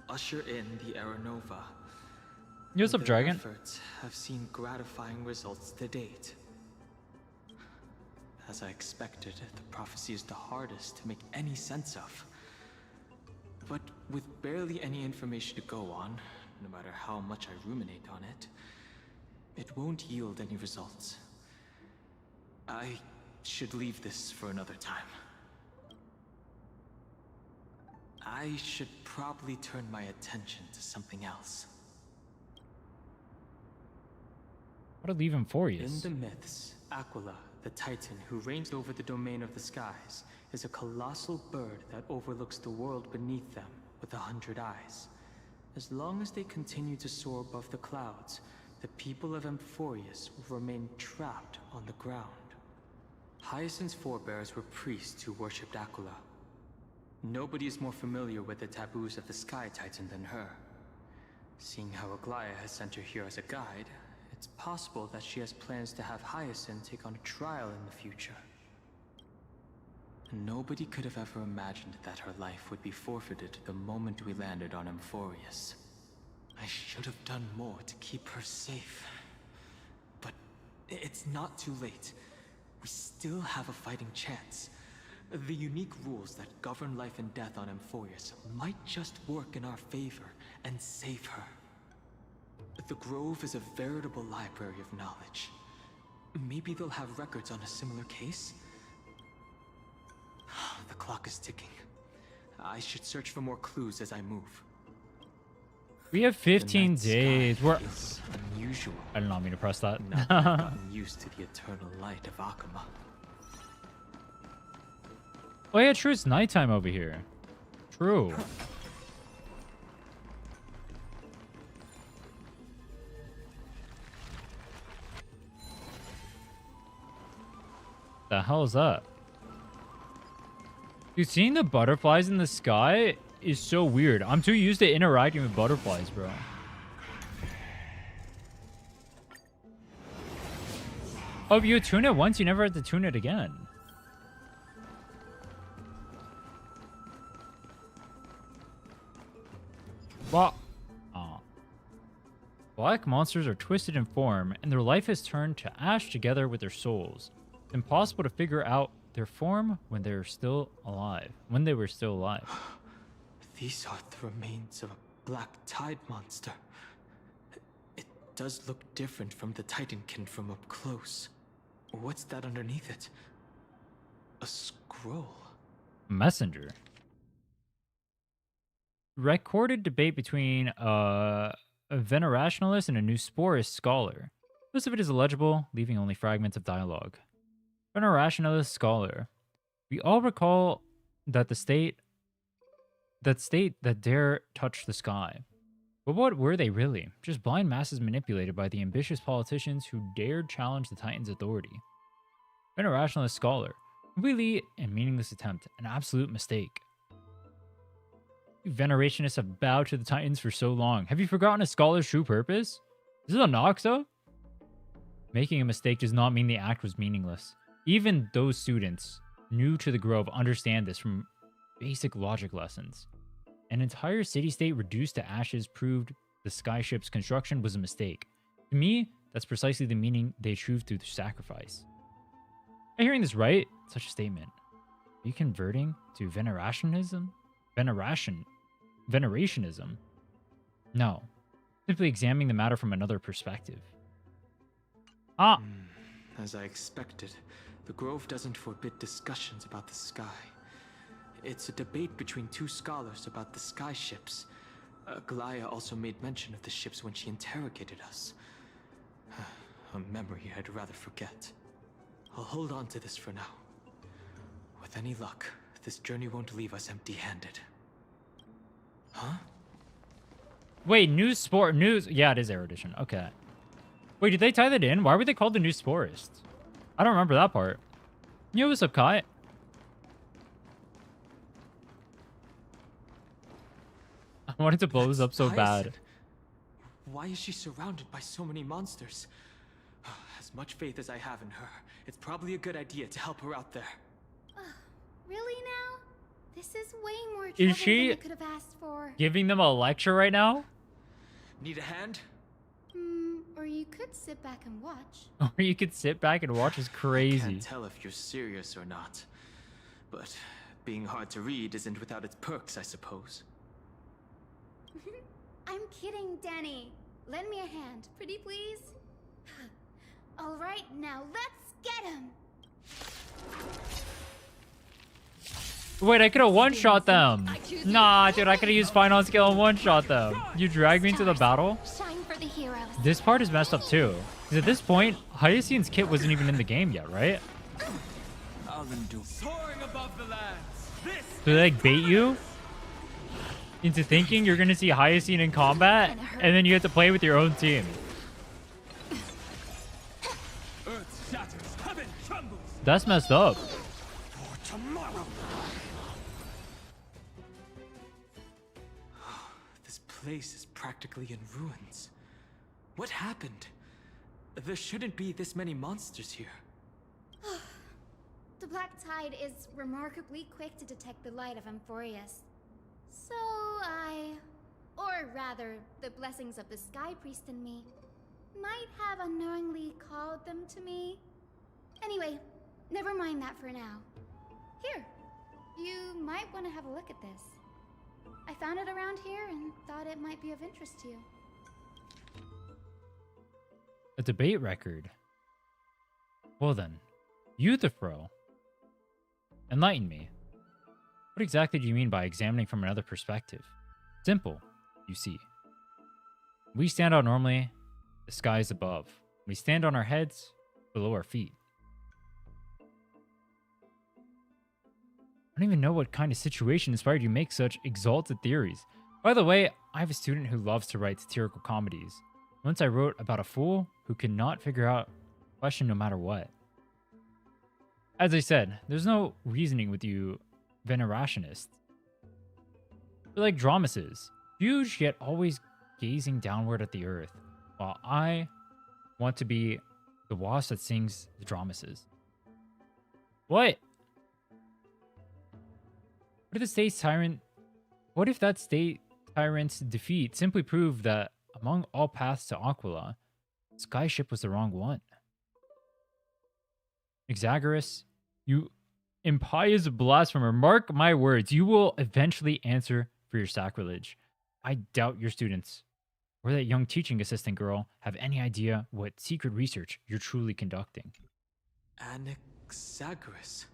usher in the Era Nova. What's up, Their Dragon? efforts have seen gratifying results to date. As I expected, the prophecy is the hardest to make any sense of. But with barely any information to go on, no matter how much I ruminate on it, it won't yield any results. I should leave this for another time. I should probably turn my attention to something else. What to leave Amphoreus? In the myths, Aquila, the Titan who reigns over the domain of the skies, is a colossal bird that overlooks the world beneath them with 100 eyes. As long as they continue to soar above the clouds, the people of Amphoreus will remain trapped on the ground. Hyacinth's forebears were priests who worshipped Aquila. Nobody is more familiar with the taboos of the Sky Titan than her. Seeing how Aglaya has sent her here as a guide, it's possible that she has plans to have Hyacinth take on a trial in the future. Nobody could have ever imagined that her life would be forfeited the moment we landed on Amphoreus. I should have done more to keep her safe. But it's not too late. We still have a fighting chance. The unique rules that govern life and death on Amphoreus might just work in our favor and save her. The Grove is a veritable library of knowledge. Maybe they'll have records on a similar case? The clock is ticking. I should search for more clues as I move. We have 15 days. We're unusual. I did not mean to press that. Now that I've gotten used to the eternal light of Akuma. Oh yeah, true. It's nighttime over here. True. The hell is that? Dude, seeing the butterflies in the sky is so weird. I'm too used to interacting with butterflies, bro. Oh, if you tune it once, you never have to tune it again. Well, black monsters are twisted in form, and their life has turned to ash together with their souls. It's impossible to figure out their form when they're still alive. When they were still alive. These are the remains of a black tide monster. It does look different from the Titankin from up close. What's that underneath it? A scroll. Messenger. Recorded debate between a venerationalist and a new sporist scholar. Most of it is illegible, leaving only fragments of dialogue. Venerationalist scholar. We all recall that state that dare touch the sky. But what were they really? Just blind masses manipulated by the ambitious politicians who dared challenge the Titan's authority. Venerationalist scholar. Completely and meaningless attempt. An absolute mistake. You venerationists have bowed to the Titans for so long. Have you forgotten a scholar's true purpose? Is it a Noxa? Making a mistake does not mean the act was meaningless. Even those students new to the Grove understand this from basic logic lessons. An entire city-state reduced to ashes proved the skyship's construction was a mistake. To me, that's precisely the meaning they achieved through the sacrifice. Am I hearing this right? Such a statement. Are you converting to venerationism? Venerationism? No. Simply examining the matter from another perspective. As I expected, the Grove doesn't forbid discussions about the sky. It's a debate between two scholars about the sky ships. Glaya also made mention of the ships when she interrogated us. A memory I'd rather forget. I'll hold on to this for now. With any luck, this journey won't leave us empty-handed. Huh? Wait, news. Yeah, it is erudition. Okay. Wait, did they tie that in? Why were they called the new sporists? I don't remember that part. Yo, what's up, Kai? I wanted to blow this up so bad. Why is she surrounded by so many monsters? As much faith as I have in her, it's probably a good idea to help her out there. Really now? This is way more trouble Is she than I could have asked for. giving them a lecture right now? Need a hand? Or you could sit back and watch. Or you could sit back and watch is I crazy. can't tell if you're serious or not. But being hard to read isn't without its perks, I suppose. I'm kidding, Danny. Lend me a hand, pretty please. All right, now let's get him. Wait, I could have one-shot them. Nah, dude, I could have used Fine on Skill and one-shot them. You dragged me into the battle? Shine for the heroes. This part is messed up too. Because at this point, Hyacine's kit wasn't even in the game yet, right? Soaring above the lands. So they like bait you into thinking you're gonna see Hyacine in combat, and then you have to play with your own team. Earth shatters, heaven trembles. That's messed up. For tomorrow. This place is practically in ruins. What happened? There shouldn't be this many monsters here. The Black Tide is remarkably quick to detect the light of Amphoreus. So or rather, the blessings of the Sky Priest in me, might have unknowingly called them to me. Anyway, never mind that for now. Here, you might want to have a look at this. I found it around here and thought it might be of interest to you. A debate record. Well then, Euthyphro. Enlighten me. What exactly do you mean by examining from another perspective? Simple, you see. We stand out normally, the sky is above. We stand on our heads, below our feet. I don't even know what kind of situation inspired you to make such exalted theories. By the way, I have a student who loves to write satirical comedies. Once I wrote about a fool who could not figure out a question no matter what. As I said, there's no reasoning with you venerationists. You're like Dromuses, huge yet always gazing downward at the earth, while I want to be the wasp that sings the Dromuses. What? What if that state tyrant's defeat simply proved that among all paths to Aquila, Skyship was the wrong one? Exagerous, you impious blasphemer, mark my words, you will eventually answer for your sacrilege. I doubt your students, or that young teaching assistant girl, have any idea what secret research you're truly conducting. Anaxagoras.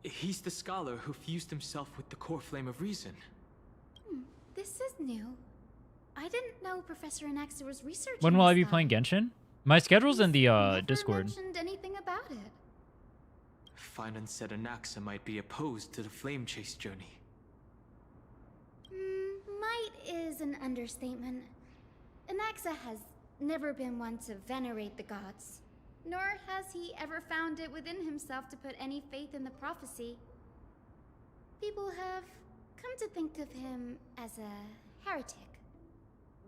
He's the scholar who fused himself with the core flame of reason. This is new. I didn't know Professor Anaxa was researching. When will I be this playing Genshin? My schedule's in the Never Discord. mentioned anything about it. Finan said Anaxa might be opposed to the flame chase journey. Might is an understatement. Anaxa has never been one to venerate the gods, nor has he ever found it within himself to put any faith in the prophecy. People have come to think of him as a heretic,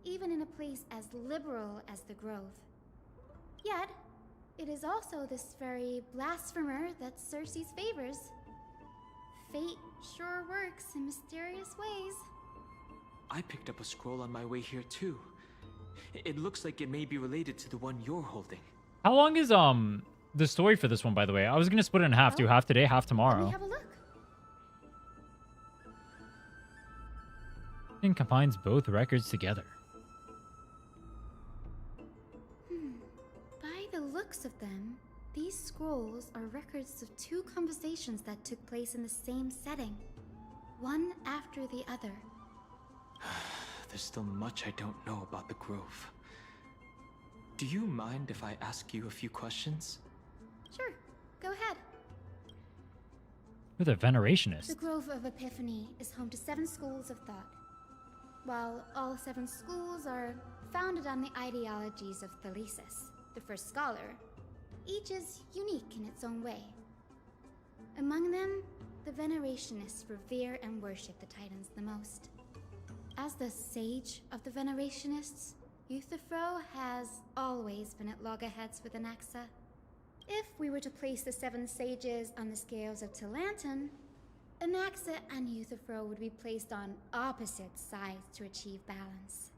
even in a place as liberal as the Grove. Yet, it is also this very blasphemer that Cersei's favors. Fate sure works in mysterious ways. I picked up a scroll on my way here too. It looks like it may be related to the one you're holding. How long is the story for this one, by the way? I was gonna split it in half, do half today, half tomorrow. Let me have a look. It combines both records together. By the looks of them, these scrolls are records of two conversations that took place in the same setting, one after the other. There's still much I don't know about the Grove. Do you mind if I ask you a few questions? Sure, go ahead. You're the venerationist. The Grove of Epiphany is home to 7 schools of thought. While all 7 schools are founded on the ideologies of Thalesis, the first scholar, each is unique in its own way. Among them, the Venerationists revere and worship the Titans the most. As the sage of the Venerationists, Euthyphro has always been at loggerheads with Anaxa. If we were to place the 7 sages on the scales of Talanton, Anaxa and Euthyphro would be placed on opposite sides to achieve balance.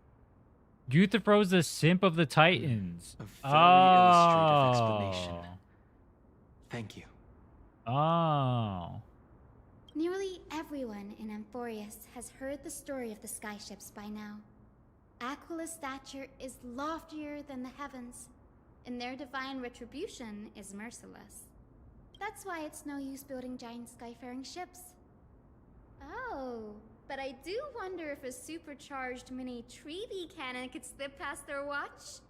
Euthyphro's the simp of the Titans. A very illustrative explanation. Thank you. Oh. Nearly everyone in Amphoreus has heard the story of the skyships by now. Aquila's stature is loftier than the heavens, and their divine retribution is merciless. That's why it's no use building giant skyfaring ships. Oh, but I do wonder if a supercharged mini Treaty cannon could slip past their watch.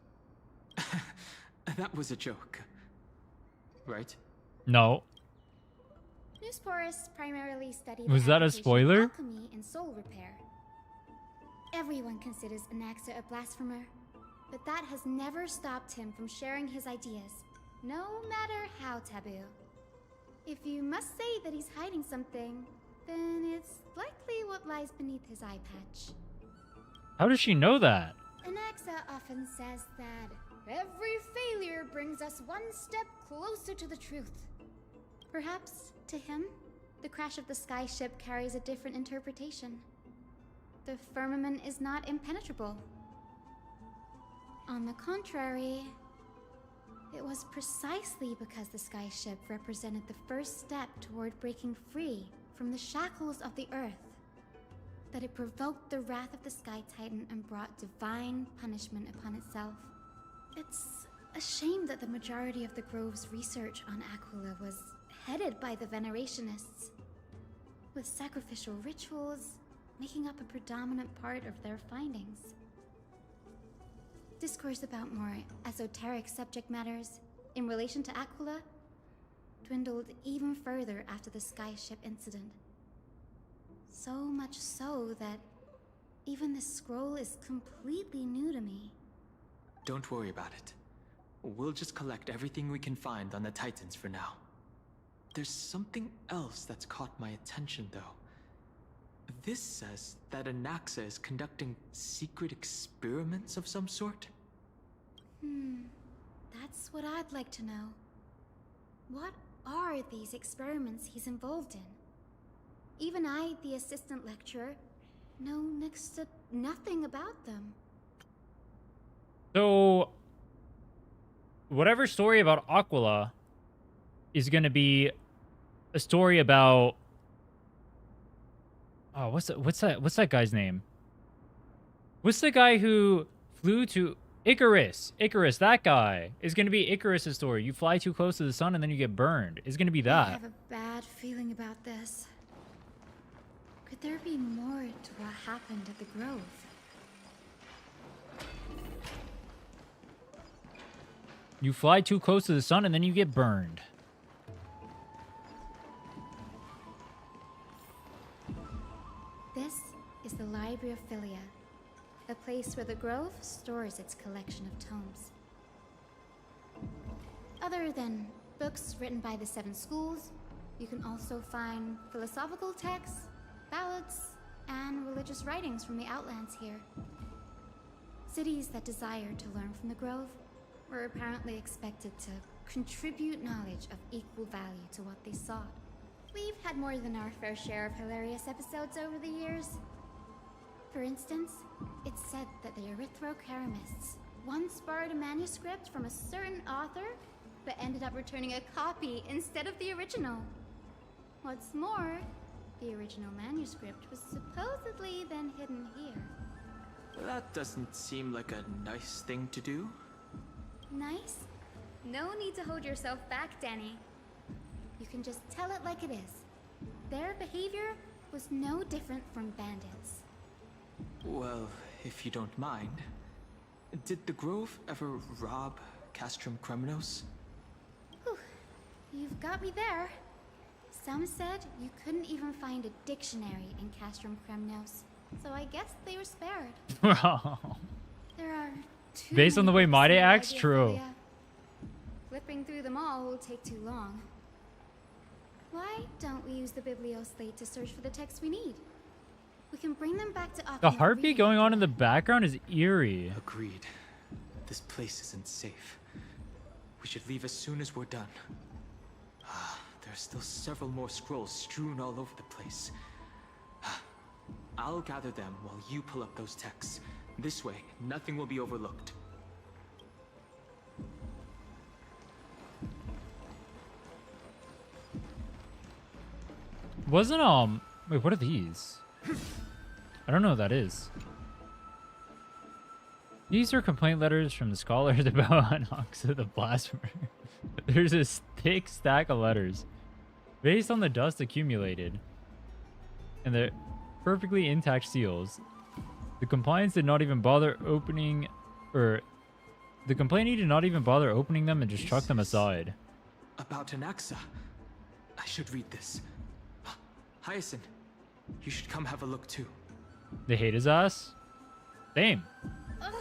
That was a joke, right? No. Newsporus primarily studied Was that a spoiler? alchemy and soul repair. Everyone considers Anaxa a blasphemer, but that has never stopped him from sharing his ideas, no matter how taboo. If you must say that he's hiding something, then it's likely what lies beneath his eye patch. How does she know that? Anaxa often says that every failure brings us one step closer to the truth. Perhaps, to him, the crash of the skyship carries a different interpretation. The firmament is not impenetrable. On the contrary, it was precisely because the skyship represented the first step toward breaking free from the shackles of the earth that it provoked the wrath of the Sky Titan and brought divine punishment upon itself. It's a shame that the majority of the Grove's research on Aquila was headed by the Venerationists. with sacrificial rituals making up a predominant part of their findings. Discourse about more esoteric subject matters in relation to Aquila dwindled even further after the skyship incident. So much so that even this scroll is completely new to me. Don't worry about it. We'll just collect everything we can find on the Titans for now. There's something else that's caught my attention, though. This says that Anaxa is conducting secret experiments of some sort. That's what I'd like to know. What are these experiments he's involved in? Even I, the assistant lecturer, know next to nothing about them. So, whatever story about Aquila is going to be a story about... Oh, what's that guy's name? What's the guy who flew to Icarus? Icarus, that guy is going to be Icarus' story. You fly too close to the sun and then you get burned. It's going to be I that. have a bad feeling about this. Could there be more to what happened at the Grove? You fly too close to the sun and then you get burned. This is the Library of Philia, a place where the Grove stores its collection of tomes. Other than books written by the 7 schools, you can also find philosophical texts, ballads, and religious writings from the Outlands here. Cities that desired to learn from the Grove were apparently expected to contribute knowledge of equal value to what they sought. We've had more than our fair share of hilarious episodes over the years. For instance, it's said that the Erythrocheramists once borrowed a manuscript from a certain author, but ended up returning a copy instead of the original. What's more, the original manuscript was supposedly then hidden here. That doesn't seem like a nice thing to do. Nice? No need to hold yourself back, Danny. You can just tell it like it is. Their behavior was no different from bandits. Well, if you don't mind, did the Grove ever rob Castrum Kremnos? Whew. You've got me there. Some said you couldn't even find a dictionary in Castrum Kremnos, so I guess they were spared. There are too Based on the way many books Made in the acts, Library of true. Philia. Flipping through them all will take too long. Why don't we use the Biblioslate to search for the texts we need? We can bring them back to Occam. The heartbeat going on in the background is eerie. Agreed. This place isn't safe. We should leave as soon as we're done. There are still several more scrolls strewn all over the place. I'll gather them while you pull up those texts. This way, nothing will be overlooked. Wasn't wait, what are these? I don't know what that is. These are complaint letters from the scholars about Anoxa the Blasphemer. There's this thick stack of letters based on the dust accumulated and the perfectly intact seals. The complainants did not even bother opening, or the complainant did not even bother opening them and just chucked them aside. About Anaxa. I should read this. Hyacinth, you should come have a look too. They hate his ass? Same. Ugh,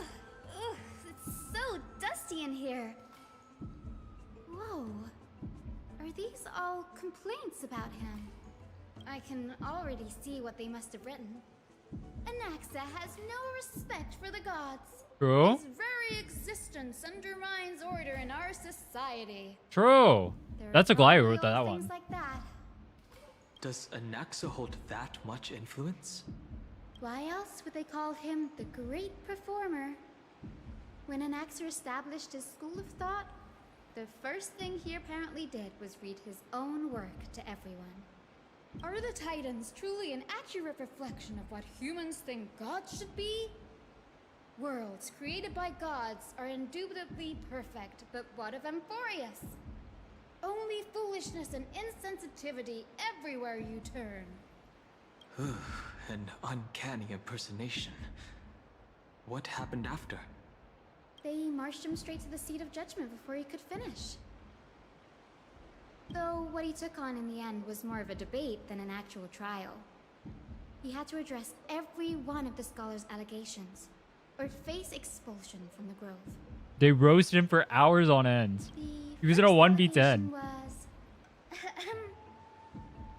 it's so dusty in here. Whoa. Are these all complaints about him? I can already see what they must have written. Anaxa has no respect for the gods. True. His very existence undermines order in our society. True. That's a guy who wrote that Things one. like that. Does Anaxa hold that much influence? Why else would they call him the Great Performer? When Anaxa established his school of thought, the first thing he apparently did was read his own work to everyone. Are the Titans truly an accurate reflection of what humans think gods should be? Worlds created by gods are indubitably perfect, but what of Amphoreus? Only foolishness and insensitivity everywhere you turn. An uncanny impersonation. What happened after? They marched him straight to the seat of judgment before he could finish. Though what he took on in the end was more of a debate than an actual trial. He had to address every one of the scholar's allegations, or face expulsion from the Grove. They roasted him for hours on end. He was in a 1v10.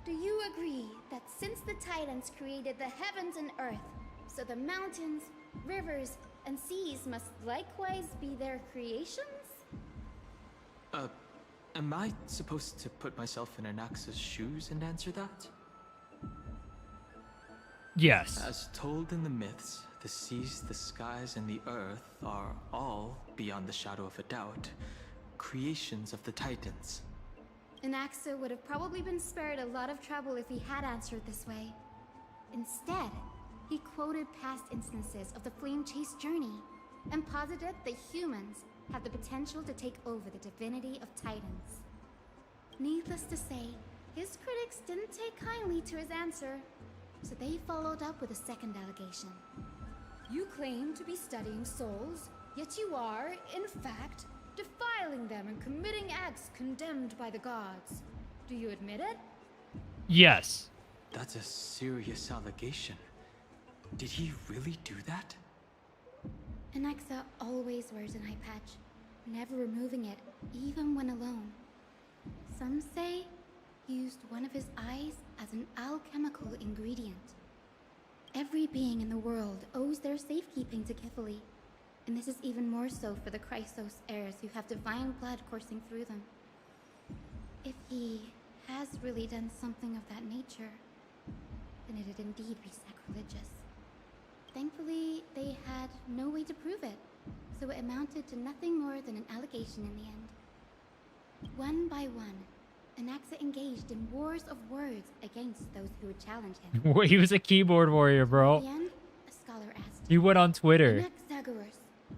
Do you agree that since the Titans created the heavens and earth, so the mountains, rivers, and seas must likewise be their creations? Am I supposed to put myself in Anaxa's shoes and answer that? Yes. As told in the myths, the seas, the skies, and the earth are all, beyond the shadow of a doubt, creations of the Titans. Anaxa would have probably been spared a lot of trouble if he had answered this way. Instead, he quoted past instances of the Flame Chase journey and posited that humans have the potential to take over the divinity of Titans. Needless to say, his critics didn't take kindly to his answer, so they followed up with a second allegation. You claim to be studying souls, yet you are, in fact, defiling them and committing acts condemned by the gods. Do you admit it? Yes. That's a serious allegation. Did he really do that? Anaxa always wears an eye patch, never removing it, even when alone. Some say he used one of his eyes as an alchemical ingredient. Every being in the world owes their safekeeping to Kifili, and this is even more so for the Chrysos heirs who have divine blood coursing through them. If he has really done something of that nature, then it'd indeed be sacrilegious. Thankfully, they had no way to prove it, so it amounted to nothing more than an allegation in the end. One by one, Anaxa engaged in wars of words against those who would challenge him. He was a keyboard warrior, bro. At the end, a scholar asked, He went on Twitter. Anaxagoras,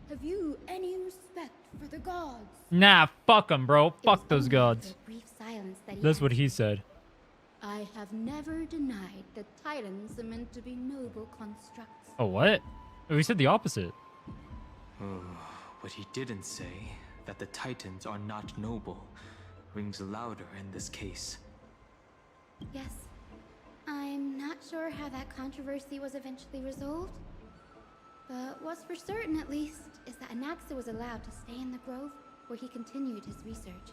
have you any respect for the gods? Nah, fuck them, bro. Fuck those gods. Brief silence that That's what he said. I have never denied that Titans are meant to be noble constructs. Oh, what? Oh, he said the opposite. Oh, what he didn't say, that the Titans are not noble, rings louder in this case. Yes. I'm not sure how that controversy was eventually resolved. But what's for certain, at least, is that Anaxa was allowed to stay in the Grove where he continued his research,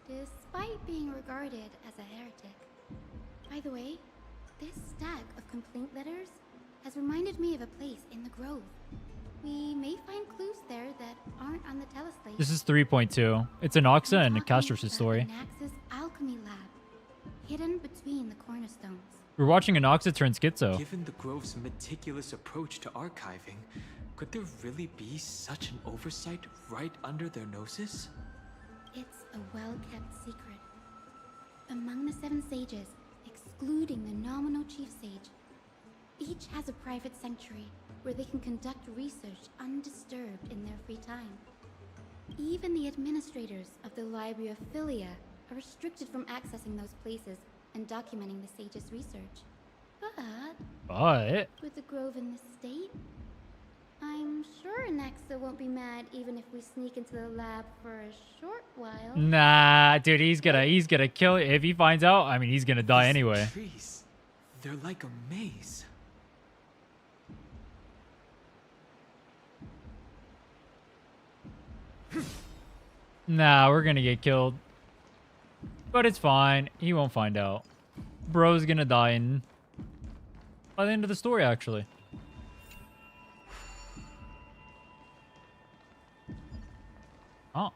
despite being regarded as a heretic. By the way, this stack of complaint letters has reminded me of a place in the Grove. We may find clues there that aren't on the teleslate. This is 3.2. It's Anaxa and Castros' story. Anaxa's alchemy lab, hidden between the cornerstones. We're watching Anaxa turn schizo. Given the Grove's meticulous approach to archiving, could there really be such an oversight right under their noses? It's a well-kept secret. Among the 7 sages, excluding the nominal chief sage, each has a private sanctuary where they can conduct research undisturbed in their free time. Even the administrators of the Library of Philia are restricted from accessing those places and documenting the sage's research. But with the Grove in this state, I'm sure Anaxa won't be mad even if we sneak into the lab for a short while. Nah, dude, he's gonna kill it. If he finds out, I mean, he's gonna die anyway. Trees, they're like a maze. Nah, we're gonna get killed. But it's fine. He won't find out. Bro's gonna die by the end of the story, actually. Oh.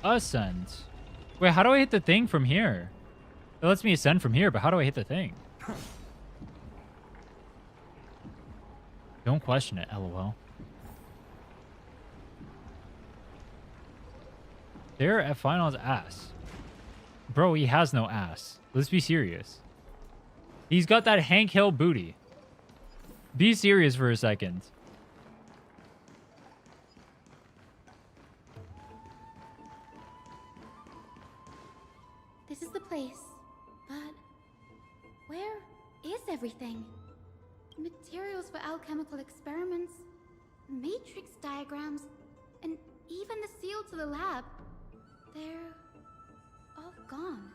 Ascend. Wait, how do I hit the thing from here? It lets me ascend from here, but how do I hit the thing? Don't question it, lol. There at Final's ass. Bro, he has no ass. Let's be serious. He's got that Hank Hill booty. Be serious for a second. The This is the place. But where is everything? Materials for alchemical experiments, matrix diagrams, and even the seal to the lab. They're all gone.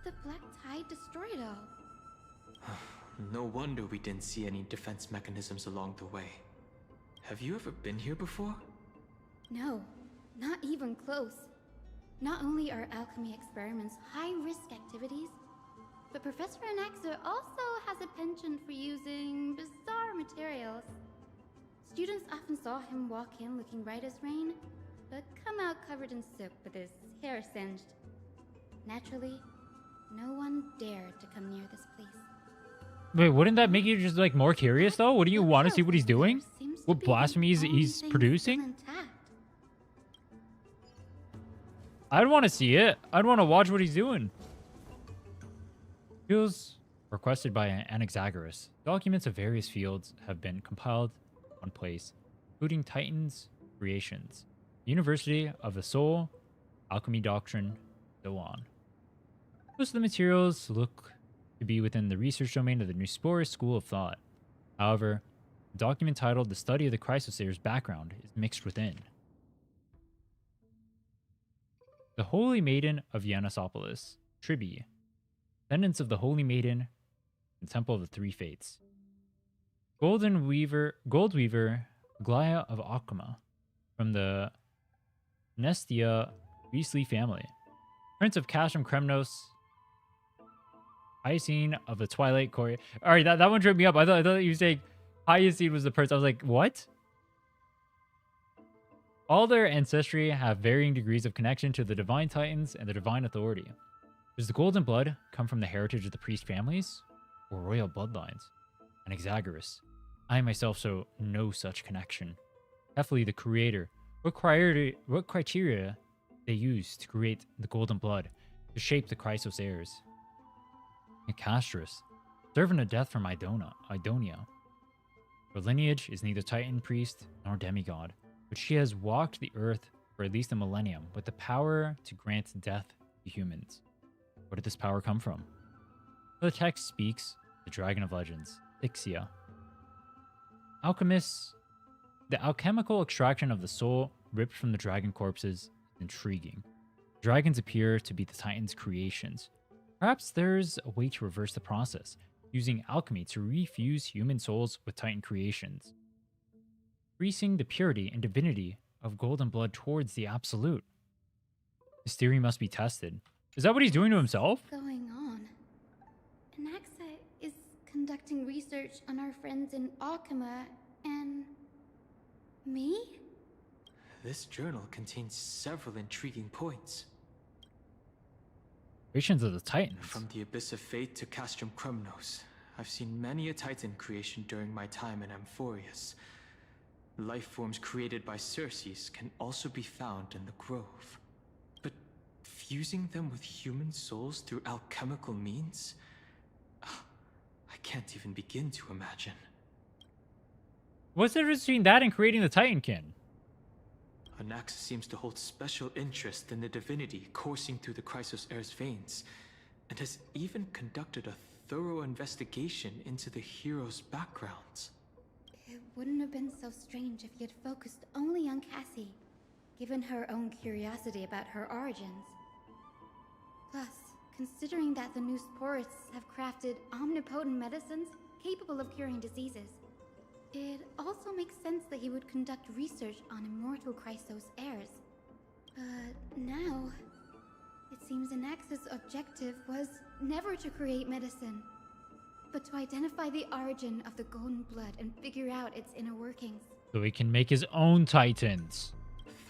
The Black Tide destroyed it all. No wonder we didn't see any defense mechanisms along the way. Have you ever been here before? No, not even close. Not only are alchemy experiments high-risk activities, but Professor Anaxa also has a penchant for using bizarre materials. Students often saw him walk in looking bright as rain, but come out covered in soot with his hair singed. Naturally, no one dared to come near this place. Wait, wouldn't that make you just like more curious though? Wouldn't you want to see what he's doing? What blasphemies he's producing? I'd want to see it. I'd want to watch what he's doing. Fields requested by Anaxagoras. Documents of various fields have been compiled in one place, including Titan's creations, University of the Soul, alchemy doctrine, so on. Most of the materials look to be within the research domain of the Nusporus school of thought. However, the document titled The Study of the Chrysosayer's Background is mixed within. The Holy Maiden of Yanisopolis, Tribi, descendants of the Holy Maiden, and Temple of the Three Fates. Gold Weaver, Glaya of Akama, from the Nestia Weasley family. Prince of Castrum Kremnos, Hyacine of the Twilight Court. Alright, that one tripped me up. I thought you were saying Hyacine was the prince. I was like, what? All their ancestry have varying degrees of connection to the Divine Titans and the Divine Authority. Does the Golden Blood come from the heritage of the priest families or royal bloodlines? Anaxagoras. I myself show no such connection. Definitely the creator. What criteria they used to create the Golden Blood to shape the Chrysos heirs? Nicastris, servant of death from Idonia. Her lineage is neither Titan priest nor demigod, but she has walked the earth for at least a millennium with the power to grant death to humans. Where did this power come from? The text speaks the Dragon of Legends, Ixia. Alchemists. The alchemical extraction of the soul ripped from the dragon corpses is intriguing. Dragons appear to be the Titans' creations. Perhaps there's a way to reverse the process, using alchemy to refuse human souls with Titan creations, increasing the purity and divinity of Golden Blood towards the absolute. This theory must be tested. Is that what he's doing to himself? What's going on? Anaxa is conducting research on our friends in Akama and me? This journal contains several intriguing points. Creations of the Titans. From the Abyss of Fate to Castrum Kremnos, I've seen many a Titan creation during my time in Amphoreus. Life forms created by Circes can also be found in the Grove. But fusing them with human souls through alchemical means? I can't even begin to imagine. What's the difference between that and creating the Titankin? Anaxa seems to hold special interest in the divinity coursing through the Chrysos heir's veins, and has even conducted a thorough investigation into the hero's backgrounds. It wouldn't have been so strange if he had focused only on Cassie, given her own curiosity about her origins. Plus, considering that the Nusporus have crafted omnipotent medicines capable of curing diseases, it also makes sense that he would conduct research on immortal Chrysos heirs. But now, it seems Anaxa's objective was never to create medicine, but to identify the origin of the Golden Blood and figure out its inner workings. So he can make his own Titans.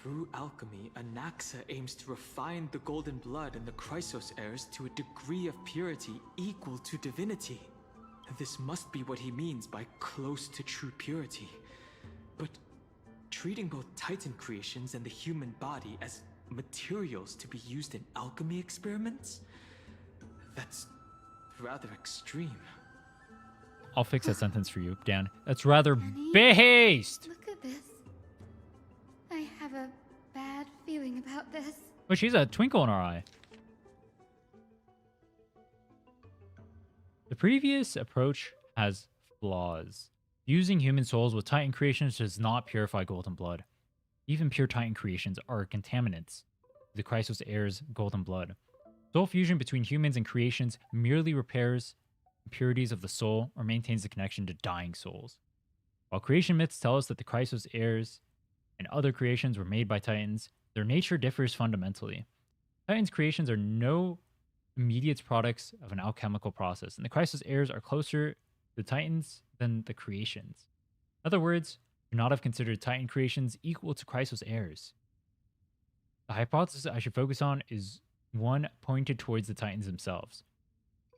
Through alchemy, Anaxa aims to refine the Golden Blood and the Chrysos heirs to a degree of purity equal to divinity. This must be what he means by close to true purity. But treating both Titan creations and the human body as materials to be used in alchemy experiments? That's rather extreme. I'll fix that sentence for you, Dan. That's rather based. Look at this. I have a bad feeling about this. But she's a twinkle in our eye. previous approach has flaws. Using human souls with Titan creations does not purify golden blood. Even pure Titan creations are contaminants to the Chrysos heir's golden blood. Soul fusion between humans and creations merely repairs impurities of the soul or maintains the connection to dying souls. While creation myths tell us that the Chrysos heirs and other creations were made by Titans, their nature differs fundamentally. Titans' creations are no immediate products of an alchemical process, and the Chrysos heirs are closer to the Titans than the creations. In other words, do not have considered Titan creations equal to Chrysos heirs. The hypothesis I should focus on is one pointed towards the Titans themselves.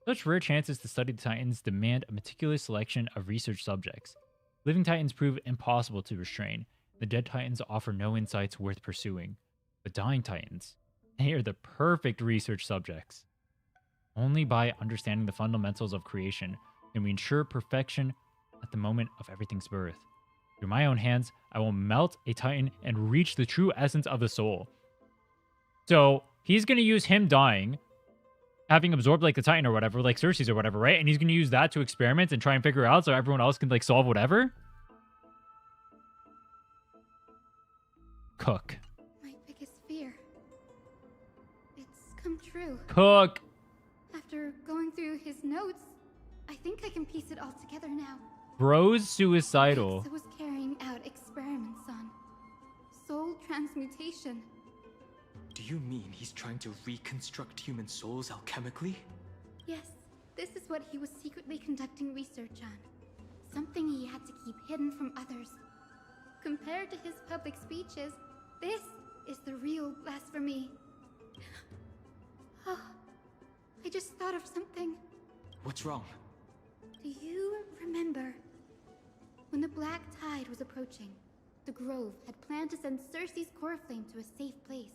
Such rare chances to study the Titans demand a meticulous selection of research subjects. Living Titans prove impossible to restrain. The dead Titans offer no insights worth pursuing. But dying Titans, they are the perfect research subjects. Only by understanding the fundamentals of creation can we ensure perfection at the moment of everything's birth. Through my own hands, I will melt a Titan and reach the true essence of the soul. So, he's going to use him dying, having absorbed like the Titan or whatever, like Cersei's or whatever, right? And he's going to use that to experiment and try and figure out so everyone else can like solve whatever. Cook. My biggest fear. It's come true. Cook. After going through his notes, I think I can piece it all together now. Bro's suicidal. Nexa was carrying out experiments on soul transmutation. Do you mean he's trying to reconstruct human souls alchemically? Yes, this is what he was secretly conducting research on. Something he had to keep hidden from others. Compared to his public speeches, this is the real blasphemy. Oh, I just thought of something. What's wrong? Do you remember when the Black Tide was approaching? The Grove had planned to send Cersei's core flame to a safe place.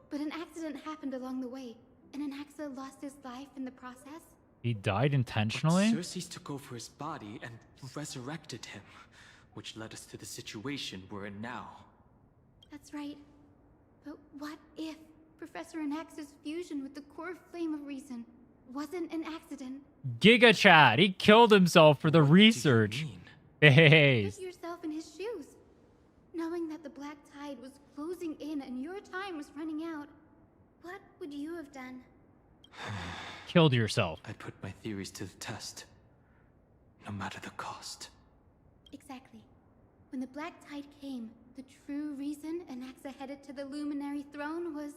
But an accident happened along the way, and Anaxa lost his life in the process. He died intentionally? But Cersei took over his body and resurrected him, which led us to the situation we're in now. That's right. But what if Professor Anaxa's fusion with the core flame of reason wasn't an accident? Giga Chad, he killed himself for the research. Hey. Put yourself in his shoes. Knowing that the Black Tide was closing in and your time was running out, what would you have done? Killed yourself. I'd put my theories to the test, no matter the cost. Exactly. When the Black Tide came, the true reason Anaxa headed to the Luminary Throne was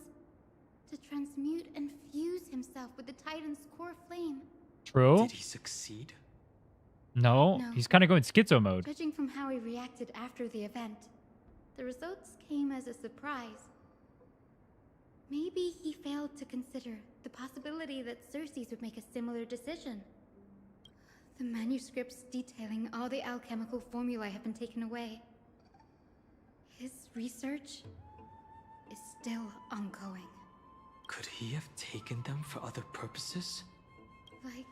to transmute and fuse himself with the Titan's core flame. True. Did he succeed? No, he's kind of going schizo mode. Judging from how he reacted after the event, the results came as a surprise. Maybe he failed to consider the possibility that Cersei's would make a similar decision. The manuscripts detailing all the alchemical formulae have been taken away. His research is still ongoing. Could he have taken them for other purposes? Like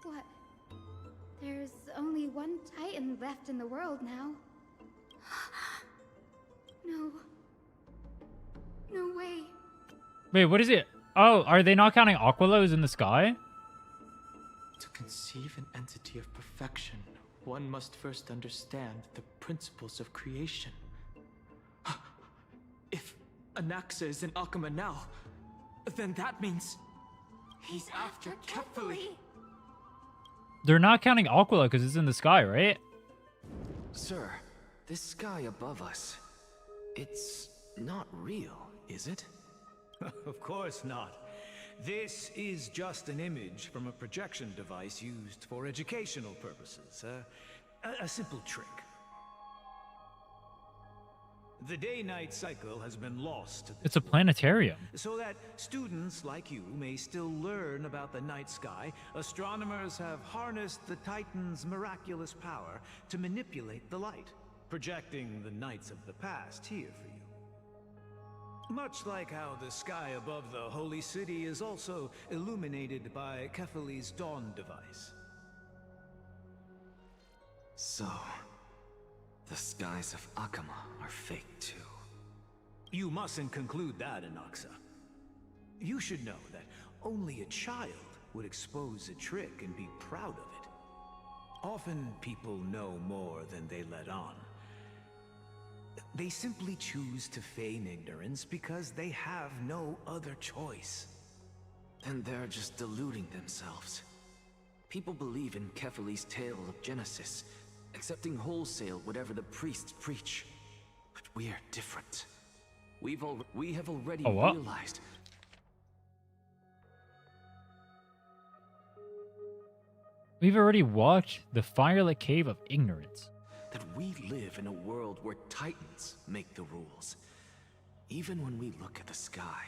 what? There's only one Titan left in the world now. No. No way. Wait, what is it? Oh, are they not counting Aquila in the sky? To conceive an entity of perfection, one must first understand the principles of creation. If Anaxa is in Akama now, then that means he's after Kefali. They're not counting Aquila because it's in the sky, right? Sir, this sky above us, it's not real, is it? Of course not. This is just an image from a projection device used for educational purposes. A simple trick. The day-night cycle has been lost to this It's a planetarium. so that students like you may still learn about the night sky. Astronomers have harnessed the Titan's miraculous power to manipulate the light, projecting the nights of the past here for you. Much like how the sky above the Holy City is also illuminated by Kefali's dawn device. So, the skies of Akama are fake too. You mustn't conclude that, Anaxa. You should know that only a child would expose a trick and be proud of it. Often people know more than they let on. They simply choose to feign ignorance because they have no other choice. Then they're just deluding themselves. People believe in Kefali's tale of Genesis, accepting wholesale whatever the priests preach. But we're different. We have already realized. We've already walked the firelit cave of ignorance. That we live in a world where Titans make the rules. Even when we look at the sky,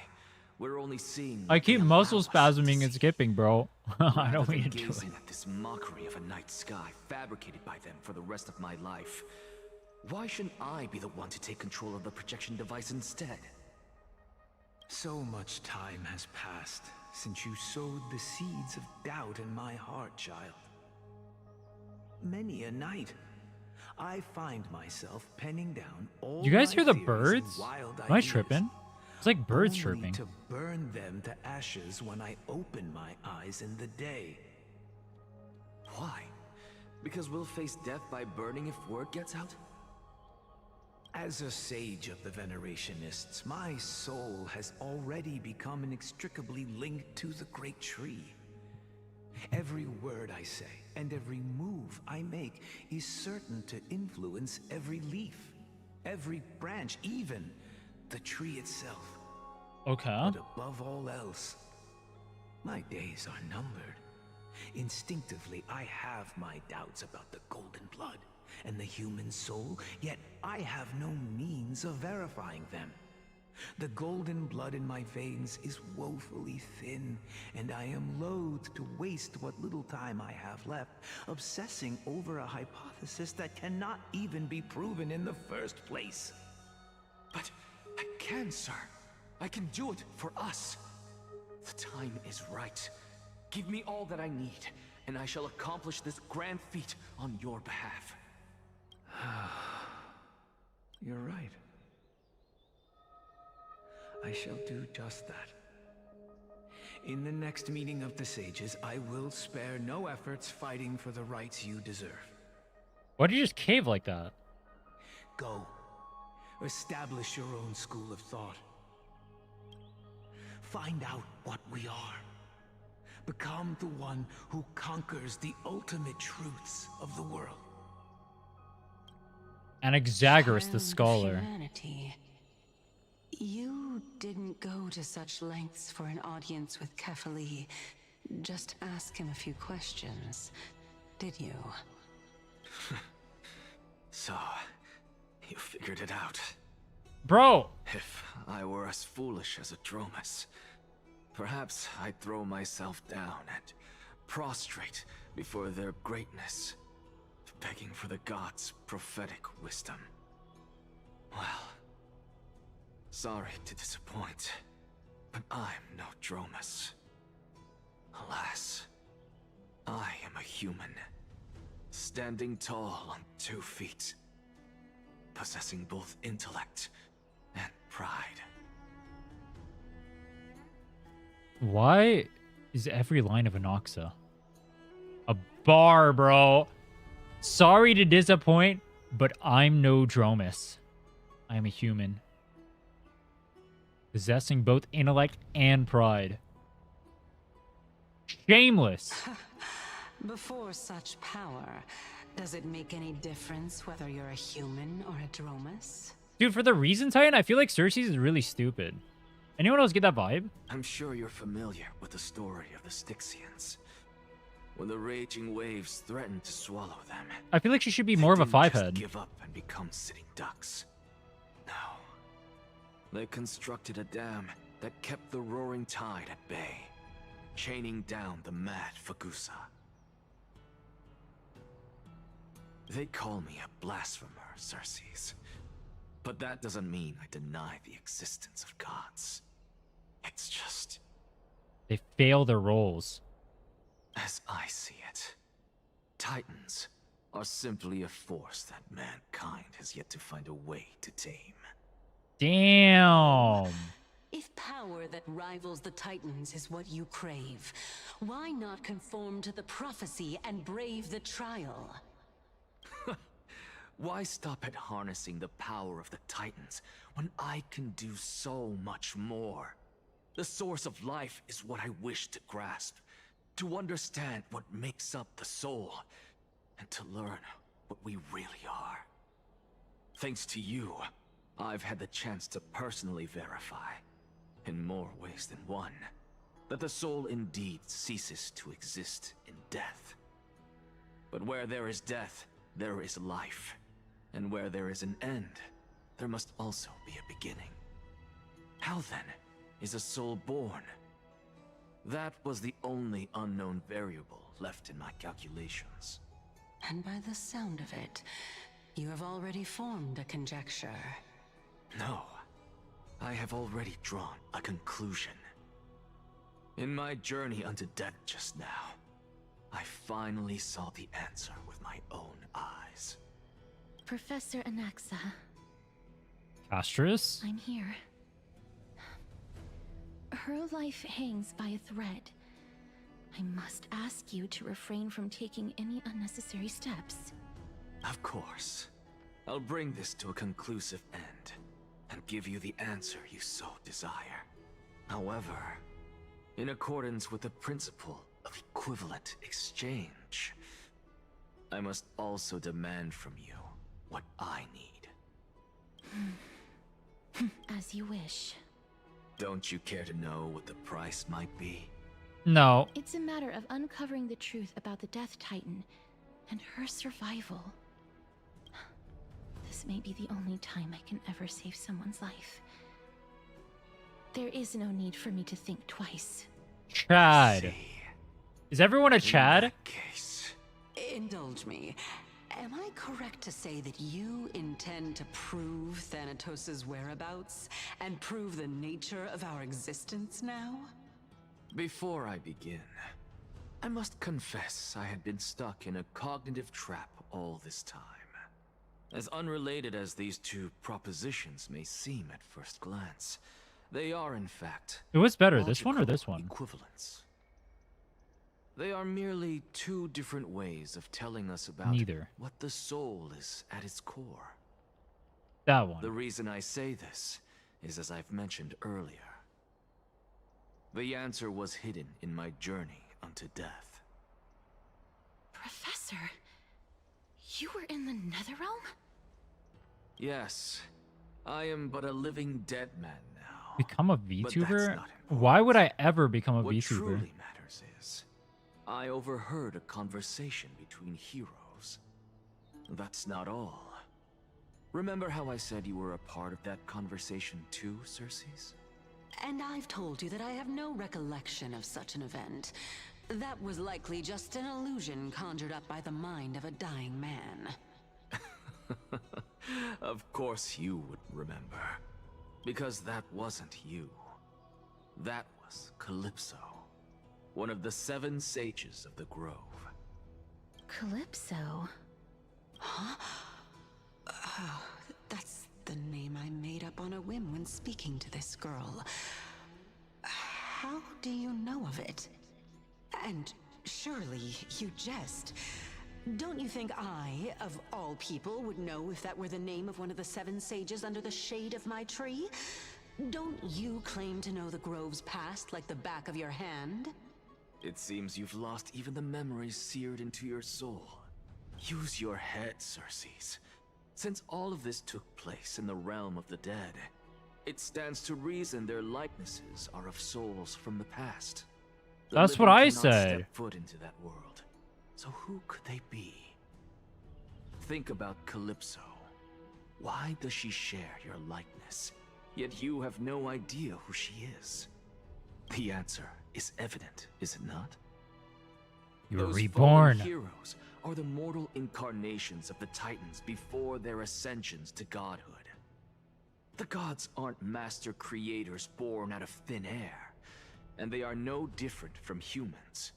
we're only seeing. I keep muscle spasming and skipping, bro. I don't mean to do it. Gazing at this mockery of a night sky fabricated by them for the rest of my life. Why shouldn't I be the one to take control of the projection device instead? So much time has passed since you sowed the seeds of doubt in my heart, child. Many a night, I find myself penning down all. You guys my hear the theories and birds? wild Am I ideas, tripping? It's like birds only chirping. to burn them to ashes when I open my eyes in the day. Why? Because we'll face death by burning if word gets out? As a sage of the Venerationists, my soul has already become inextricably linked to the great tree. Every word I say and every move I make is certain to influence every leaf, every branch, even the tree itself. Okay. But above all else, my days are numbered. Instinctively, I have my doubts about the golden blood and the human soul, yet I have no means of verifying them. The golden blood in my veins is woefully thin, and I am loath to waste what little time I have left obsessing over a hypothesis that cannot even be proven in the first place. But I can, sir. I can do it for us. The time is right. Give me all that I need, and I shall accomplish this grand feat on your behalf. You're right. I shall do just that. In the next meeting of the sages, I will spare no efforts fighting for the rights you deserve. Why did you just cave like that? Go. Establish your own school of thought. Find out what we are. Become the one who conquers the ultimate truths of the world. Anaxagoras the Child of scholar. humanity. You didn't go to such lengths for an audience with Kefali. Just ask him a few questions, did you? So, you figured it out. Bro! If I were as foolish as a Dromus, perhaps I'd throw myself down and prostrate before their greatness, begging for the gods' prophetic wisdom. Well, sorry to disappoint, but I'm no Dromus. Alas, I am a human, standing tall on 2 feet, possessing both intellect and pride. Why is every line of Anoxa a bar, bro? Sorry to disappoint, but I'm no Dromus. I'm a human. Possessing both intellect and pride. Shameless. Before such power, does it make any difference whether you're a human or a Dromus? Dude, for the reason, Titan, I feel like Cersei's is really stupid. Anyone else get that vibe? I'm sure you're familiar with the story of the Styxians. When the raging waves threatened to swallow them, I feel like she should be more of a they didn't just five-head. give up and become sitting ducks. No. They constructed a dam that kept the roaring tide at bay, chaining down the mad Fagusa. They call me a blasphemer, Cersei's. But that doesn't mean I deny the existence of gods. It's just, They fail their roles. as I see it, Titans are simply a force that mankind has yet to find a way to tame. Damn. If power that rivals the Titans is what you crave, why not conform to the prophecy and brave the trial? Why stop at harnessing the power of the Titans when I can do so much more? The source of life is what I wish to grasp, to understand what makes up the soul, and to learn what we really are. Thanks to you, I've had the chance to personally verify, in more ways than one, that the soul indeed ceases to exist in death. But where there is death, there is life. And where there is an end, there must also be a beginning. How then is a soul born? That was the only unknown variable left in my calculations. And by the sound of it, you have already formed a conjecture. No, I have already drawn a conclusion. In my journey unto death just now, I finally saw the answer with my own eyes. Professor Anaxa. Castrus? I'm here. Her life hangs by a thread. I must ask you to refrain from taking any unnecessary steps. Of course. I'll bring this to a conclusive end, and give you the answer you so desire. However, in accordance with the principle of equivalent exchange, I must also demand from you what I need. As you wish. Don't you care to know what the price might be? No. It's a matter of uncovering the truth about the Death Titan and her survival. This may be the only time I can ever save someone's life. There is no need for me to think twice. Chad. Is everyone a Chad? Indulge me. Am I correct to say that you intend to prove Thanatos' whereabouts and prove the nature of our existence now? Before I begin, I must confess I had been stuck in a cognitive trap all this time. As unrelated as these two propositions may seem at first glance, they are in fact What's better, this one or this one? equivalents. They are merely two different ways of telling us about Neither. what the soul is at its core. That one. The reason I say this is as I've mentioned earlier. The answer was hidden in my journey unto death. Professor, you were in the Netherrealm? Yes, I am but a living dead man now. Become a But that's VTuber? not Why would I ever become a What VTuber? truly matters is, I overheard a conversation between heroes. That's not all. Remember how I said you were a part of that conversation too, Circes? And I've told you that I have no recollection of such an event. That was likely just an illusion conjured up by the mind of a dying man. Of course you would remember. Because that wasn't you. That was Calypso, one of the 7 sages of the Grove. Calypso? Huh? Oh, that's the name I made up on a whim when speaking to this girl. How do you know of it? And surely you jest. Don't you think I, of all people, would know if that were the name of one of the 7 sages under the shade of my tree? Don't you claim to know the Grove's past like the back of your hand? It seems you've lost even the memories seared into your soul. Use your head, Circes. Since all of this took place in the realm of the dead, it stands to reason their likenesses are of souls from the past. The That's what living I cannot said. Step foot into that world. So who could they be? Think about Calypso. Why does she share your likeness, yet you have no idea who she is? The answer is evident, is it not? You were Those reborn. fallen heroes are the mortal incarnations of the Titans before their ascensions to godhood. The gods aren't master creators born out of thin air, and they are no different from humans,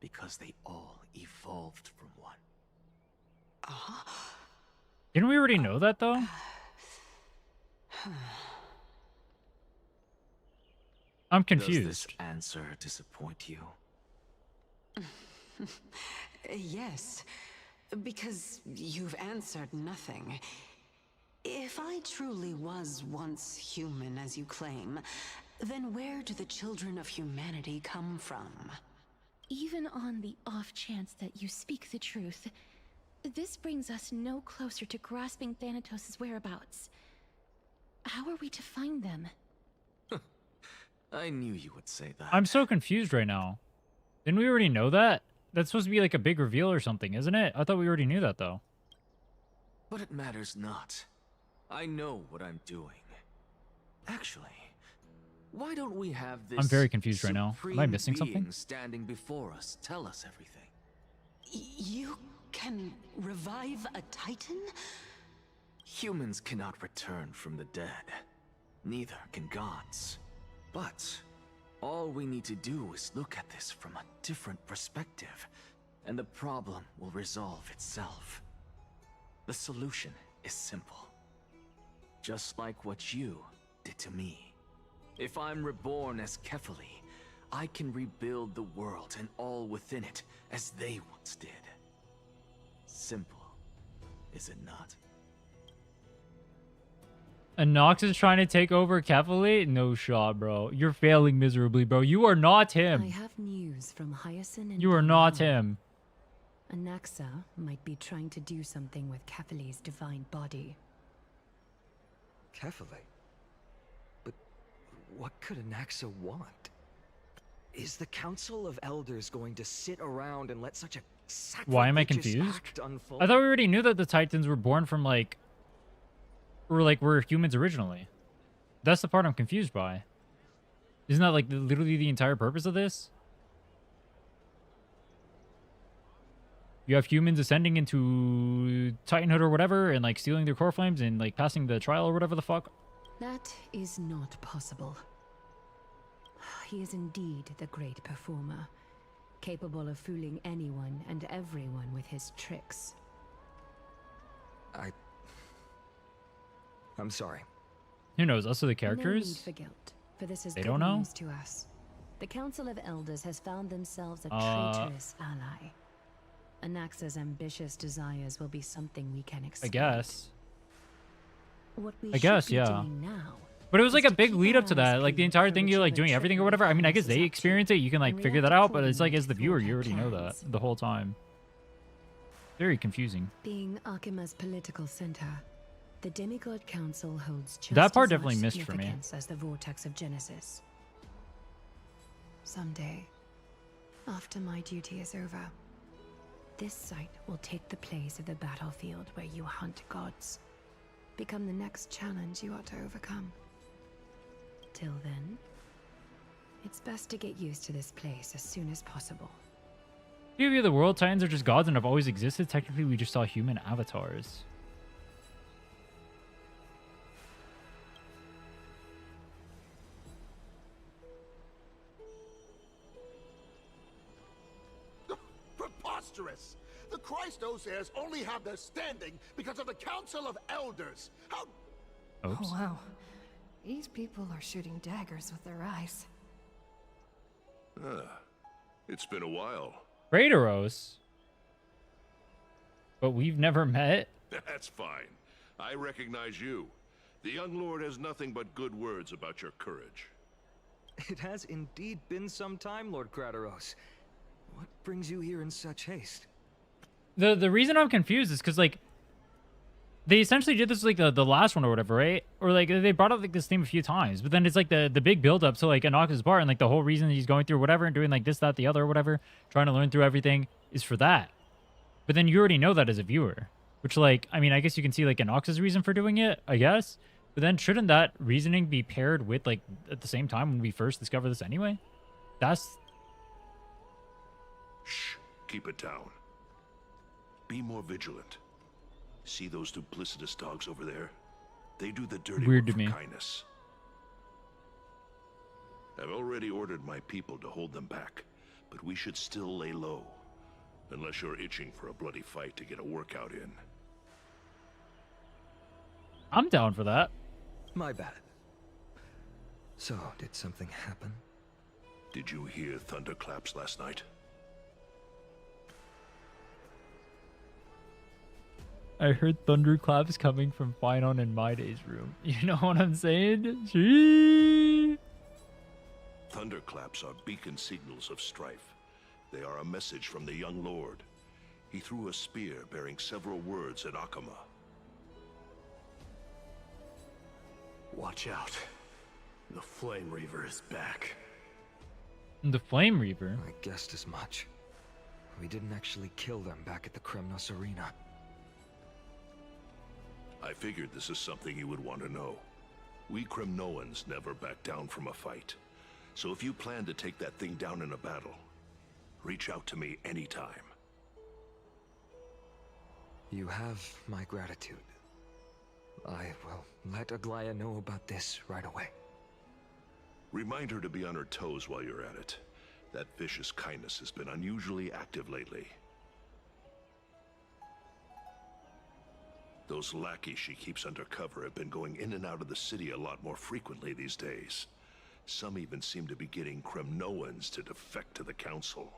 because they all evolved from one. Didn't we already know that though? I'm Does confused. this answer disappoint you? Yes, because you've answered nothing. If I truly was once human, as you claim, then where do the children of humanity come from? Even on the off chance that you speak the truth, this brings us no closer to grasping Thanatos' whereabouts. How are we to find them? I knew you would say that. I'm so confused right now. Didn't we already know that? That's supposed to be like a big reveal or something, isn't it? I thought we already knew that, though. But it matters not. I know what I'm doing. Actually, why don't we have this I'm very confused right now. Am I supreme missing being something? standing before us tell us everything? You can revive a Titan? Humans cannot return from the dead. Neither can gods. But all we need to do is look at this from a different perspective, and the problem will resolve itself. The solution is simple. Just like what you did to me. If I'm reborn as Kefali, I can rebuild the world and all within it as they once did. Simple, is it not? And Nox is trying to take over Kefali? No shot, bro. You're failing miserably, bro. You are not him. I have news from Hyacinth and You are not Dalham. him. Anaxa might be trying to do something with Kefali's divine body. Kefali? But what could Anaxa want? Is the Council of Elders going to sit around and let such a Why am I sacrilegious confused? act unfold? I thought we already knew that the Titans were born from were humans originally. That's the part I'm confused by. Isn't that like literally the entire purpose of this? You have humans ascending into Titanhood or whatever and like stealing their core flames and like passing the trial or whatever the fuck. That is not possible. He is indeed the great performer, capable of fooling anyone and everyone with his tricks. I'm sorry. Who knows? Us are the No need characters? for guilt, for this is They good don't know? news to us. The Council of Elders has found themselves a traitorous ally. Anaxa's ambitious desires will be something we can I expect. guess. What we I guess, should be yeah. doing now But it was is like a to big keep lead our up to that. eyes Like the peeled entire for thing, you're like whichever doing everything or trickery whatever. I mean, I guess Thanos they is up experience it. You can like and figure that react out, but it's like accordingly as the to viewer, thwart you our already know that plans. the whole time. Very confusing. Being Akima's political center, the Demigod Council holds just That part as definitely much missed for me. significance as the Vortex of Genesis. Someday, after my duty is over, this site will take the place of the battlefield where you hunt gods. Become the next challenge you ought to overcome. Till then, it's best to get used to this place as soon as possible. Few of the world Titans are just gods and have always existed. Technically, we just saw human avatars. Preposterous! The Christos heirs only have their standing because of the Council of Elders. How... Oops. Oh, wow. These people are shooting daggers with their eyes. It's been a while. Kratos? But we've never met? That's fine. I recognize you. The young lord has nothing but good words about your courage. It has indeed been some time, Lord Kratos. What brings you here in such haste? The reason I'm confused is because, like, they essentially did this, like, the last one or whatever, right? Or, like, they brought up, like, this theme a few times. But then it's, like, the big build-up to, like, Anaxa's part. And, like, the whole reason he's going through whatever and doing, like, this, that, the other, or whatever, trying to learn through everything is for that. But then you already know that as a viewer. Which, like, I mean, I guess you can see, like, Anaxa's reason for doing it, I guess. But then shouldn't that reasoning be paired with, like, at the same time when we first discover this anyway? That's... Shh. Keep it down. Be more vigilant. See those duplicitous dogs over there? They do the dirty Weird work to me. for kindness. I've already ordered my people to hold them back, but we should still lay low. Unless you're itching for a bloody fight to get a workout in. I'm down for that. My bad. So, did something happen? Did you hear thunderclaps last night? I heard thunderclaps coming from Finon and Maide's room. You know what I'm saying? Gee. Thunderclaps are beacon signals of strife. They are a message from the young lord. He threw a spear bearing several words at Akama. Watch out. The Flame Reaver is back. The Flame Reaver? I guessed as much. We didn't actually kill them back at the Kremnos Arena. I figured this is something you would want to know. We Kremnoans never back down from a fight. So if you plan to take that thing down in a battle, reach out to me anytime. You have my gratitude. I will let Aglaya know about this right away. Remind her to be on her toes while you're at it. That vicious kindness has been unusually active lately. Those lackeys she keeps under cover have been going in and out of the city a lot more frequently these days. Some even seem to be getting Kremnoans to defect to the Council.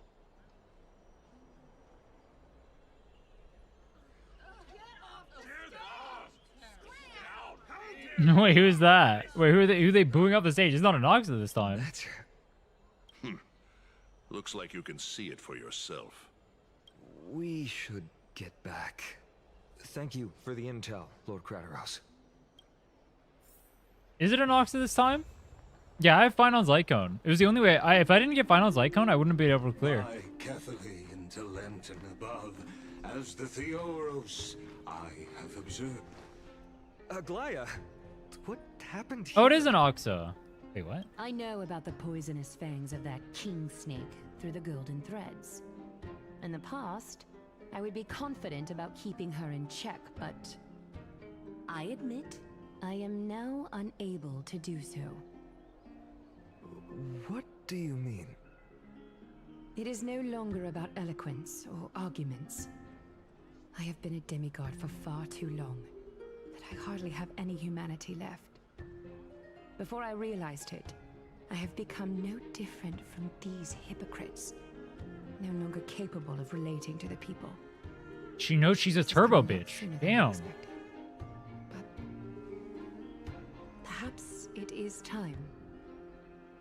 Wait, who's that? Wait, who are they booing up the stage? It's not an Oxa this time. Looks like you can see it for yourself. We should get back. Thank you for the intel, Lord Krateros. Is it an Oxa this time? Yeah, I have Finon's light cone. It was the only way. If I didn't get Finon's light cone, I wouldn't be able to clear. I carefully into Lenten above, as the Theoros I have observed. Aglaya, what happened here? Oh, it is an Oxa. Wait, what? I know about the poisonous fangs of that king snake through the golden threads. In the past, I would be confident about keeping her in check, but I admit I am now unable to do so. What do you mean? It is no longer about eloquence or arguments. I have been a demigod for far too long that I hardly have any humanity left. Before I realized it, I have become no different from these hypocrites, no longer capable of relating to the people. She knows she's a turbo bitch. Damn. Perhaps it is time.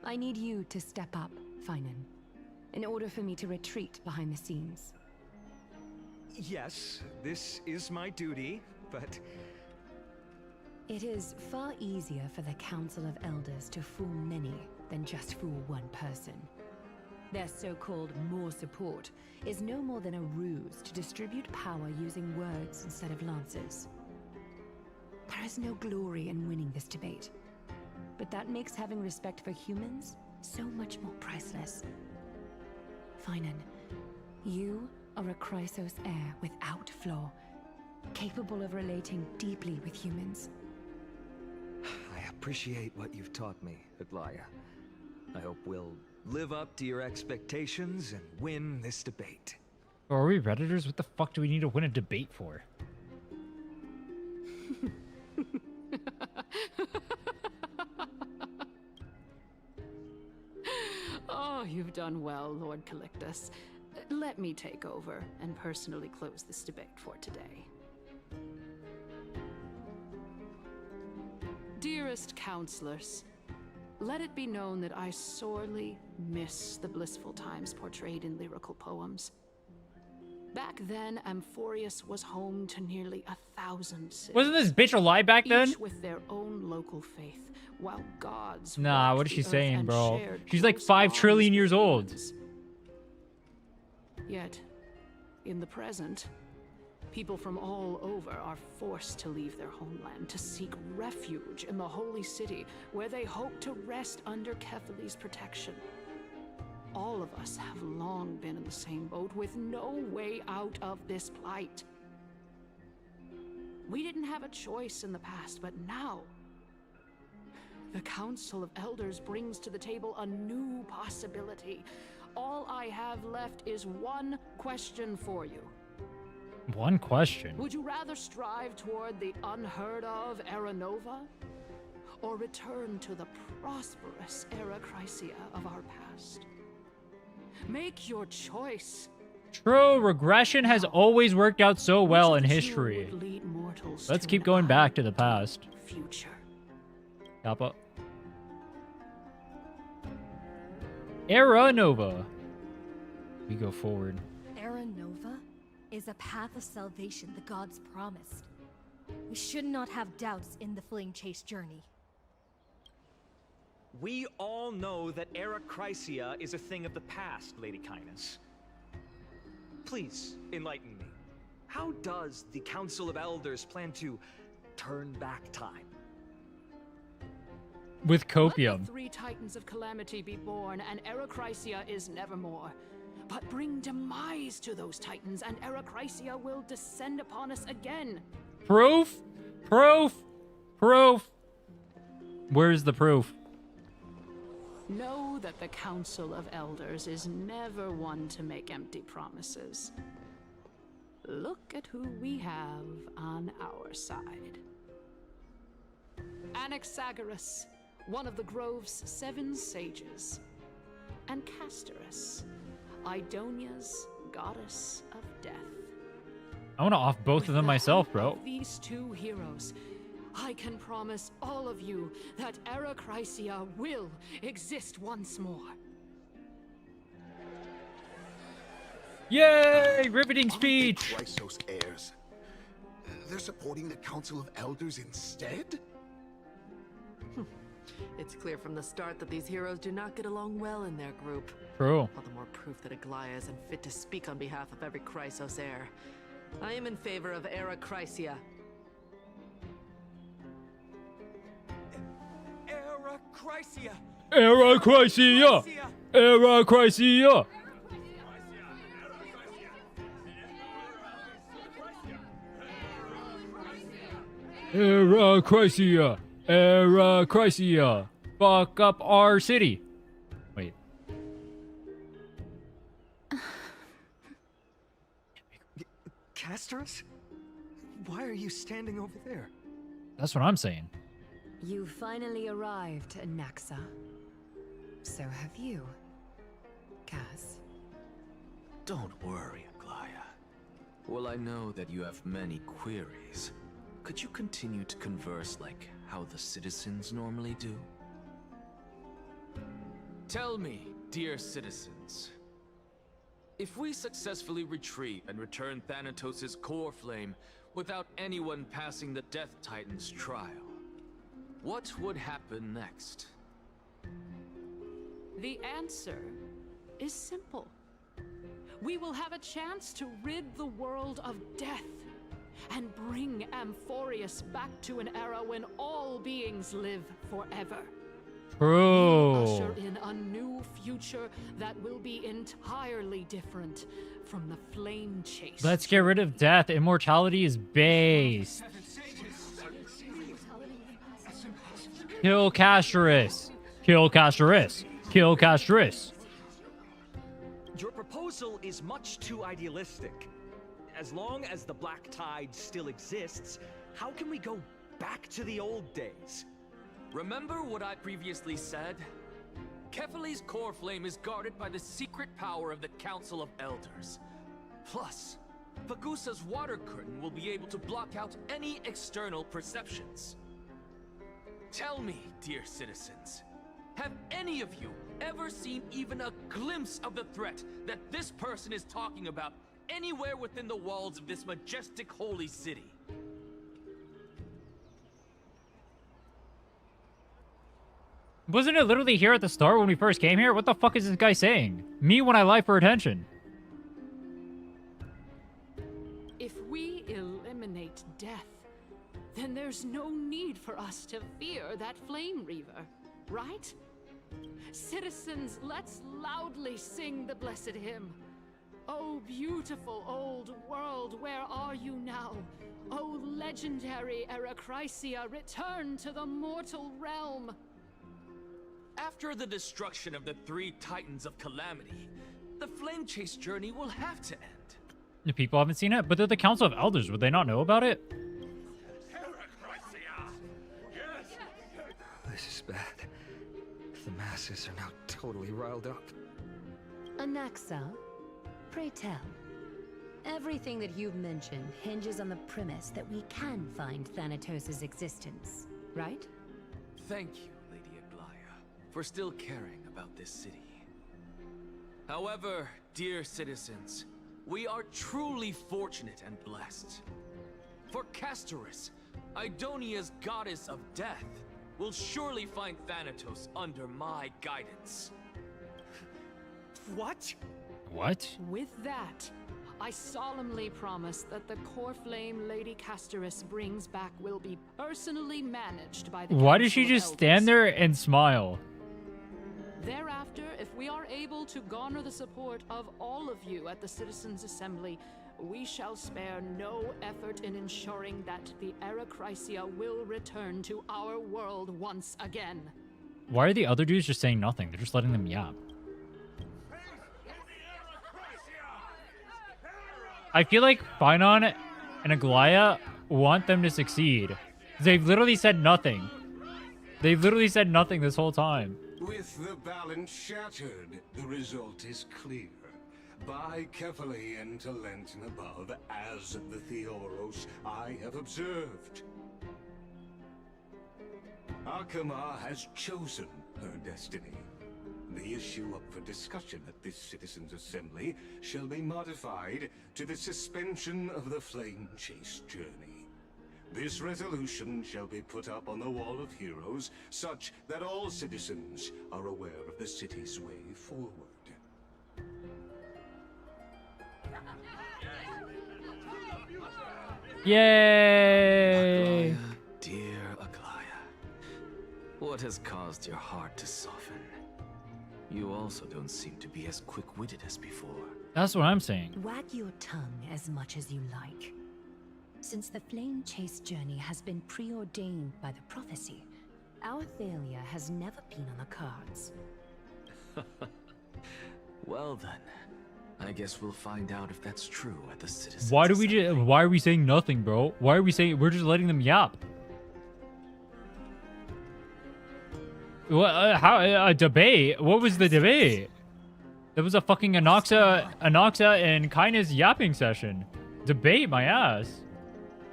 I need you to step up, Finan, in order for me to retreat behind the scenes. Yes, this is my duty, but... It is far easier for the Council of Elders to fool many than just fool one person. Their so-called more support is no more than a ruse to distribute power using words instead of lances. There is no glory in winning this debate, but that makes having respect for humans so much more priceless. Finan, you are a Chrysos heir without flaw, capable of relating deeply with humans. I appreciate what you've taught me, Aglaya. I hope we'll live up to your expectations and win this debate. Are we Redditors? What the fuck do we need to win a debate for? Oh, you've done well, Lord Calictus. Let me take over and personally close this debate for today. Dearest counselors, let it be known that I sorely miss the blissful times portrayed in lyrical poems. Back then, Amphoreus was home to nearly 1,000 cities. Wasn't this bitch alive back then? Each with their own local faith, while gods. Nah, what is she saying, bro? She's like 5 trillion years old. Yet, in the present, people from all over are forced to leave their homeland to seek refuge in the holy city, where they hope to rest under Kethali's protection. All of us have long been in the same boat, with no way out of this plight. We didn't have a choice in the past, but now the Council of Elders brings to the table a new possibility. All I have left is one question for you. One question. Would you rather strive toward the unheard of Aranova? or return to the prosperous Arachrysia of our past. Make your choice. True, regression has always worked out so well in history. Let's keep going back to the past. Future. Kappa. Era Nova. We go forward. Era Nova is a path of salvation the gods promised. We should not have doubts in the Flame Chase journey. We all know that Arachrysia is a thing of the past, Lady Kindness. Please, enlighten me. How does the Council of Elders plan to turn back time? With copium. Let the 3 Titans of Calamity be born, and Arachrysia is nevermore. But bring demise to those Titans, and Arachrysia will descend upon us again. Proof? Proof? Proof? Where's the proof? Know that the Council of Elders is never one to make empty promises. Look at who we have on our side. Anaxagoras, one of the Grove's 7 sages, and Castorus, Idonia's goddess of death. I want to off both of them myself, bro. Of these 2 heroes, I can promise all of you that Arachrysia will exist once more. Yay! Riveting speech! Chrysos heirs. They're supporting the Council of Elders instead? It's clear from the start that these heroes do not get along well in their group. True. All the more proof that Aglaia is unfit to speak on behalf of every Chrysos heir. I am in favor of Arachrysia. Arachrysia! Arachrysia! Arachrysia! Arachrysia! Arachrysia! Fuck up our city! Wait. Castorus? Why are you standing over there? That's what I'm saying. You finally arrived, Anaxa. So have you, Cass. Don't worry, Aglaia. Well, I know that you have many queries. Could you continue to converse like how the citizens normally do? Tell me, dear citizens, if we successfully retrieve and return Thanatos' core flame without anyone passing the Death Titan's trial, what would happen next? The answer is simple. We will have a chance to rid the world of death and bring Amphoreus back to an era when all beings live forever. True. Usher in a new future that will be entirely different from the Flame Chase. Let's get rid of death. Immortality is based. Kill Castorus. Kill Castorus. Kill Castorus. Your proposal is much too idealistic. As long as the Black Tide still exists, how can we go back to the old days? Remember what I previously said? Kefali's core flame is guarded by the secret power of the Council of Elders. Plus, Pagusa's water curtain will be able to block out any external perceptions. Tell me, dear citizens, have any of you ever seen even a glimpse of the threat that this person is talking about anywhere within the walls of this majestic holy city? Wasn't it literally here at the start when we first came here? What the fuck is this guy saying? Me when I lie for attention. If we eliminate death, then there's no need for us to fear that Flame Reaver, right? Citizens, let's loudly sing the blessed hymn. Oh, beautiful old world, where are you now? Oh, legendary Arachrysia, return to the mortal realm. After the destruction of the 3 Titans of Calamity, the Flame Chase journey will have to end. The people haven't seen it, but they're the Council of Elders. Would they not know about it? The masses are now totally riled up. Anaxa, pray tell. Everything that you've mentioned hinges on the premise that we can find Thanatos' existence, right? Thank you, Lady Aglaya, for still caring about this city. However, dear citizens, we are truly fortunate and blessed. For Castorus, Idonia's goddess of death, will surely find Thanatos under my guidance. What? What? With that, I solemnly promise that the core flame Lady Castorus brings back will be personally managed by the Why does she Council of just stand there and smile? Thereafter, if we are able to garner the support of all of you at the Citizens' Assembly, we shall spare no effort in ensuring that the Arachrysia will return to our world once again. Why are the other dudes just saying nothing? They're just letting them yap. I feel like Phynon and Aglaya want them to succeed. They've literally said nothing. They've literally said nothing this whole time. With the balance shattered, the result is clear. Buy carefully into Lenten above, as the Theoros I have observed. Akama has chosen her destiny. The issue up for discussion at this Citizens' Assembly shall be modified to the suspension of the Flame Chase journey. This resolution shall be put up on the Wall of Heroes, such that all citizens are aware of the city's way forward. Yay! Aglaya, dear Aglaya, what has caused your heart to soften? You also don't seem to be as quick-witted as before. That's what I'm saying. Wag your tongue as much as you like. Since the Flame Chase journey has been preordained by the prophecy, our failure has never been on the cards. Well then, I guess we'll find out if that's true at the Citizens' Why do we Assembly. just? Why are we saying nothing, bro? Why are we saying? We're just letting them yap. What? How? A debate? What was the debate? There was a fucking Anoxa and Kindness yapping session. Debate my ass.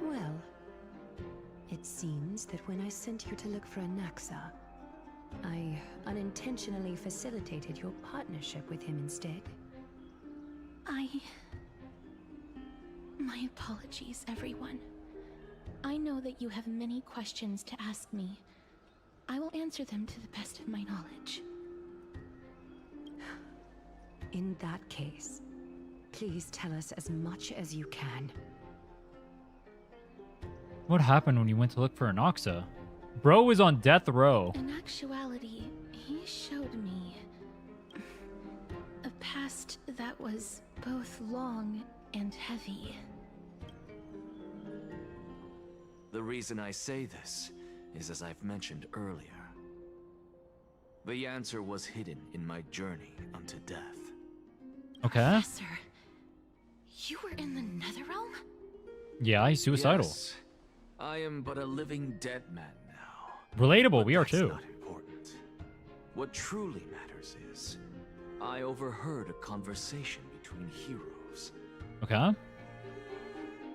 Well, it seems that when I sent you to look for Anaxa, I unintentionally facilitated your partnership with him instead. My apologies, everyone. I know that you have many questions to ask me. I will answer them to the best of my knowledge. In that case, please tell us as much as you can. What happened when you went to look for Anoxa? Bro was on death row. In actuality, he showed me a past that was both long and heavy. The reason I say this is as I've mentioned earlier. The answer was hidden in my journey unto death. Okay. Professor, you were in the Netherrealm? Yeah, he's suicidal. Yes, I am but a living dead man now. Relatable, But we are that's too. not important. What truly matters is, I overheard a conversation between heroes. Okay.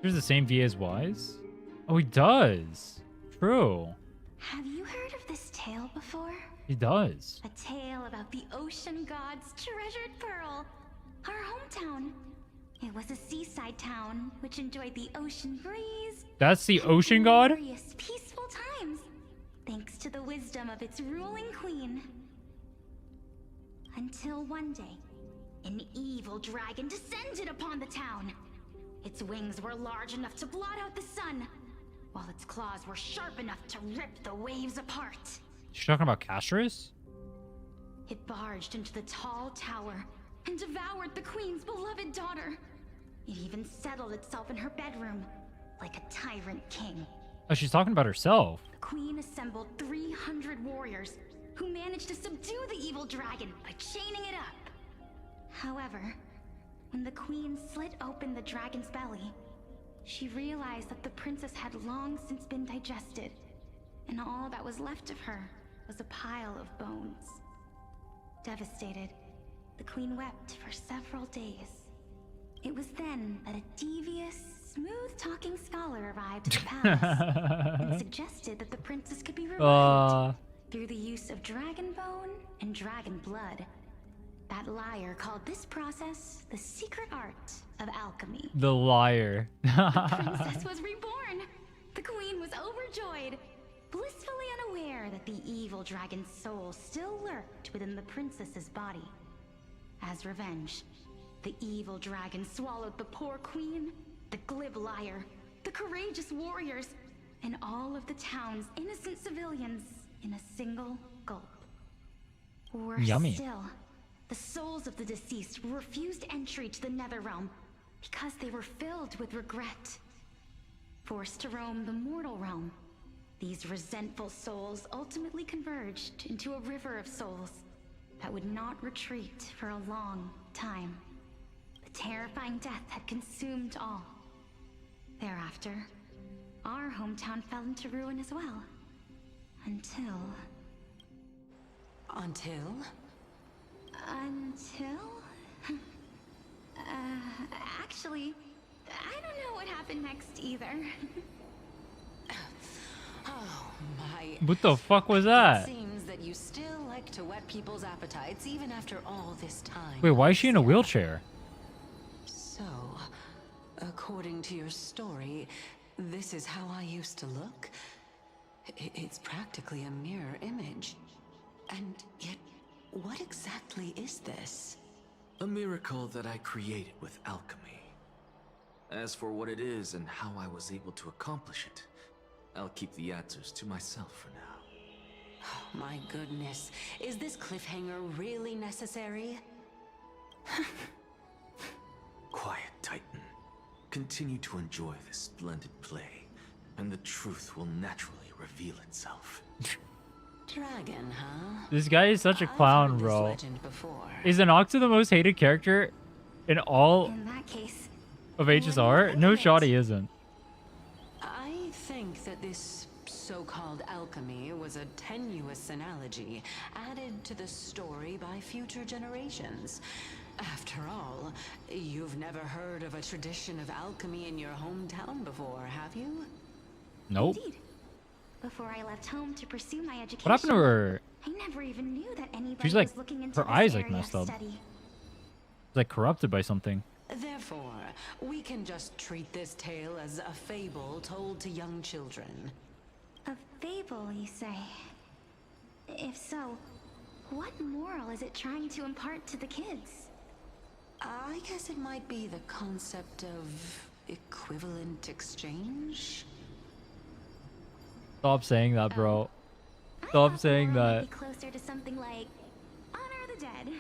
Here's the same VA as Wise. Oh, he does. True. Have you heard of this tale before? He does. A tale about the ocean god's treasured pearl, our hometown. It was a seaside town which enjoyed the ocean breeze. That's the ocean god? Glorious, peaceful times, thanks to the wisdom of its ruling queen. Until one day, an evil dragon descended upon the town. Its wings were large enough to blot out the sun, while its claws were sharp enough to rip the waves apart. She's talking about Castorus? It barged into the tall tower and devoured the queen's beloved daughter. It even settled itself in her bedroom, like a tyrant king. Oh, she's talking about herself. The queen assembled 300 warriors who managed to subdue the evil dragon by chaining it up. However, when the queen slit open the dragon's belly, she realized that the princess had long since been digested, and all that was left of her was a pile of bones. Devastated, the queen wept for several days. It was then that a devious, smooth-talking scholar arrived at the palace and suggested that the princess could be revived through the use of dragon bone and dragon blood. That liar called this process the secret art of alchemy. The liar. The princess was reborn. The queen was overjoyed, blissfully unaware that the evil dragon's soul still lurked within the princess's body. As revenge, the evil dragon swallowed the poor queen, the glib liar, the courageous warriors, and all of the town's innocent civilians in a single gulp. Worse Yummy. still, the souls of the deceased were refused entry to the Netherrealm because they were filled with regret. Forced to roam the mortal realm, these resentful souls ultimately converged into a river of souls that would not retreat for a long time. The terrifying death had consumed all. Thereafter, our hometown fell into ruin as well. Until... Until? Actually, I don't know what happened next either. Oh my. What the fuck was that? It seems that you still like to whet people's appetites even after all this time. Wait, why is she in a wheelchair? So, according to your story, this is how I used to look? It's practically a mirror image. And yet, what exactly is this? A miracle that I created with alchemy. As for what it is and how I was able to accomplish it, I'll keep the answers to myself for now. Oh, my goodness. Is this cliffhanger really necessary? Quiet, Titan. Continue to enjoy this splendid play, and the truth will naturally reveal itself. Dragon, huh? This guy is such a clown, bro. Legend before. Is Anoxa the most hated character in all In that case, of HSR? No shot he isn't. I think that this so-called alchemy was a tenuous analogy added to the story by future generations. After all, you've never heard of a tradition of alchemy in your hometown before, have you? Nope. Indeed. Before I left home to pursue my education, What happened to her? I never even knew that anybody She's like, was looking into her this eyes area like messed of up. study. It's like corrupted by something. Therefore, we can just treat this tale as a fable told to young children. A fable, you say? If so, what moral is it trying to impart to the kids? I guess it might be the concept of equivalent exchange. Stop saying that, bro. Stop saying that. Be closer to something like honor the dead.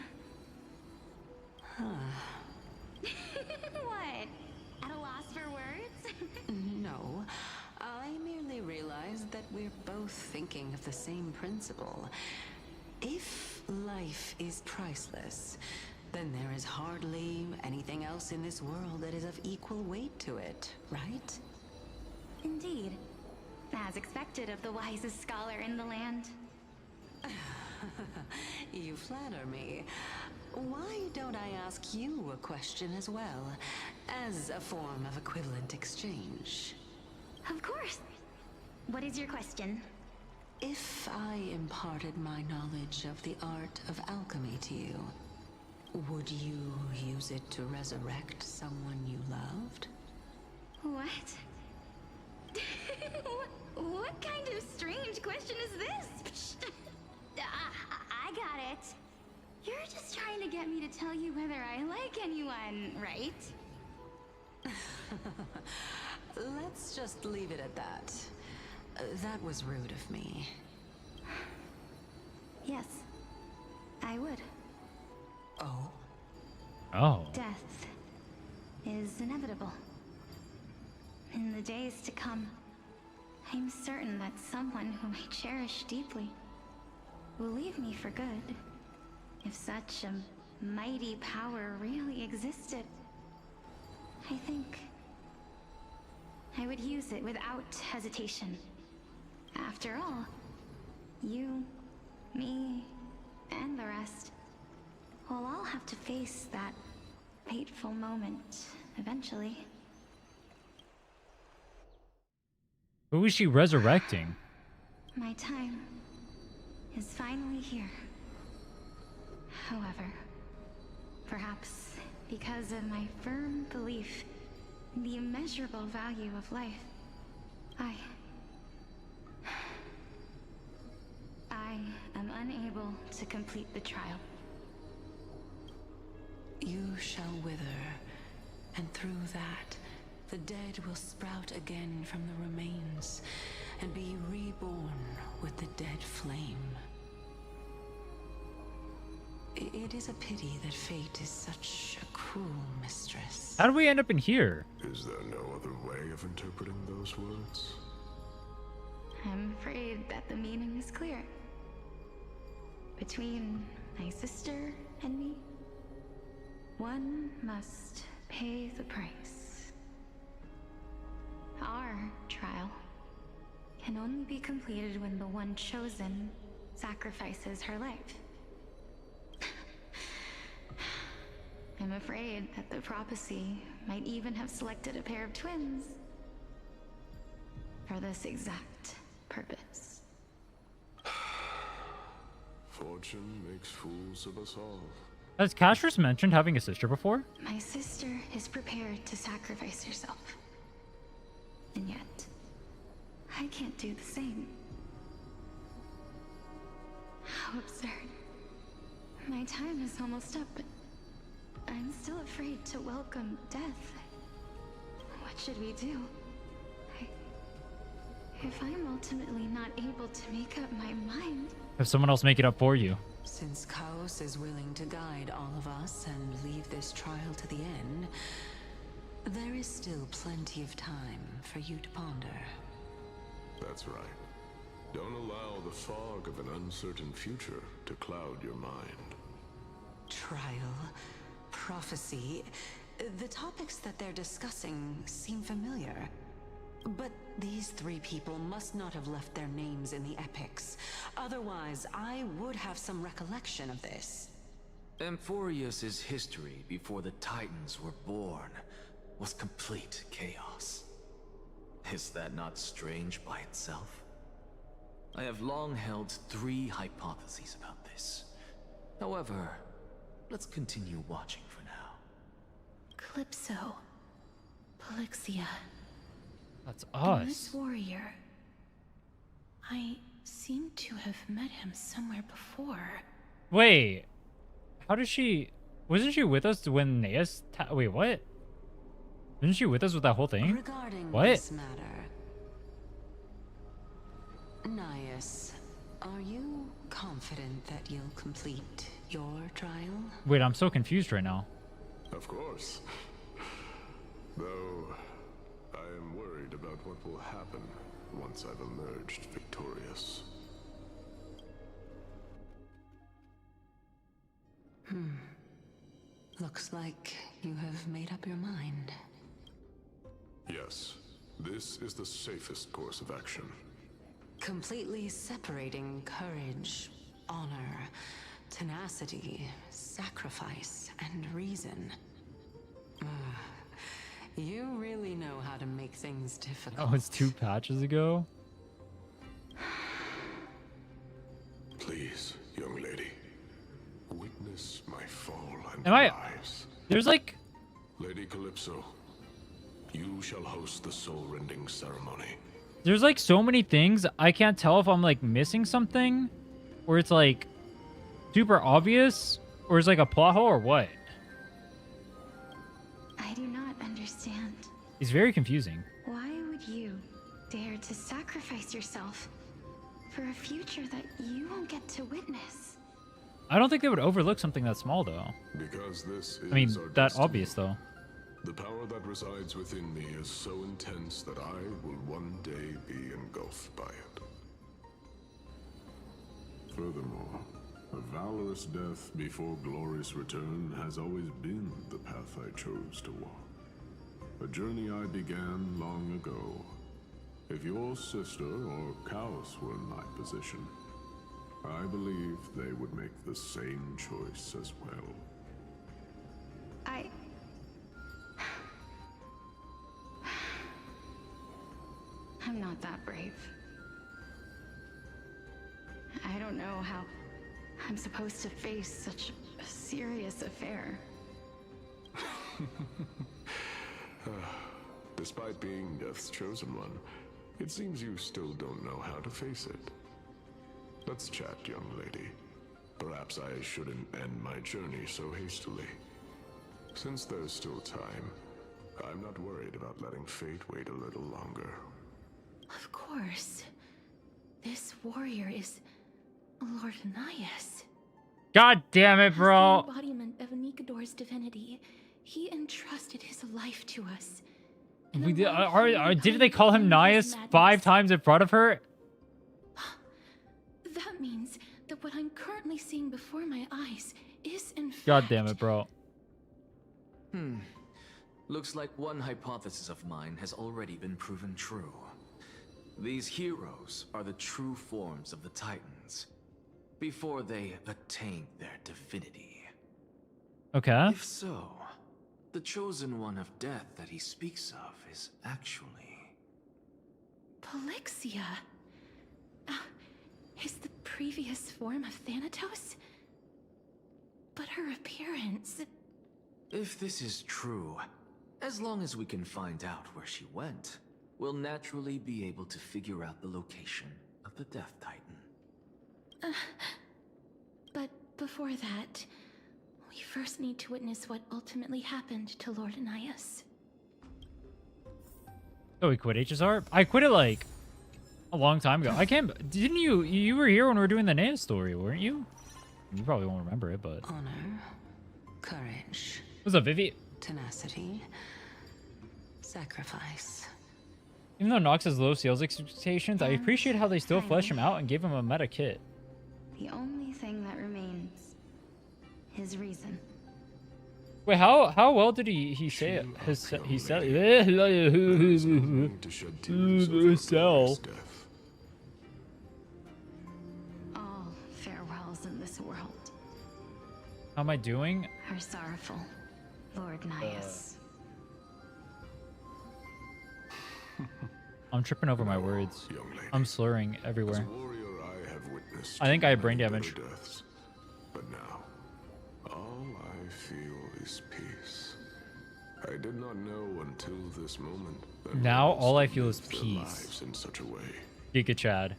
What? At a loss for words? No, I merely realized that we're both thinking of the same principle. If life is priceless, then there is hardly anything else in this world that is of equal weight to it, right? Indeed. As expected of the wisest scholar in the land. You flatter me. Why don't I ask you a question as well, as a form of equivalent exchange? Of course. What is your question? If I imparted my knowledge of the art of alchemy to you, would you use it to resurrect someone you loved? What? What kind of strange question is this? I got it. You're just trying to get me to tell you whether I like anyone, right? Let's just leave it at that. That was rude of me. Yes, I would. Oh? Oh. Death is inevitable. In the days to come, I'm certain that someone whom I cherish deeply will leave me for good. If such a mighty power really existed, I think I would use it without hesitation. After all, you, me, and the rest Well, I'll have to face that fateful moment eventually. Who is she resurrecting? My time is finally here. However, perhaps because of my firm belief in the immeasurable value of life, I am unable to complete the trial. You shall wither, and through that, the dead will sprout again from the remains, and be reborn with the dead flame. It is a pity that fate is such a cruel mistress. How do we end up in here? Is there no other way of interpreting those words? I'm afraid that the meaning is clear. Between my sister and me, one must pay the price. Our trial can only be completed when the one chosen sacrifices her life. I'm afraid that the prophecy might even have selected a pair of twins for this exact purpose. Fortune makes fools of us all. Has Castrus mentioned having a sister before? My sister is prepared to sacrifice herself. And yet, I can't do the same. How absurd. My time is almost up, but I'm still afraid to welcome death. What should we do? If I'm ultimately not able to make up my mind... Have someone else make it up for you. Since Chaos is willing to guide all of us and leave this trial to the end, there is still plenty of time for you to ponder. That's right. Don't allow the fog of an uncertain future to cloud your mind. Trial, prophecy, the topics that they're discussing seem familiar. But these three people must not have left their names in the epics. Otherwise, I would have some recollection of this. Amphoreus' history before the Titans were born was complete chaos. Is that not strange by itself? I have long held three hypotheses about this. However, let's continue watching for now. Calypso. Polixia. That's And us. this warrior. I seem to have met him somewhere before. Wait. How does she... Wasn't she with us when Naeus... Wait, what? Wasn't she with us with that whole thing? Regarding What? this matter, Naeus, are you confident that you'll complete your trial? Wait, I'm so confused right now. Of course. Though, I am worried about what will happen once I've emerged victorious. Looks like you have made up your mind. Yes, this is the safest course of action. Completely separating courage, honor, tenacity, sacrifice, and reason. You really know how to make things difficult. Oh, it's 2 patches ago? Please, young lady, witness my fall and Am I... rise. There's like... Lady Calypso, you shall host the soul-rending ceremony. There's like so many things. I can't tell if I'm like missing something. Or it's like super obvious. Or it's like a plot hole or what. I do not understand. It's very confusing. Why would you dare to sacrifice yourself for a future that you won't get to witness? I don't think they would overlook something that small though. Because this is I mean, our that destiny. obvious though. The power that resides within me is so intense that I will one day be engulfed by it. Furthermore, a valorous death before glorious return has always been the path I chose to walk. A journey I began long ago. If your sister or Chaos were in my position, I believe they would make the same choice as well. I'm not that brave. I don't know how I'm supposed to face such a serious affair. Despite being Death's chosen one, it seems you still don't know how to face it. Let's chat, young lady. Perhaps I shouldn't end my journey so hastily. Since there's still time, I'm not worried about letting fate wait a little longer. Of course. This warrior is Lord Anaias. God damn it, bro. As the embodiment of Nikador's divinity, he entrusted his life to us. Did they call him Nias 5 times in front of her? That means that what I'm currently seeing before my eyes is in fact... God damn it, bro. Looks like one hypothesis of mine has already been proven true. These heroes are the true forms of the Titans, before they attained their divinity. Okay. If so, the chosen one of death that he speaks of is actually... Polixia. Is the previous form of Thanatos? But her appearance... If this is true, as long as we can find out where she went, we'll naturally be able to figure out the location of the Death Titan. But before that, we first need to witness what ultimately happened to Lord Anaias. Oh, we quit HSR? I quit it like a long time ago. I can't... Didn't you... You were here when we were doing the Nana story, weren't you? You probably won't remember it, but... Honor, courage. What's up, Vivi? Tenacity, sacrifice. Even though Nox has low sales expectations, I appreciate how they still fleshed him out and gave him a meta kit. The only thing that remains is reason. Wait, how well did he say it? He said sell. All farewells in this world How am I doing? are sorrowful, Lord Nias. I'm tripping over my words. I'm slurring everywhere. I think I have brain damage. Deaths, but now, all I feel is peace. I did not know until this moment that Now all I feel is lived their peace. lives in such a way. Giga Chad.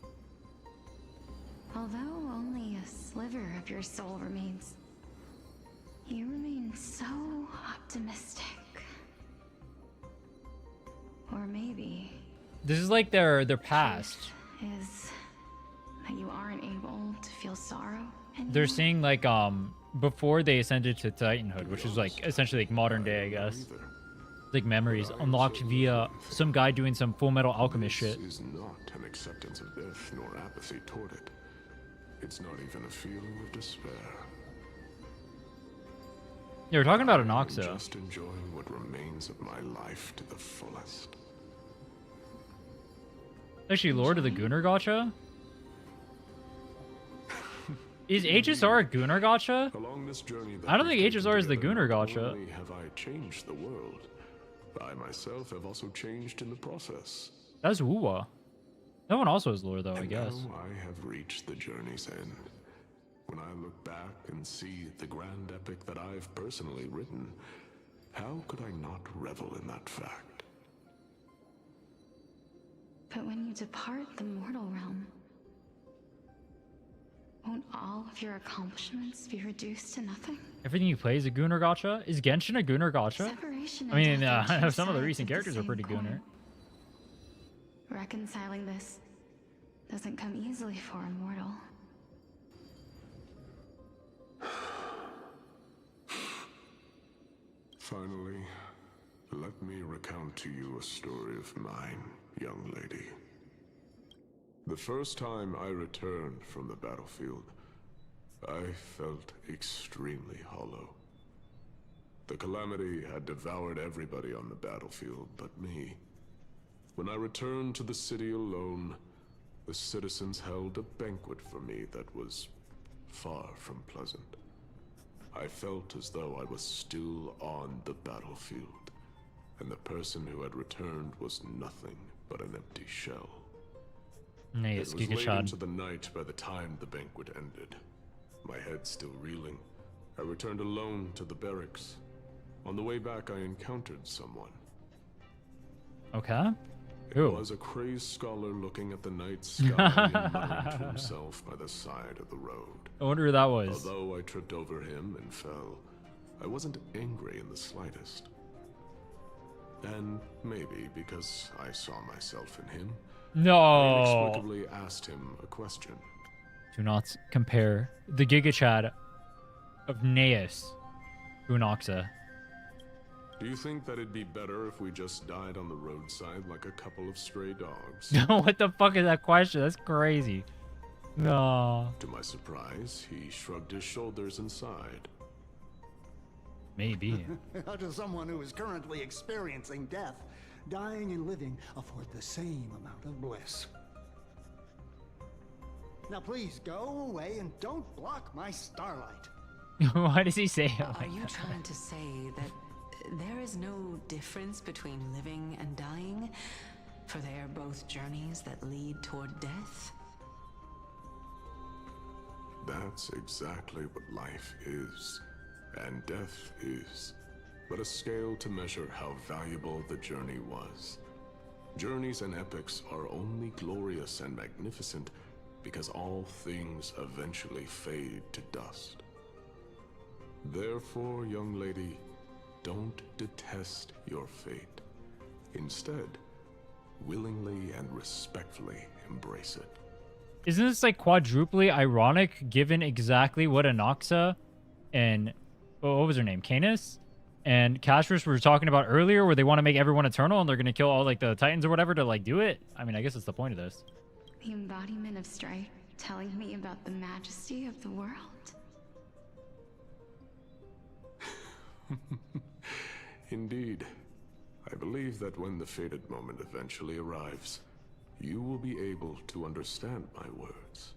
Although only a sliver of your soul remains, you remain so optimistic. Or maybe This is like their past. is that you aren't able to feel sorrow anymore. They're seeing like before they ascended to Titanhood, which is like essentially like modern day, I guess. Like memories unlocked via some guy doing some Full Metal Alchemist shit. This is not an acceptance of death nor apathy toward it. It's not even a feeling of despair. Yeah, we're talking about I'm Anoxa. just enjoying what remains of my life to the fullest. Actually, Lord of the Gunnar Gacha? Is HSR a Gunnar Gacha? Along this journey that I don't think we've taken HSR is the together, Gunnar not Gacha. only have I changed the world, I myself have also changed in the process. That's Wuwa. That one also is lore, though, I And guess. now I have reached the journey's end. When I look back and see the grand epic that I've personally written, how could I not revel in that fact? But when you depart the mortal realm, won't all of your accomplishments be reduced to nothing? Everything you play is a Gunnar Gacha? Is Genshin a Gunnar Gacha? Separation I mean, and death are two some of the sides recent of the characters are same pretty coin. Gunnar. Reconciling this doesn't come easily for a mortal. Finally, let me recount to you a story of mine, young lady. The first time I returned from the battlefield, I felt extremely hollow. The calamity had devoured everybody on the battlefield but me. When I returned to the city alone, the citizens held a banquet for me that was far from pleasant. I felt as though I was still on the battlefield, and the person who had returned was nothing but an empty shell. Nice, It was late Giga into the night by the time the banquet ended. My head still reeling, I returned alone to the barracks. On the way back, I encountered someone. Okay. It Who? was a crazed scholar looking at the night sky and muttering to himself by the side of the road. I wonder who that was. Although I tripped over him and fell, I wasn't angry in the slightest. And maybe because I saw myself in him, No. I inexplicably asked him a question. Do not compare the Giga Chad of Naeus to Anoxa. Do you think that it'd be better if we just died on the roadside like a couple of stray dogs? What the fuck is that question? That's crazy. No. To my surprise, he shrugged his shoulders and sighed. Maybe. To someone who is currently experiencing death, dying and living afford the same amount of bliss. Now please go away and don't block my starlight. Why does he say it Are like you that? trying to say that there is no difference between living and dying? For they are both journeys that lead toward death? That's exactly what life is, and death is, but a scale to measure how valuable the journey was. Journeys and epics are only glorious and magnificent because all things eventually fade to dust. Therefore, young lady, don't detest your fate. Instead, willingly and respectfully embrace it. Isn't this like quadruply ironic given exactly what Anoxa and what was her name? Canis and Castrus were talking about earlier, where they want to make everyone eternal and they're going to kill all like the Titans or whatever to like do it? I mean, I guess that's the point of this. The embodiment of strife telling me about the majesty of the world. Indeed. I believe that when the fated moment eventually arrives, you will be able to understand my words.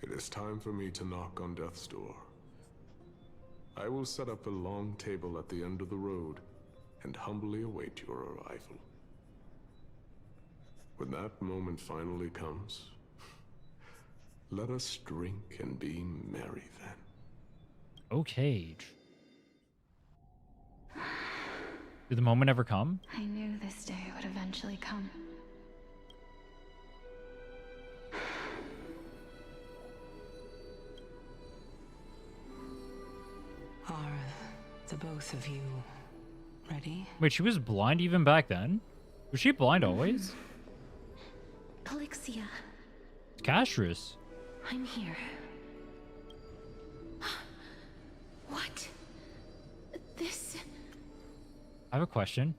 It is time for me to knock on death's door. I will set up a long table at the end of the road and humbly await your arrival. When that moment finally comes, let us drink and be merry then. Okay. Did the moment ever come? I knew this day would eventually come. Are the both of you ready? Wait, she was blind even back then? Was she blind always? Polixia, It's Castrus. I'm here. What? This... I have a question.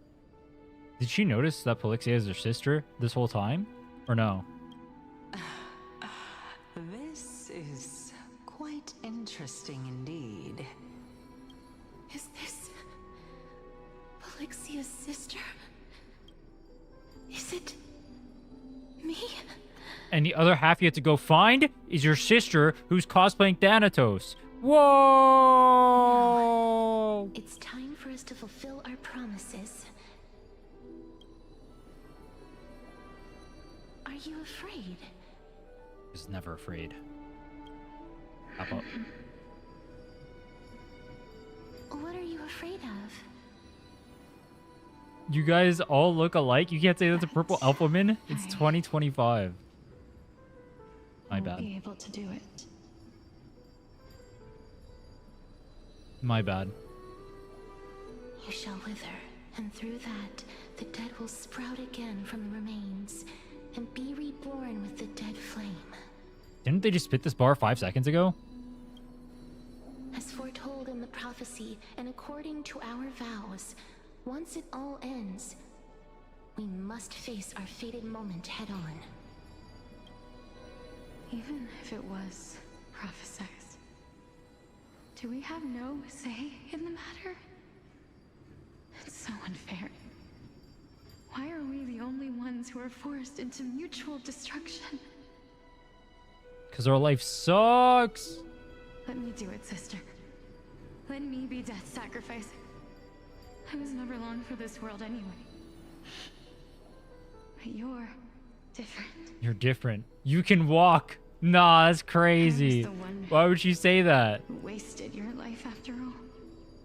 Did she notice that Polixia is her sister this whole time? Or no? This is quite interesting indeed. Is this... Polixia's sister? Is it... me? And the other half you have to go find is your sister who's cosplaying Thanatos. Whoa! It's time for us to fulfill our promises. Are you afraid? Is never afraid. How about... What are you afraid of? You guys all look alike? You can't say that's a purple Elfwoman? It's 2025. My I'll bad. be able to do it. My bad. You shall wither, and through that, the dead will sprout again from the remains, and be reborn with the dead flame. Didn't they just spit this bar 5 seconds ago? As foretold in the prophecy, and according to our vows, once it all ends, we must face our fated moment head on. Even if it was prophesized, do we have no say in the matter? It's so unfair. Why are we the only ones who are forced into mutual destruction? Because our life sucks. Let me do it, sister. Let me be death sacrifice. I was never long for this world anyway. But you're different. You're different. You can walk. Nah, that's crazy. I was the one Why would she say that? who wasted your life after all.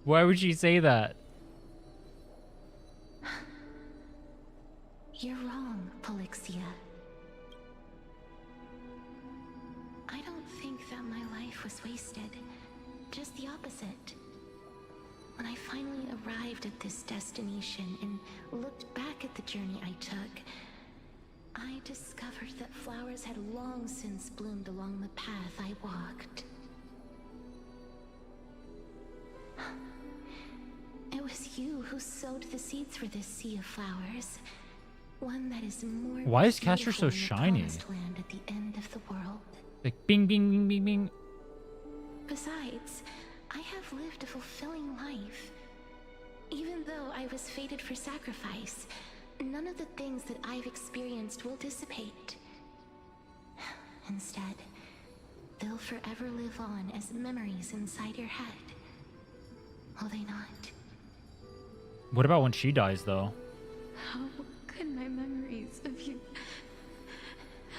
Why would she say that? You're wrong, Polixia. I don't think that my life was wasted. Just the opposite. When I finally arrived at this destination and looked back at the journey I took, I discovered that flowers had long since bloomed along the path I walked. It was you who sowed the seeds for this sea of flowers. One that is more Why is Castor so beautiful than the shiny? promised land at the end of the world. Like bing, bing, bing, bing, bing. Besides, I have lived a fulfilling life. Even though I was fated for sacrifice, none of the things that I've experienced will dissipate. Instead, they'll forever live on as memories inside your head. Will they not? What about when she dies, though? How could my memories of you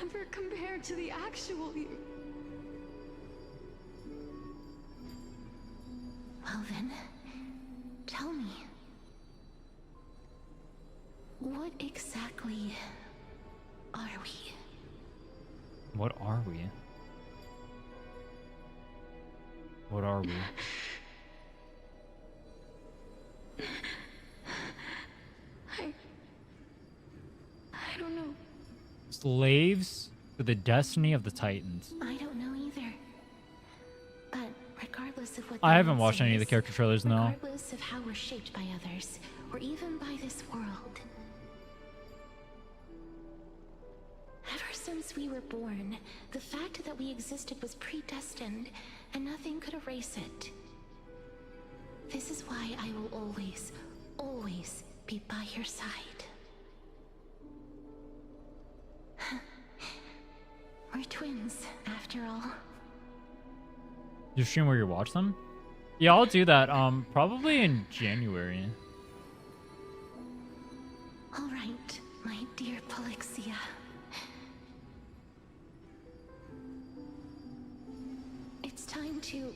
ever compare to the actual you? Well then, tell me. What exactly are we? What are we? What are we? I don't know. Slaves to the destiny of the Titans. I don't know either. But regardless of what I the haven't world watched any of the says, character trailers, no. regardless of how we're shaped by others, or even by this world. Ever since we were born, the fact that we existed was predestined, and nothing could erase it. This is why I will always, always be by your side. We're twins, after all. You stream where you watch them? Yeah, I'll do that. Probably in January. All right, my dear Polixia. It's time to...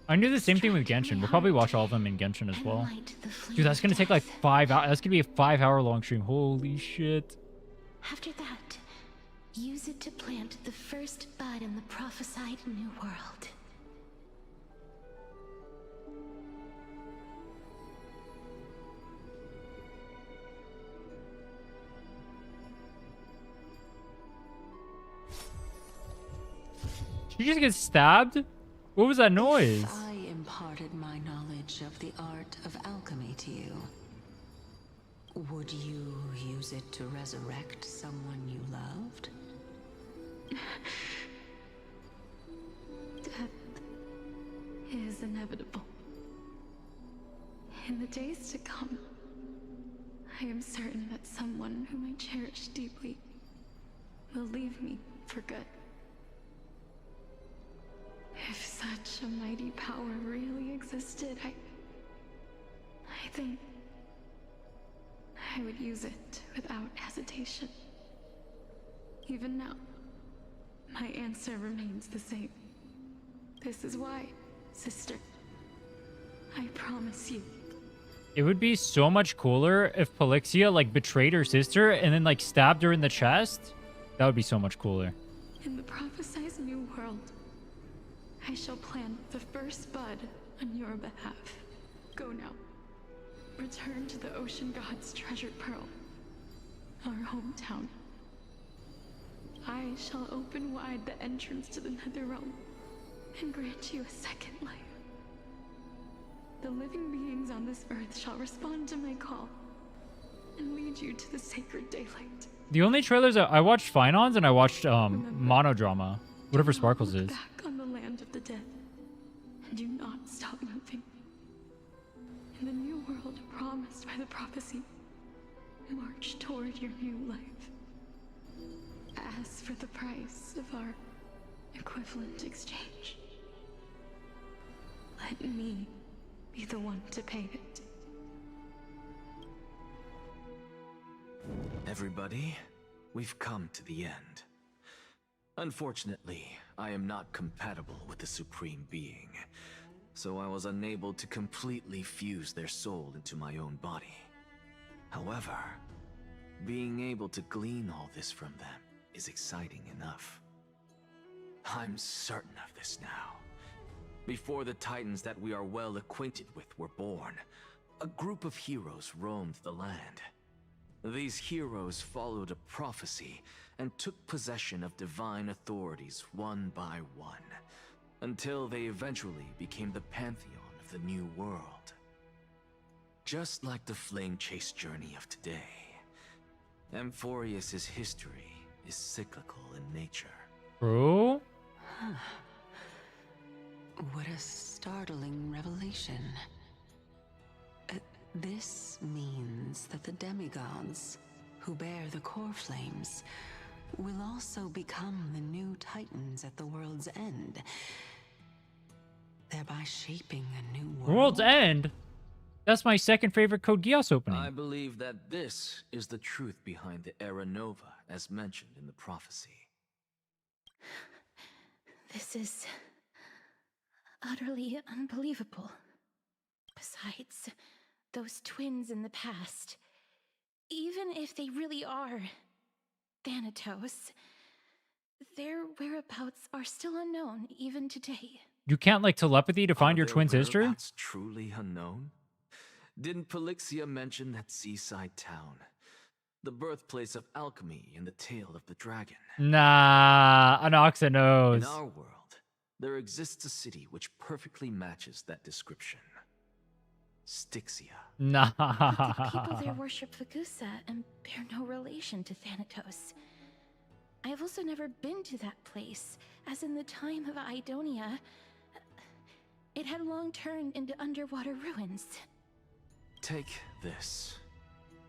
I knew the same thing with Genshin. We'll probably watch all of them in Genshin as well. Dude, that's gonna take like 5 hours. That's gonna be a 5-hour long stream. Holy shit. After that, use it to plant the first bud in the prophesied new world. Did you just get stabbed? What was that noise? If I imparted my knowledge of the art of alchemy to you, would you use it to resurrect someone you loved? Death is inevitable. In the days to come, I am certain that someone whom I cherish deeply will leave me for good. If such a mighty power really existed, I think I would use it without hesitation. Even now, my answer remains the same. This is why, sister, I promise you. It would be so much cooler if Polixia like betrayed her sister and then like stabbed her in the chest. That would be so much cooler. In the prophesied new world, I shall plant the first bud on your behalf. Go now. Return to the ocean god's treasured pearl, our hometown. I shall open wide the entrance to the nether realm and grant you a second life. The living beings on this earth shall respond to my call and lead you to the sacred daylight. The only trailers I watched Finons and I watched Monodrama, whatever Sparkles is. Back on the land of the dead, and do not stop moving. In the new world promised by the prophecy, march toward your new life. As for the price of our equivalent exchange. Let me be the one to pay it. Everybody, we've come to the end. Unfortunately, I am not compatible with the Supreme Being, so I was unable to completely fuse their soul into my own body. However, being able to glean all this from them is exciting enough. I'm certain of this now. Before the Titans that we are well acquainted with were born, a group of heroes roamed the land. These heroes followed a prophecy and took possession of divine authorities one by one, until they eventually became the pantheon of the New World. Just like the flame chase journey of today, Amphoreus' history is cyclical in nature. Bro? What a startling revelation. This means that the demigods, who bear the core flames, will also become the new titans at the world's end, thereby shaping a new world. World's End? That's my second favorite Code Geass opening. I believe that this is the truth behind the Era Nova, as mentioned in the prophecy. This is utterly unbelievable. Besides, those twins in the past, even if they really are Thanatos, their whereabouts are still unknown even today. You can't like telepathy to find your twin's history? That's truly unknown? Didn't Polixia mention that seaside town? The birthplace of alchemy and the tale of the dragon. Nah, Anoxa knows. In our world, there exists a city which perfectly matches that description. Styxia. Nah. But the people there worship Fagusa and bear no relation to Thanatos. I have also never been to that place, as in the time of Idonia, it had long turned into underwater ruins. Take this.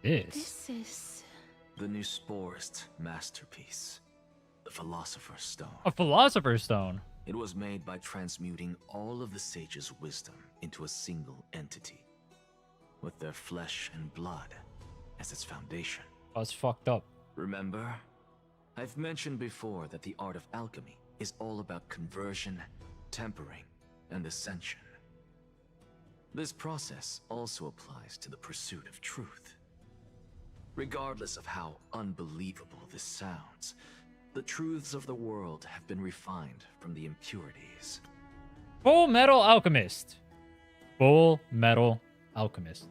This is... the new Sporist masterpiece. The Philosopher's Stone. A Philosopher's Stone? It was made by transmuting all of the sages' wisdom into a single entity, with their flesh and blood as its foundation. That's fucked up. Remember? I've mentioned before that the art of alchemy is all about conversion, tempering, and ascension. This process also applies to the pursuit of truth. Regardless of how unbelievable this sounds, the truths of the world have been refined from the impurities. Full Metal Alchemist. Full Metal Alchemist.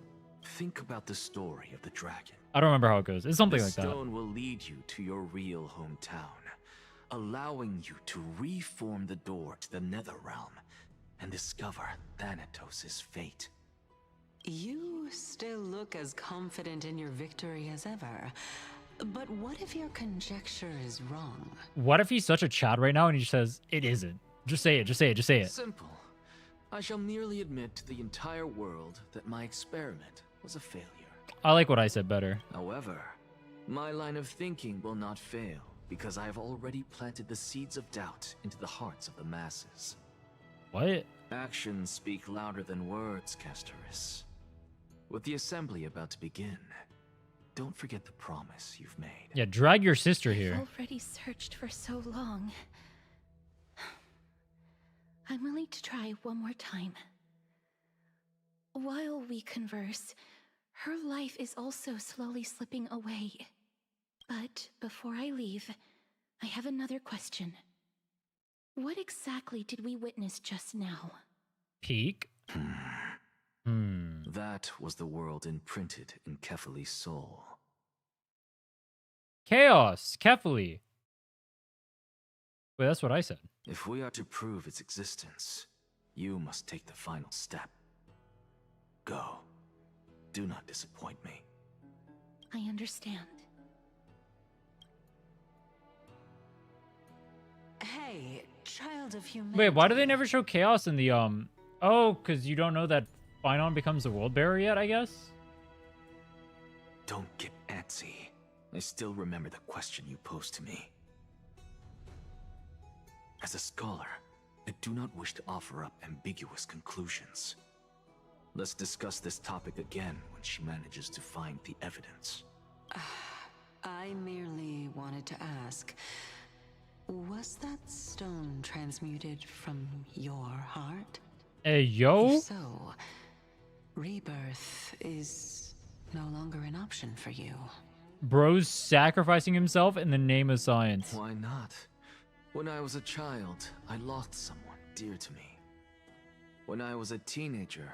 Think about the story of the dragon. I don't remember how it goes. It's something like the that. stone will lead you to your real hometown, allowing you to reform the door to the Netherrealm and discover Thanatos' fate. You still look as confident in your victory as ever. But what if your conjecture is wrong? What if he's such a Chad right now and he says, it isn't? Just say it, just say it, just say it. Simple. I shall merely admit to the entire world that my experiment was a failure. I like what I said better. However, my line of thinking will not fail because I have already planted the seeds of doubt into the hearts of the masses. What? Actions speak louder than words, Castoris. With the assembly about to begin, don't forget the promise you've made. Yeah, drag your sister here. I've already searched for so long. I'm willing to try one more time. While we converse, her life is also slowly slipping away. But before I leave, I have another question. What exactly did we witness just now? Peek? That was the world imprinted in Kefali's soul. Chaos, Kefali. Wait, that's what I said. If we are to prove its existence, you must take the final step. Go. Do not disappoint me. I understand. Hey, child of humanity. Wait, why do they never show Chaos in the, Oh, because you don't know that Phynon becomes the world bearer yet, I guess? Don't get antsy. I still remember the question you posed to me. As a scholar, I do not wish to offer up ambiguous conclusions. Let's discuss this topic again when she manages to find the evidence. I merely wanted to ask, was that stone transmuted from your heart? Hey, yo? If so, rebirth is no longer an option for you. Bro's sacrificing himself in the name of science. Why not? When I was a child, I lost someone dear to me. When I was a teenager,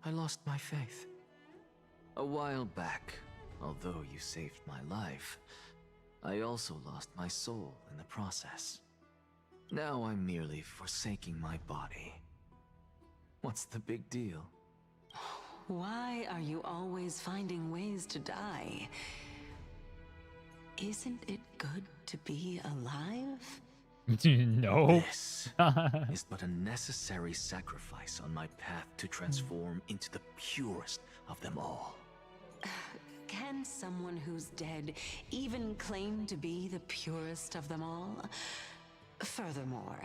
I lost my faith. A while back, although you saved my life, I also lost my soul in the process. Now I'm merely forsaking my body. What's the big deal? Why are you always finding ways to die? Isn't it good to be alive? No. This is but a necessary sacrifice on my path to transform into the purest of them all. Can someone who's dead even claim to be the purest of them all? Furthermore,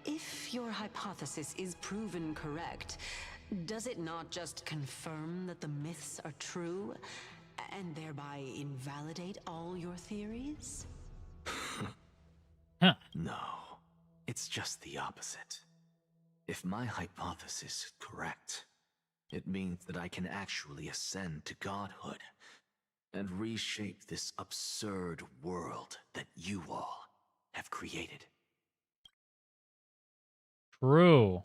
if your hypothesis is proven correct, does it not just confirm that the myths are true, and thereby invalidate all your theories? No, it's just the opposite. If my hypothesis is correct, it means that I can actually ascend to godhood and reshape this absurd world that you all have created. True.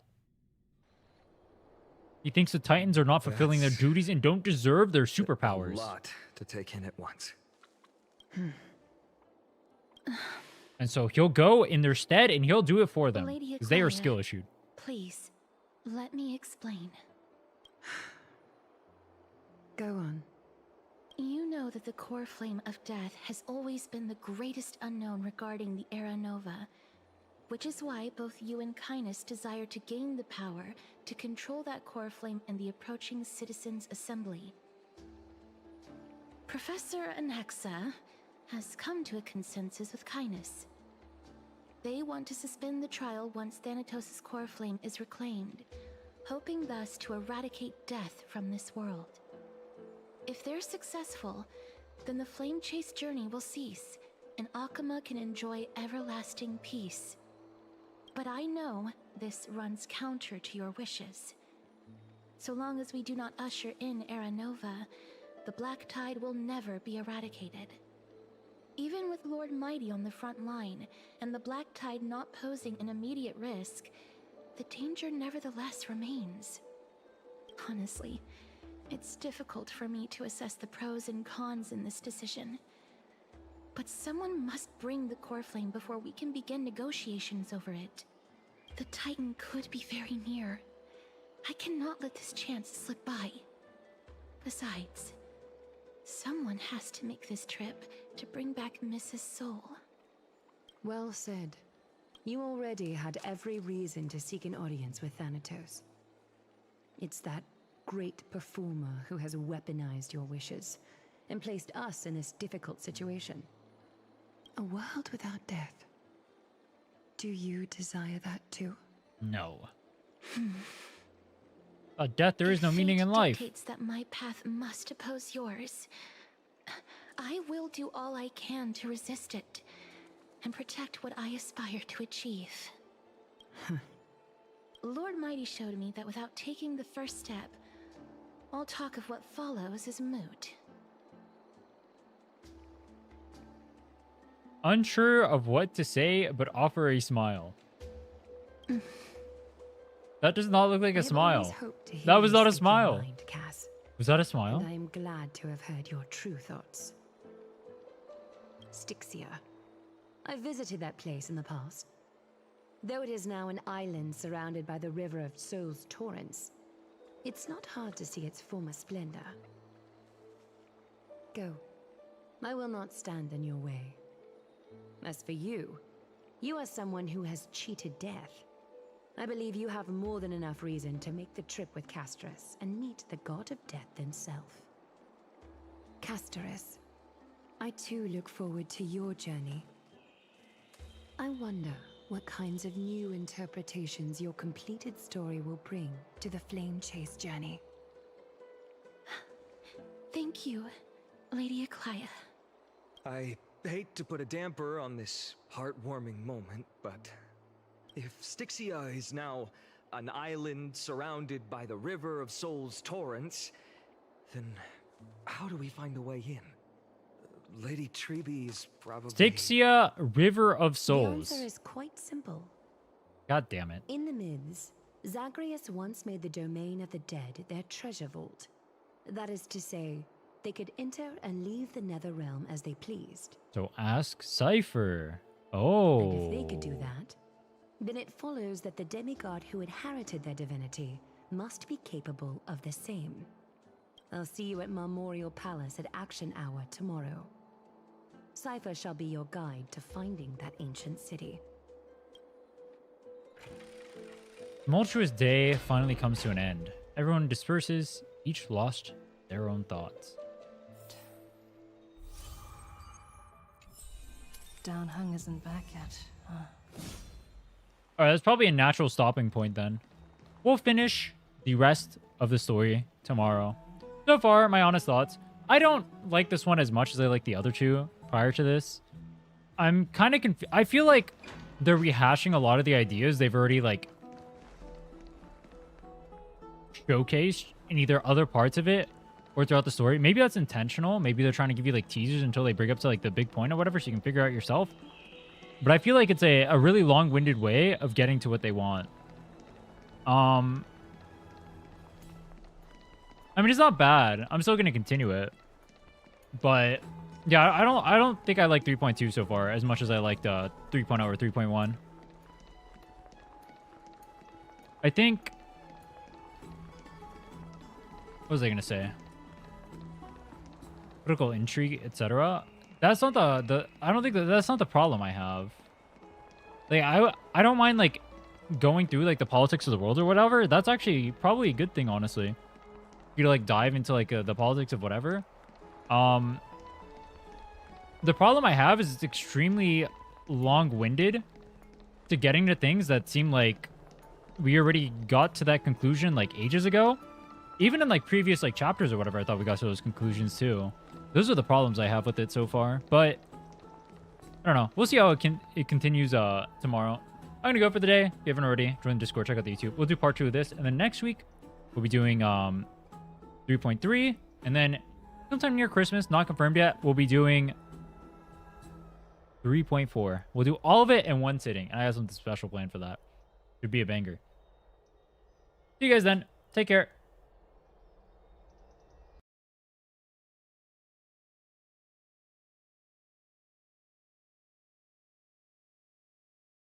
He thinks the Titans are not fulfilling their duties and don't deserve their superpowers. A lot to take in at once. And so he'll go in their stead and he'll do it for them. Lady Because they are Aqualia, skill issued. Please, let me explain. Go on. You know that the core flame of death has always been the greatest unknown regarding the Era Nova, which is why both you and Kynus desire to gain the power to control that core flame in the approaching Citizens' Assembly. Professor Anaxa has come to a consensus with Kynus. They want to suspend the trial once Thanatos' core flame is reclaimed, hoping thus to eradicate death from this world. If they're successful, then the flame chase journey will cease, and Akama can enjoy everlasting peace. But I know this runs counter to your wishes. So long as we do not usher in Era Nova, the Black Tide will never be eradicated. Even with Lord Mighty on the front line, and the Black Tide not posing an immediate risk, the danger nevertheless remains. Honestly, it's difficult for me to assess the pros and cons in this decision. But someone must bring the core flame before we can begin negotiations over it. The Titan could be very near. I cannot let this chance slip by. Besides, someone has to make this trip to bring back Mrs. Soul. Well said. You already had every reason to seek an audience with Thanatos. It's that great performer who has weaponized your wishes and placed us in this difficult situation. A world without death. Do you desire that too? No. Death, there is no meaning in life. Dictates that my path must oppose yours. I will do all I can to resist it and protect what I aspire to achieve. Lord Mighty showed me that without taking the first step, all talk of what follows is moot. Unsure of what to say, but offer a smile. That does not look like a smile. That was not a smile. Was that a smile? And I am glad to have heard your true thoughts. Styxia. I visited that place in the past. Though it is now an island surrounded by the river of Soul's torrents, it's not hard to see its former splendor. Go. I will not stand in your way. As for you, you are someone who has cheated death. I believe you have more than enough reason to make the trip with Casterus and meet the god of death himself. Casterus, I too look forward to your journey. I wonder, what kinds of new interpretations your completed story will bring to the Flame Chase journey. Thank you, Lady Aklia. I hate to put a damper on this heartwarming moment, but if Styxia is now an island surrounded by the River of Souls torrents, then how do we find a way in? Lady Trebe is probably... Styxia, River of Souls. The answer is quite simple. God damn it. In the myths, Zagreus once made the domain of the dead their treasure vault. That is to say, they could enter and leave the nether realm as they pleased. So ask Cypher. Oh. And if they could do that, then it follows that the demigod who inherited their divinity must be capable of the same. I'll see you at Marmorial Palace at Action Hour tomorrow. Cypher shall be your guide to finding that ancient city. Tumultuous day finally comes to an end. Everyone disperses, each lost their own thoughts. Downhung isn't back yet, huh? Alright, that's probably a natural stopping point then. We'll finish the rest of the story tomorrow. So far, my honest thoughts. I don't like this one as much as I like the other two prior to this. I'm kind of confused. I feel like they're rehashing a lot of the ideas they've already like showcased in either other parts of it or throughout the story. Maybe that's intentional. Maybe they're trying to give you like teasers until they bring up to like the big point or whatever so you can figure out yourself. But I feel like it's a really long-winded way of getting to what they want. I mean, it's not bad. I'm still going to continue it. But yeah, I don't think I like 3.2 so far as much as I liked 3.0 or 3.1. I think... What was I going to say? Political intrigue, etc. That's not I don't think that's not the problem I have. Like, I don't mind, like, going through, like, the politics of the world or whatever. That's actually probably a good thing, honestly. You to, like, dive into, like, the politics of whatever. The problem I have is it's extremely long-winded to getting to things that seem like we already got to that conclusion, like, ages ago. Even in, like, previous, like, chapters or whatever, I thought we got to those conclusions, too. Those are the problems I have with it so far. But, I don't know. We'll see how it continues tomorrow. I'm going to go for the day. If you haven't already, join the Discord, check out the YouTube. We'll do part 2 of this. And then next week, we'll be doing 3.3. And then sometime near Christmas, not confirmed yet, we'll be doing 3.4. We'll do all of it in one sitting. And I have something special planned for that. Should be a banger. See you guys then. Take care.